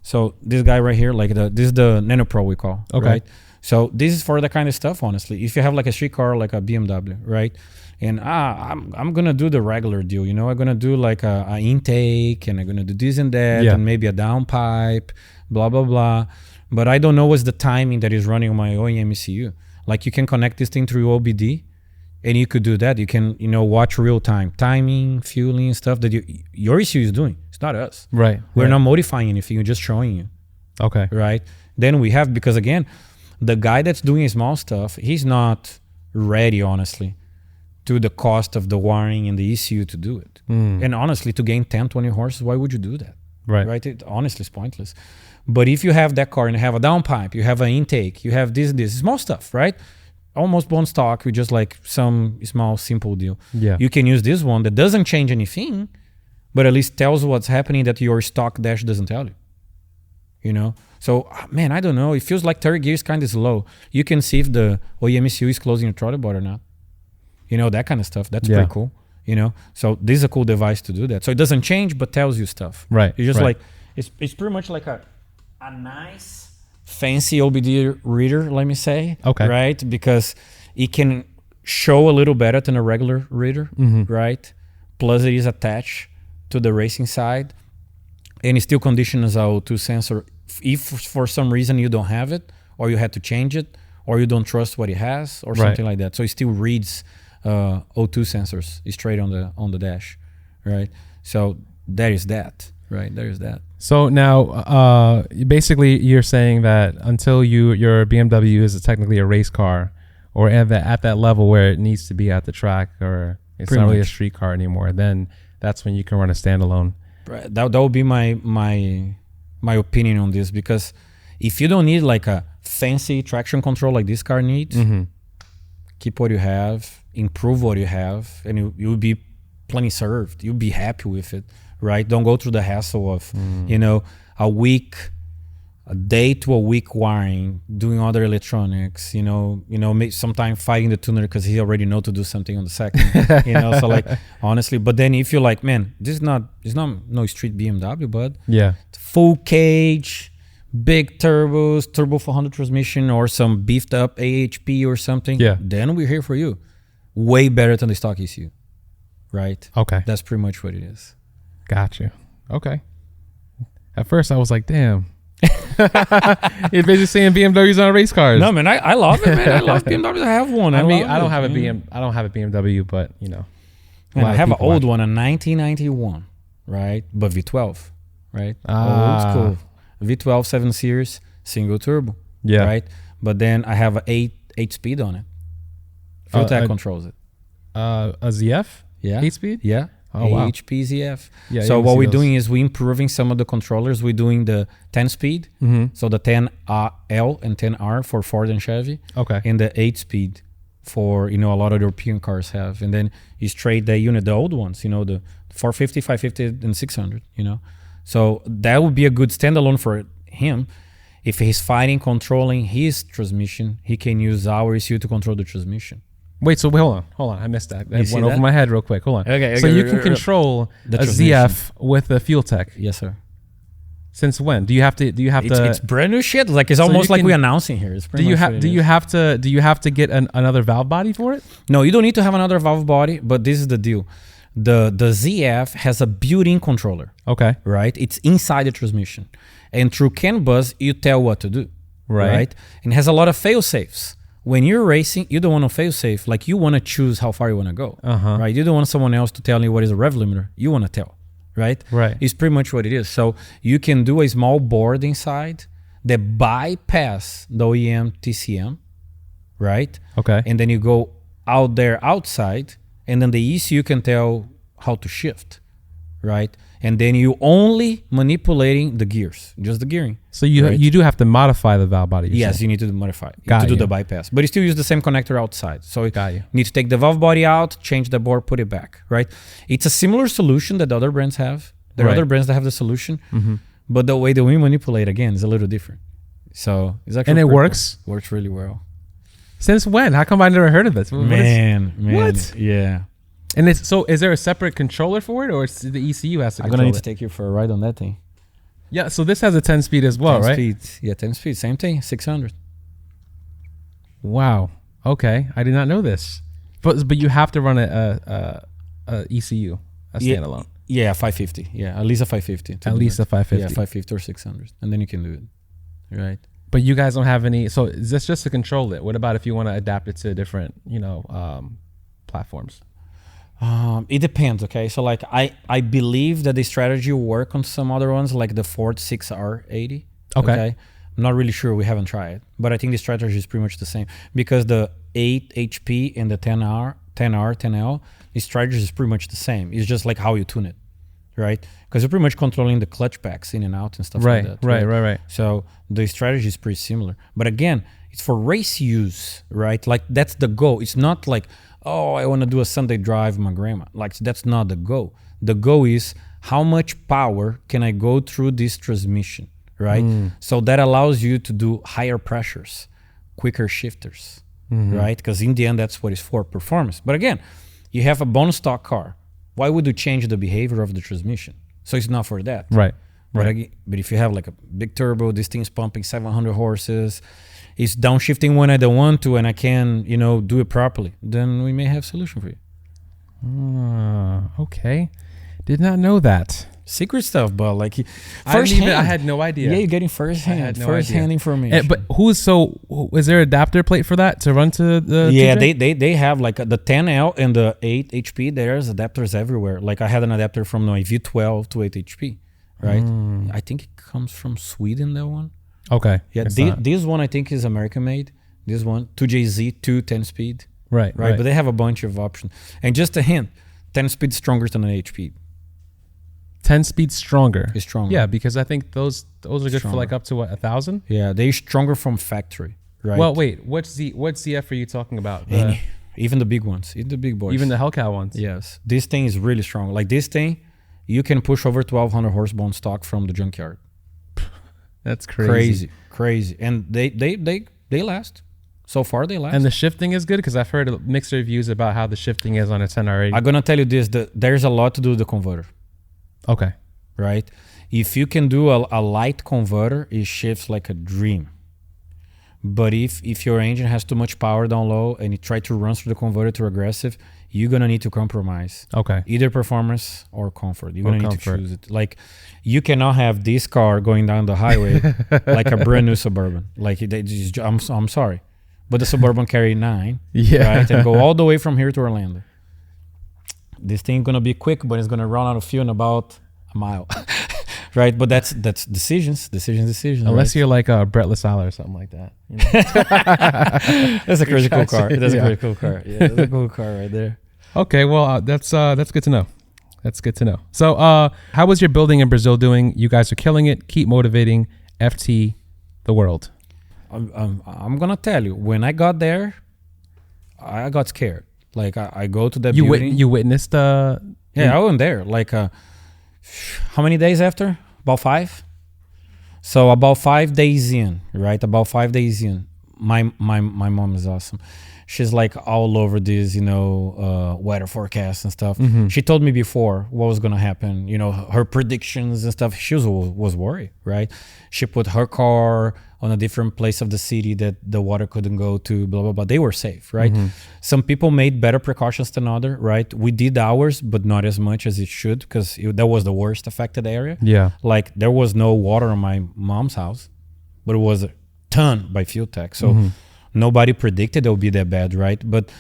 So this guy right here, like this is the Nano Pro we call, okay. right? So this is for the kind of stuff, honestly. If you have like a street car, like a BMW, right? And I'm gonna do the regular deal, you know. I'm gonna do like a intake, and I'm gonna do this and that, and maybe a downpipe, blah blah blah. But I don't know what's the timing that is running on my OEM ECU. Like you can connect this thing through OBD, and you could do that. You can, you know, watch real time timing, fueling, stuff that your ECU is doing. It's not us. Right. We're not modifying anything. We're just showing you. Okay. Right. Then we have, because again, the guy that's doing small stuff, he's not ready, honestly, to the cost of the wiring and the ECU to do it. And honestly, to gain 10, 20 horses, why would you do that? Right. It honestly is pointless. But if you have that car and you have a downpipe, you have an intake, you have this small stuff, right? Almost bone stock with just like some small, simple deal. Yeah. You can use this one that doesn't change anything, but at least tells what's happening that your stock dash doesn't tell you. You know? So, man, I don't know. It feels like third gear is kind of slow. You can see if the OEM ECU is closing your throttle bar or not. You know, that kind of stuff. That's pretty cool. You know? So this is a cool device to do that. So it doesn't change, but tells you stuff. Right. It's just like, it's pretty much like a nice, fancy OBD reader, let me say. Okay. Right? Because it can show a little better than a regular reader, right? Plus it is attached to the racing side. And it still conditions a O2 sensor. If for some reason you don't have it, or you had to change it, or you don't trust what it has, or something like that. So it still reads O2 sensors straight on the dash, right? So there is that, right? There is that. So now, basically, you're saying that until your BMW is technically a race car, or at that level where it needs to be at the track, or it's not really a street car anymore, then that's when you can run a standalone. Right. That would be my opinion on this, because if you don't need like a fancy traction control like this car needs, keep what you have, improve what you have, and you'll be plenty served. You'll be happy with it, right? Don't go through the hassle of, you know, a day to a week wiring, doing other electronics, you know, sometimes fighting the tuner because he already know to do something on the second, you know. So like, honestly, but then if you're like, man, it's not no street BMW, bud. Yeah. Full cage, big turbos, turbo 400 transmission, or some beefed up AHP or something. Yeah. Then we're here for you. Way better than the stock ECU, right? Okay. That's pretty much what it is. Got you. Okay. At first I was like, damn. You're basically saying BMWs on race cars. No, man, I love it, man. I love BMWs. I have one. I don't have a BMW, but you know, I have an old one, a 1991, right? But V12, right? Old school V12 7 Series single turbo, right? But then I have an 8 speed on it. Fueltech controls it. A ZF, 8 speed, Oh, wow. HP ZF. Yeah, so what we're doing is we're improving some of the controllers. We're doing the 10 speed, so the 10L and 10R for Ford and Chevy, and the 8 speed for, you know, a lot of European cars have. And then you straight the unit, the old ones, you know, the 450, 550, and 600, you know. So that would be a good standalone for him. If he's fighting, controlling his transmission, he can use our ECU to control the transmission. Wait, so hold on. I missed that. It went over my head real quick. Hold on. Okay, so you can control a ZF with a Fueltech. Yes, sir. Since when? Do you have to? It's brand new shit. Like it's almost like we're announcing here. It's do you have to get another valve body for it? No, you don't need to have another valve body. But this is the deal. The ZF has a built-in controller. Okay. Right. It's inside the transmission, and through CAN bus you tell what to do. Right. And it has a lot of fail-safes. When you're racing, you don't want to fail safe. Like you want to choose how far you want to go, right? You don't want someone else to tell you what is a rev limiter. You want to tell, right? Right. It's pretty much what it is. So you can do a small board inside that bypass the OEM TCM, right? Okay. And then you go out there outside, and then the ECU can tell how to shift, right? And then you only manipulating the gears, just the gearing. So you do have to modify the valve body. Yes, you need to modify it to do the bypass. But you still use the same connector outside. So you need to take the valve body out, change the board, put it back, right? It's a similar solution that other brands have. There are other brands that have the solution. But the way that we manipulate, again, is a little different. So it's actually and it works? Cool. Works really well. Since when? How come I never heard of this? Man. What? Yeah. And is there a separate controller for it, or the ECU has to control it? I'm going to need to take you for a ride on that thing. Yeah, so this has a 10 speed as well, 10 right? Speed. Yeah, 10 speed. Same thing, 600. Wow. Okay, I did not know this. But you have to run a ECU, a standalone. Yeah, 550. Yeah, at least a 550. At least a 550. Yeah, 550 or 600, and then you can do it. Right. But you guys don't have any. So is this just to control it? What about if you want to adapt it to different, platforms? It depends. Okay, so like I believe that the strategy will work on some other ones, like the Ford 6R80. Okay. I'm not really sure. We haven't tried, but I think the strategy is pretty much the same because the 8 HP and the 10L, the strategy is pretty much the same. It's just like how you tune it, right? Because you're pretty much controlling the clutch packs in and out and stuff like that. Right. So the strategy is pretty similar. But again, it's for race use, right? Like that's the goal. It's not like, oh, I want to do a Sunday drive with my grandma. Like that's not the goal. The goal is how much power can I go through this transmission, right? So that allows you to do higher pressures, quicker shifters, right? Because in the end, that's what it's for, performance. But again, you have a bone stock car. Why would you change the behavior of the transmission? So it's not for that. Right. But if you have like a big turbo, this thing's pumping 700 horses, it's downshifting when I don't want to, and I can, do it properly, then we may have a solution for you. Okay. Did not know that. Secret stuff, but like I had no idea. Yeah, you're getting first hand information. But is there an adapter plate for that to run to the? Yeah, TJ? they have like the 10L and the 8 HP. There's adapters everywhere. Like I had an adapter from my V12 to 8 HP, right? I think it comes from Sweden. That one. Okay. Yeah, this one I think is American made. This one 2JZ 10 speed. Right. But they have a bunch of options. And just a hint, 10 speed stronger than an HP. 10 speed stronger. It's stronger. Yeah, because I think those are good for like up to 1,000. Yeah, they're stronger from factory, right? Well, wait, what CF are you talking about? Even the big ones, even the big boys, even the Hellcat ones. Yes, this thing is really strong. Like this thing, you can push over 1,200 horsepower stock from the junkyard. That's crazy. Crazy, and they last. So far, they last. And the shifting is good because I've heard mixed reviews about how the shifting is on a 10R80. I'm gonna tell you this: there's a lot to do with the converter. Okay. Right? If you can do a light converter, it shifts like a dream. But if your engine has too much power down low and you try to run through the converter to aggressive, you're going to need to compromise. Okay. Either performance or comfort. You're going to need to choose it. Like, you cannot have this car going down the highway like a brand new Suburban. Like, I'm sorry. But the Suburban carry 9. Yeah. Right? And go all the way from here to Orlando. This thing gonna be quick, but it's gonna run out of fuel in about a mile, right? But that's decisions. Unless you're like a Brett LaSalle or something like that. That's a crazy cool car. That's a pretty cool car. Yeah, that's a cool car right there. Okay, well that's good to know. That's good to know. So, how was your building in Brazil doing? You guys are killing it. Keep motivating FT the world. I'm gonna tell you. When I got there, I got scared. Like I go to the building. You witnessed I went there. Like how many days after? About 5. So about 5 days in, right? About 5 days in, my mom is awesome. She's like all over this, weather forecasts and stuff. She told me before what was gonna happen. Her predictions and stuff. She was worried, right? She put her car on a different place of the city that the water couldn't go to, blah, blah, blah. They were safe, right? Some people made better precautions than others, right? We did ours, but not as much as it should because that was the worst affected area. Yeah. Like there was no water in my mom's house, but it was a ton by Fueltech. So nobody predicted it would be that bad, right? But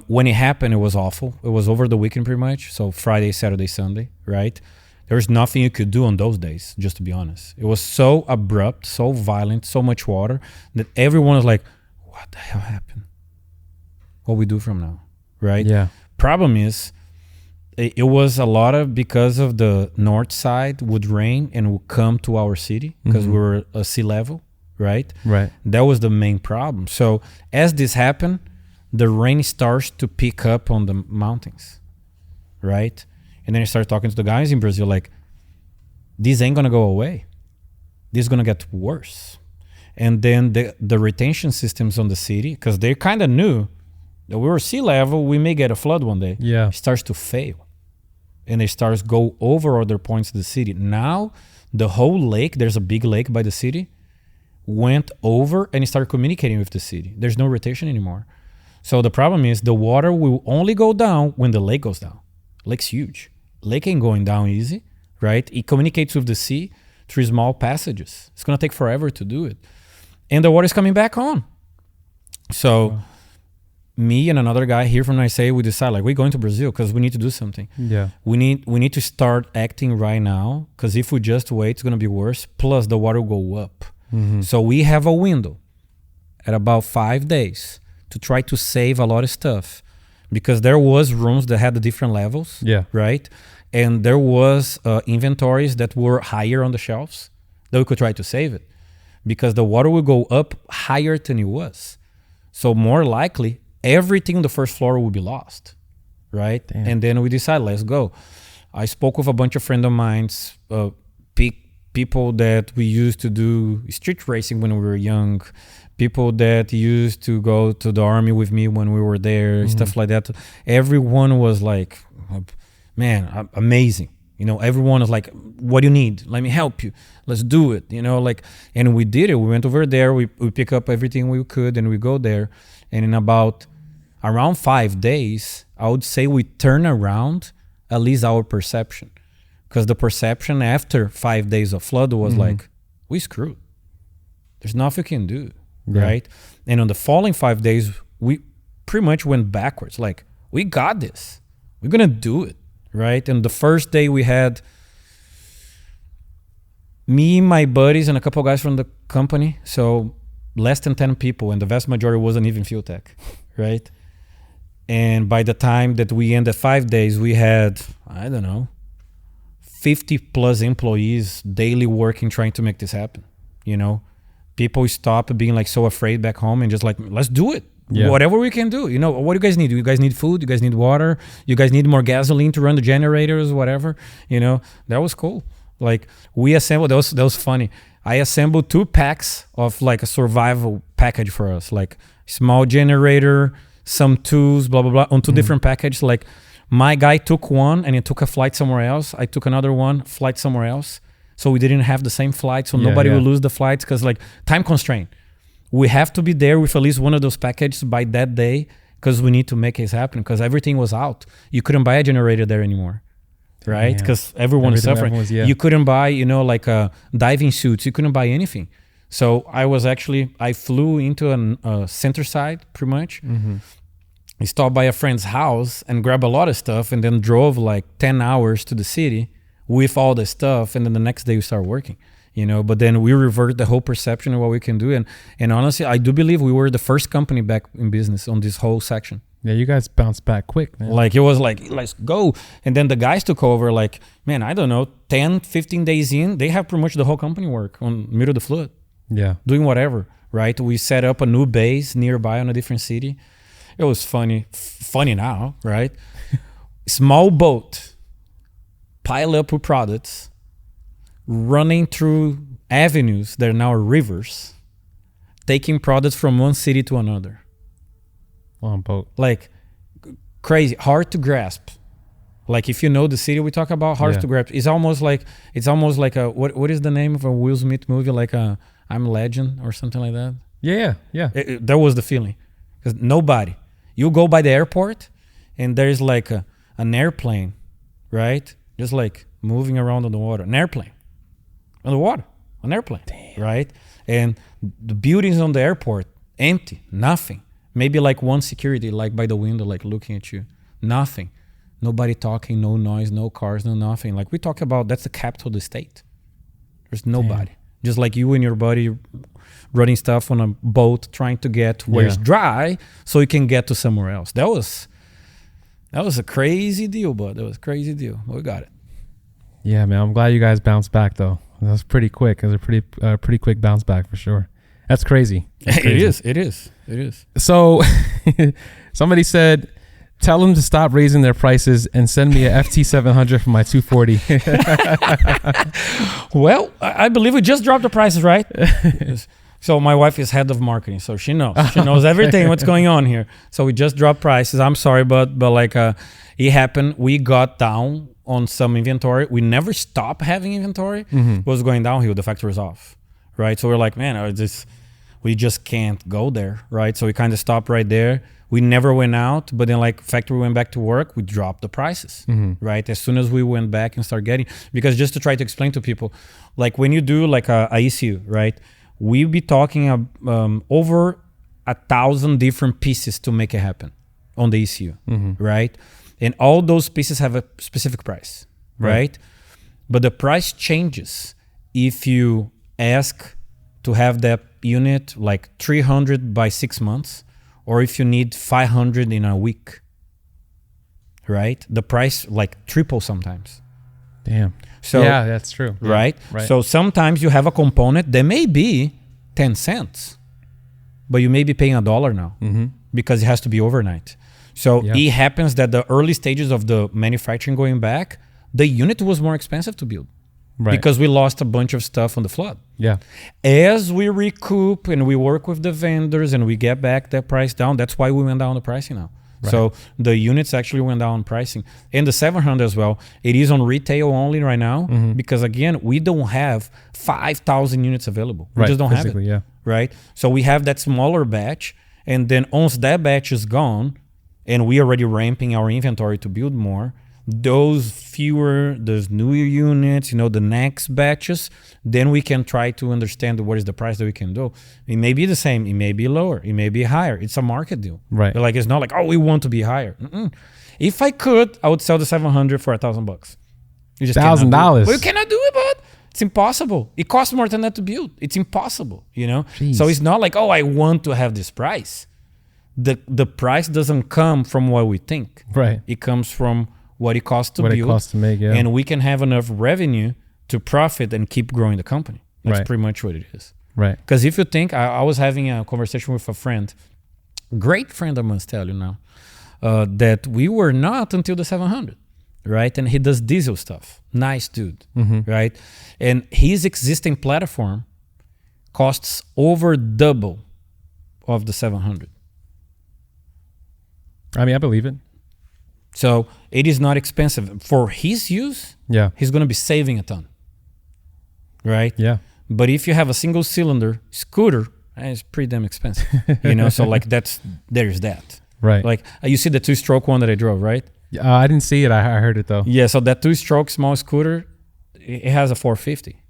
when it happened, it was awful. It was over the weekend pretty much. So Friday, Saturday, Sunday, right? There was nothing you could do on those days, just to be honest. It was so abrupt, so violent, so much water that everyone was like, what the hell happened? What we do from now, right? Yeah. Problem is, it was a lot of because of the north side would rain and would come to our city because we were a sea level, right? Right. That was the main problem. So as this happened, the rain starts to pick up on the mountains, right? And then I started talking to the guys in Brazil, like, this ain't gonna go away. This is gonna get worse. And then the retention systems on the city, because they kind of knew that we were sea level, we may get a flood one day. Yeah. It starts to fail. And it starts go over other points of the city. Now, the whole lake, there's a big lake by the city, went over and started communicating with the city. There's no rotation anymore. So the problem is the water will only go down when the lake goes down. Lake's huge. Lake ain't going down easy, right? It communicates with the sea through small passages. It's going to take forever to do it. And the water is coming back on. So me and another guy here from USA, we decide like we're going to Brazil because we need to do something. Yeah. We need to start acting right now because if we just wait, it's going to be worse. Plus the water will go up. So we have a window at about 5 days to try to save a lot of stuff because there was rooms that had the different levels. Yeah. Right. And there was inventories that were higher on the shelves that we could try to save it because the water will go up higher than it was. So more likely everything on the first floor will be lost. Right. Damn. And then we decided, let's go. I spoke with a bunch of friends of mine, people that we used to do street racing when we were young, people that used to go to the army with me when we were there, stuff like that. Everyone was like, man, amazing. You know, everyone was like, what do you need? Let me help you. Let's do it. You know, like, and we did it. We went over there. We pick up everything we could and we go there. And in around 5 days, I would say we turn around at least our perception. Because the perception after 5 days of flood was like, we screwed. There's nothing we can do, right? And on the following 5 days, we pretty much went backwards. Like, we got this. We're going to do it, right? And the first day we had me, my buddies, and a couple of guys from the company. So less than 10 people, and the vast majority wasn't even Fueltech, right? And by the time that we ended 5 days, we had, I don't know, 50 plus employees daily working, trying to make this happen. You know, people stop being like so afraid back home and just like, let's do it. Yeah. Whatever we can do. You know, what do you guys need? You guys need food? You guys need water? You guys need more gasoline to run the generators, whatever. You know, that was cool. Like we assembled, that was funny. I assembled 2 packs of like a survival package for us, like small generator, some tools, blah, blah, blah, on 2 different packages. Like, my guy took one and he took a flight somewhere else. I took another one, flight somewhere else. So we didn't have the same flight. So nobody will lose the flights because like time constraint. We have to be there with at least one of those packages by that day because we need to make it happen because everything was out. You couldn't buy a generator there anymore, right? Because everyone is suffering. You couldn't buy, you know, like diving suits. You couldn't buy anything. So I flew into a center side pretty much. I stopped by a friend's house and grabbed a lot of stuff and then drove like 10 hours to the city with all the stuff. And then the next day we started working, you know, but then we reverted the whole perception of what we can do. And honestly, I do believe we were the first company back in business on this whole section. Yeah, you guys bounced back quick, man. Like it was like, let's go. And then the guys took over like, man, I don't know, 10, 15 days in, they have pretty much the whole company work on middle of the flood. Yeah. Doing whatever, right? We set up a new base nearby on a different city. It was funny now, right? Small boat, pile up with products, running through avenues that are now rivers, taking products from one city to another. On boat. Like crazy, hard to grasp. Like if you know the city we talk about, hard to grasp. It's almost like a what is the name of a Will Smith movie? Like I'm Legend or something like that. Yeah. That was the feeling. Because nobody. You go by the airport and there's like an airplane, right? Just like moving around on the water. An airplane. On the water. An airplane. Damn. Right? And the buildings on the airport, empty. Nothing. Maybe like one security like by the window like looking at you. Nothing. Nobody talking, no noise, no cars, no nothing. Like we talk about, that's the capital of the state. There's nobody. Damn. Just like you and your buddy running stuff on a boat, trying to get where it's dry so you can get to somewhere else. That was a crazy deal, bud. That was a crazy deal. But we got it. Yeah, man. I'm glad you guys bounced back though. That was pretty quick. It was a pretty quick bounce back for sure. That's crazy. It is. So somebody said, tell them to stop raising their prices and send me a FT700 for my 240. Well, I believe we just dropped the prices, right? So my wife is head of marketing, so she knows. She knows everything what's going on here. So we just dropped prices. I'm sorry, but like it happened. We got down on some inventory. We never stopped having inventory. It was going downhill. The factory was off, right? So we're like, man, we just can't go there, right? So we kind of stopped right there. We never went out, but then like factory went back to work, we dropped the prices, right? As soon as we went back and started getting, because just to try to explain to people, like when you do like a ECU, right? We'll be talking over 1,000 different pieces to make it happen on the ECU, right? And all those pieces have a specific price, right? But the price changes if you ask to have that unit like 300 by 6 months, or if you need 500 in a week, right? The price like triple sometimes. Damn. So yeah, that's true. Right? Right. So sometimes you have a component that may be 10 cents, but you may be paying $1 now because it has to be overnight. So it happens that the early stages of the manufacturing going back, the unit was more expensive to build. Right. Because we lost a bunch of stuff on the flood. Yeah. As we recoup and we work with the vendors and we get back that price down, that's why we went down the pricing now. Right. So the units actually went down pricing. And the 700 as well, it is on retail only right now because again, we don't have 5,000 units available. We just don't have it. Yeah. Right? So we have that smaller batch, and then once that batch is gone and we already ramping our inventory to build more, those newer units, the next batches, then we can try to understand what is the price that we can do. It may be the same, it may be lower, it may be higher. It's a market deal. Right. Like it's not like, we want to be higher. If I could, I would sell the 700 for $1,000. You just $1,000. But you cannot do it, bud. It's impossible. It costs more than that to build. It's impossible, Jeez. So it's not like, I want to have this price. The price doesn't come from what we think. Right. It comes from what it costs to build. What it costs to make, yeah. And we can have enough revenue to profit and keep growing the company. That's pretty much what it is. Right. Because if you think, I was having a conversation with a friend, great friend, I must tell you now, that we were not until the 700, right? And he does diesel stuff. Nice dude, right? And his existing platform costs over double of the 700. I mean, I believe it. So it is not expensive. For his use, he's going to be saving a ton, right? Yeah. But if you have a single cylinder scooter, it's pretty damn expensive, So like there's that. Right. Like you see the 2-stroke one that I drove, right? I didn't see it. I heard it though. Yeah. So that 2-stroke small scooter, it has a 450.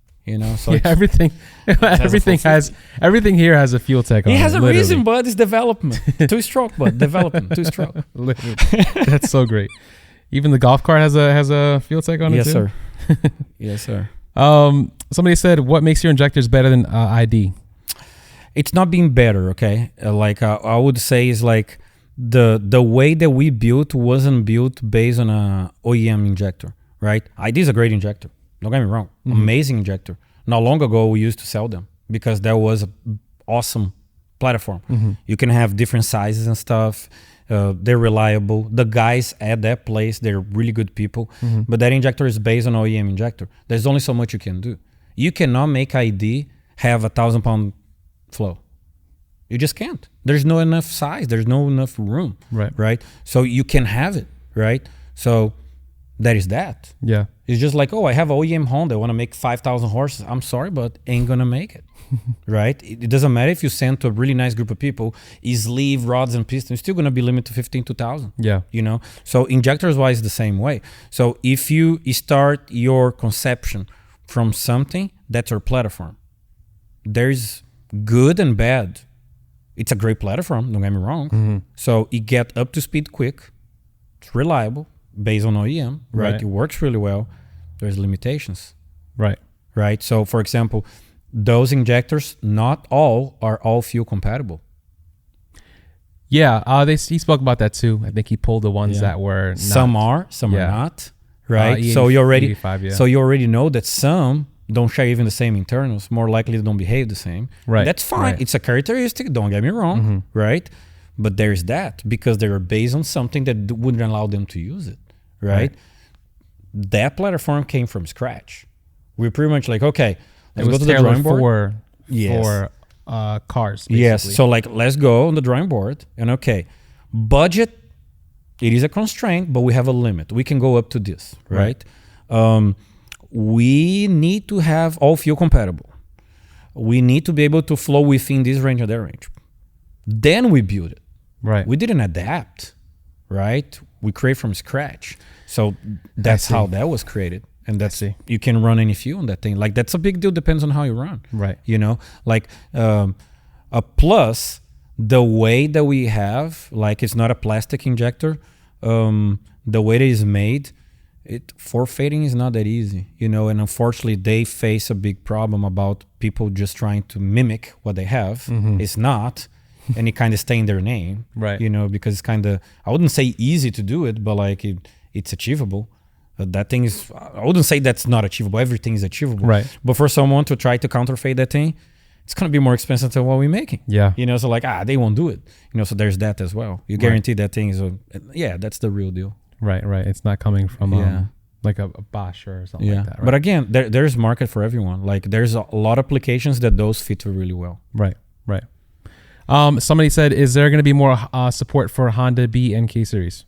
So everything here has a Fueltech on it. It has a literally. reason, bud. It's development. 2-stroke, bud. Development. 2-stroke. That's so great. Even the golf cart has a Fueltech on it too? Yes, sir. Yes, sir. Somebody said, what makes your injectors better than ID? It's not being better, okay? I would say is like the way that we built wasn't built based on a OEM injector, right? ID is a great injector. Don't get me wrong. Amazing injector. Not long ago, we used to sell them because that was an awesome platform. You can have different sizes and stuff. They're reliable. The guys at that place, they're really good people. But that injector is based on OEM injector. There's only so much you can do. You cannot make ID have 1,000-pound flow. You just can't. There's no enough size. There's no enough room. Right? So you can have it, right? So that is that. Yeah. It's just like, I have an OEM Honda. I want to make 5,000 horses. I'm sorry, but ain't going to make it. Right? It doesn't matter if you send to a really nice group of people, sleeve, rods, and pistons, still going to be limited to 15 to 1,000. Yeah. So injectors-wise, the same way. So if you start your conception from something, that's your platform. There's good and bad. It's a great platform, don't get me wrong. So it get up to speed quick. It's reliable. Based on OEM, right? It works really well. There's limitations. Right. So, for example, those injectors, not all are all fuel compatible. Yeah, he spoke about that too. I think he pulled the ones that were not. Some are not. Right. E85, So you already E85, so you already know that some don't share even the same internals. More likely they don't behave the same. Right. That's fine. It's a characteristic. Don't get me wrong. Right. But there's that because they are based on something that wouldn't allow them to use it. Right? That platform came from scratch. We're pretty much like, okay, let's go to the drawing board. For cars, basically. Yes. So like, let's go on the drawing board and budget, it is a constraint, but we have a limit. We can go up to this, right? We need to have all fuel compatible. we need to be able to flow within this range or that range. Then we build it. Right. We didn't adapt, right? We create from scratch. So that's how that was created. And that's, you can run any fuel on that thing. Like, that's a big deal. Depends on how you run. Right. You know, like a plus, the way that we have, like, it's not a plastic injector. The way it is made, forfeiting is not that easy, you know, and unfortunately they face a big problem about people just trying to mimic what they have. It's not, and it kind of stay in their name, right? You know, because it's kind of, I wouldn't say easy to do it, but like it's achievable. That thing is, I wouldn't say that's not achievable. Everything is achievable, right? But for someone to try to counterfeit that thing, it's gonna be more expensive than what we're making. Yeah, you know, so like they won't do it. You know, so there's that as well. You guarantee that thing is that's the real deal. Right. It's not coming from like a Bosch or something like that. Right? But again, there's market for everyone. Like, there's a lot of applications that those fit really well. Right. Somebody said, is there going to be more support for Honda B and K series?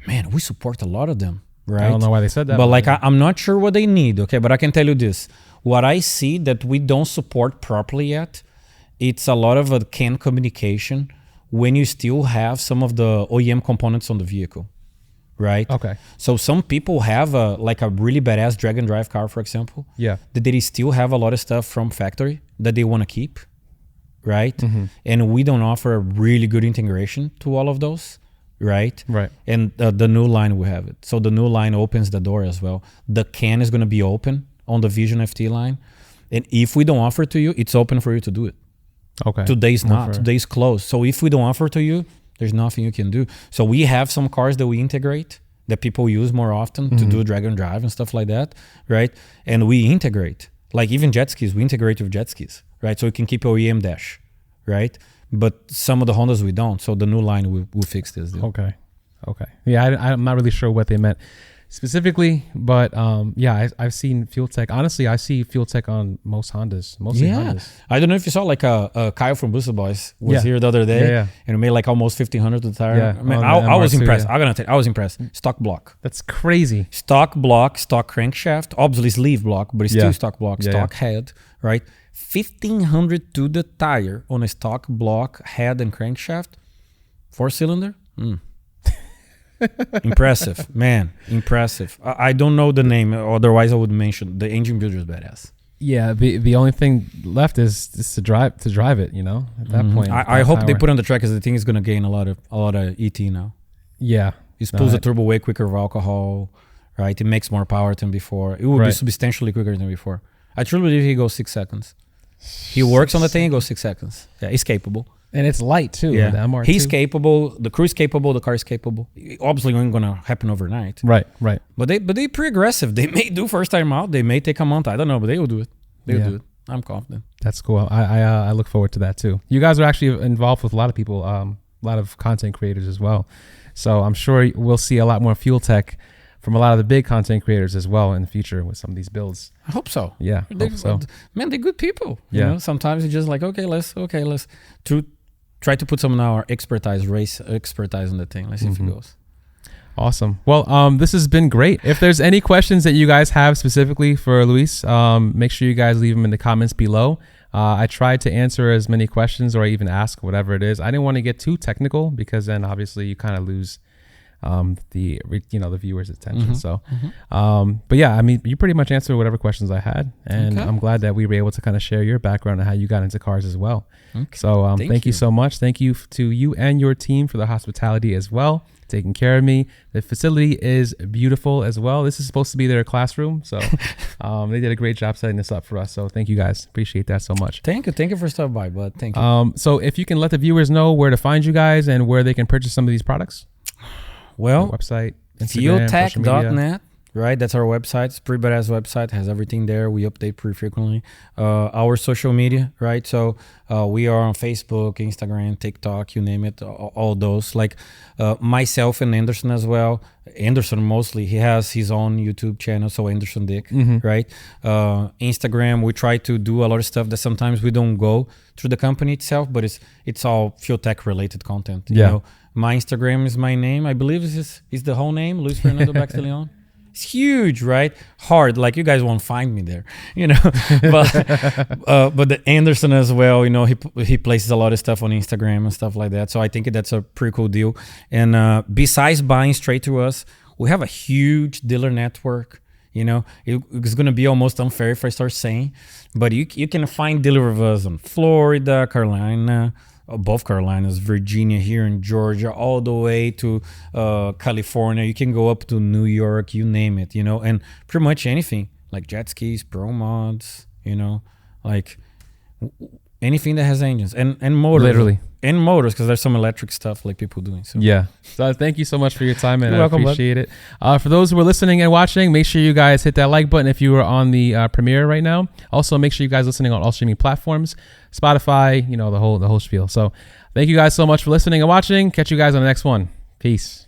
Man, we support a lot of them, right? I don't know why they said that. But like, I'm not sure what they need, okay? But I can tell you this. What I see that we don't support properly yet, it's a lot of a CAN communication when you still have some of the OEM components on the vehicle. Right. Okay. So some people have a really badass drag and drive car, for example. Yeah. That they still have a lot of stuff from factory that they want to keep. Right. And we don't offer a really good integration to all of those. Right. Right. And the new line we have it. So the new line opens the door as well. The CAN is going to be open on the Vision FT line. And if we don't offer to you, it's open for you to do it. Okay. Today's not. Today's closed. So if we don't offer to you, there's nothing you can do. So we have some cars that we integrate that people use more often to do drag and drive and stuff like that, right? And we integrate. Like, even Jetskis, we integrate with Jetskis, right? So we can keep OEM dash, right? But some of the Hondas we don't. So the new line will fix this deal. Okay. Yeah, I'm not really sure what they meant specifically, but I've seen Fueltech. Honestly, I see Fueltech on most Hondas. Hondas. I don't know if you saw, like, Kyle from Booster Boys was here the other day, and he made like almost 1,500 to the tire. Yeah, I mean, I was impressed. I'm gonna tell you, I was impressed. Stock block. That's crazy. Stock block, stock crankshaft. Obviously, it's leaf block, but it's still stock block, stock head, right? 1,500 to the tire on a stock block head and crankshaft, 4-cylinder. Impressive, man. Impressive. I don't know the name, otherwise I would mention the engine builder is badass. Yeah, the only thing left is to drive it, you know, at that point. I hope they put on the track, because the thing is going to gain a lot of ET now. Yeah. It pulls the turbo way quicker of alcohol, right? It makes more power than before. It will be substantially quicker than before. I truly believe he goes 6 seconds. He works on the thing, he goes 6 seconds. Yeah, he's capable. And it's light too. Yeah, the MR2. He's capable. The crew is capable. The car is capable. Obviously, it ain't gonna happen overnight. Right. But they pretty aggressive. They may do first time out. They may take a month. I don't know, but they will do it. They'll do it. I'm confident. That's cool. I look forward to that too. You guys are actually involved with a lot of people, a lot of content creators as well. So I'm sure we'll see a lot more Fueltech from a lot of the big content creators as well in the future with some of these builds. I hope so. Yeah, hope so. Man, they're good people. You know, sometimes it's just like, let's try to put some of our race expertise on the thing. Let's see if it goes. Awesome. Well, this has been great. If there's any questions that you guys have specifically for Luis, make sure you guys leave them in the comments below. I tried to answer as many questions, or even ask whatever it is. I didn't want to get too technical, because then obviously you kind of lose the viewers' attention. But yeah, I mean, you pretty much answered whatever questions I had, and I'm glad that we were able to kind of share your background and how you got into cars as well. So thank you so much. Thank you to you and your team for the hospitality as well, taking care of me. The facility is beautiful as well. This is supposed to be their classroom, so they did a great job setting this up for us. So thank you guys, appreciate that so much. Thank you for stopping by, bud. Thank you. So if you can let the viewers know where to find you guys and where they can purchase some of these products. Well, website, Instagram, Fueltech.net, right? That's our website. It's a pretty badass website. Has everything there. We update pretty frequently. Our social media, right? So we are on Facebook, Instagram, TikTok, you name it, all those. Like myself and Anderson as well. Anderson mostly, he has his own YouTube channel, so Anderson Dick, right? Instagram, we try to do a lot of stuff that sometimes we don't go through the company itself, but it's all Fueltech related content. You know? My Instagram is my name. I believe is the whole name, Luis Fernando Baxteleon. It's huge, right? Hard, like you guys won't find me there, you know. But the Anderson as well, you know, he places a lot of stuff on Instagram and stuff like that. So I think that's a pretty cool deal. And besides buying straight to us, we have a huge dealer network. You know, it's going to be almost unfair if I start saying, but you can find dealer of us in Florida, Carolina, both Carolinas, Virginia, here in Georgia, all the way to California. You can go up to New York, you name it, you know, and pretty much anything like Jetskis, Pro Mods, you know, like anything that has engines and motors. Literally. And motors, because there's some electric stuff like people doing. So yeah. So thank you so much for your time, and You're welcome, appreciate it. For those who are listening and watching, make sure you guys hit that like button if you are on the premiere right now. Also, make sure you guys listening on all streaming platforms, Spotify, you know, the whole spiel. So thank you guys so much for listening and watching. Catch you guys on the next one. Peace.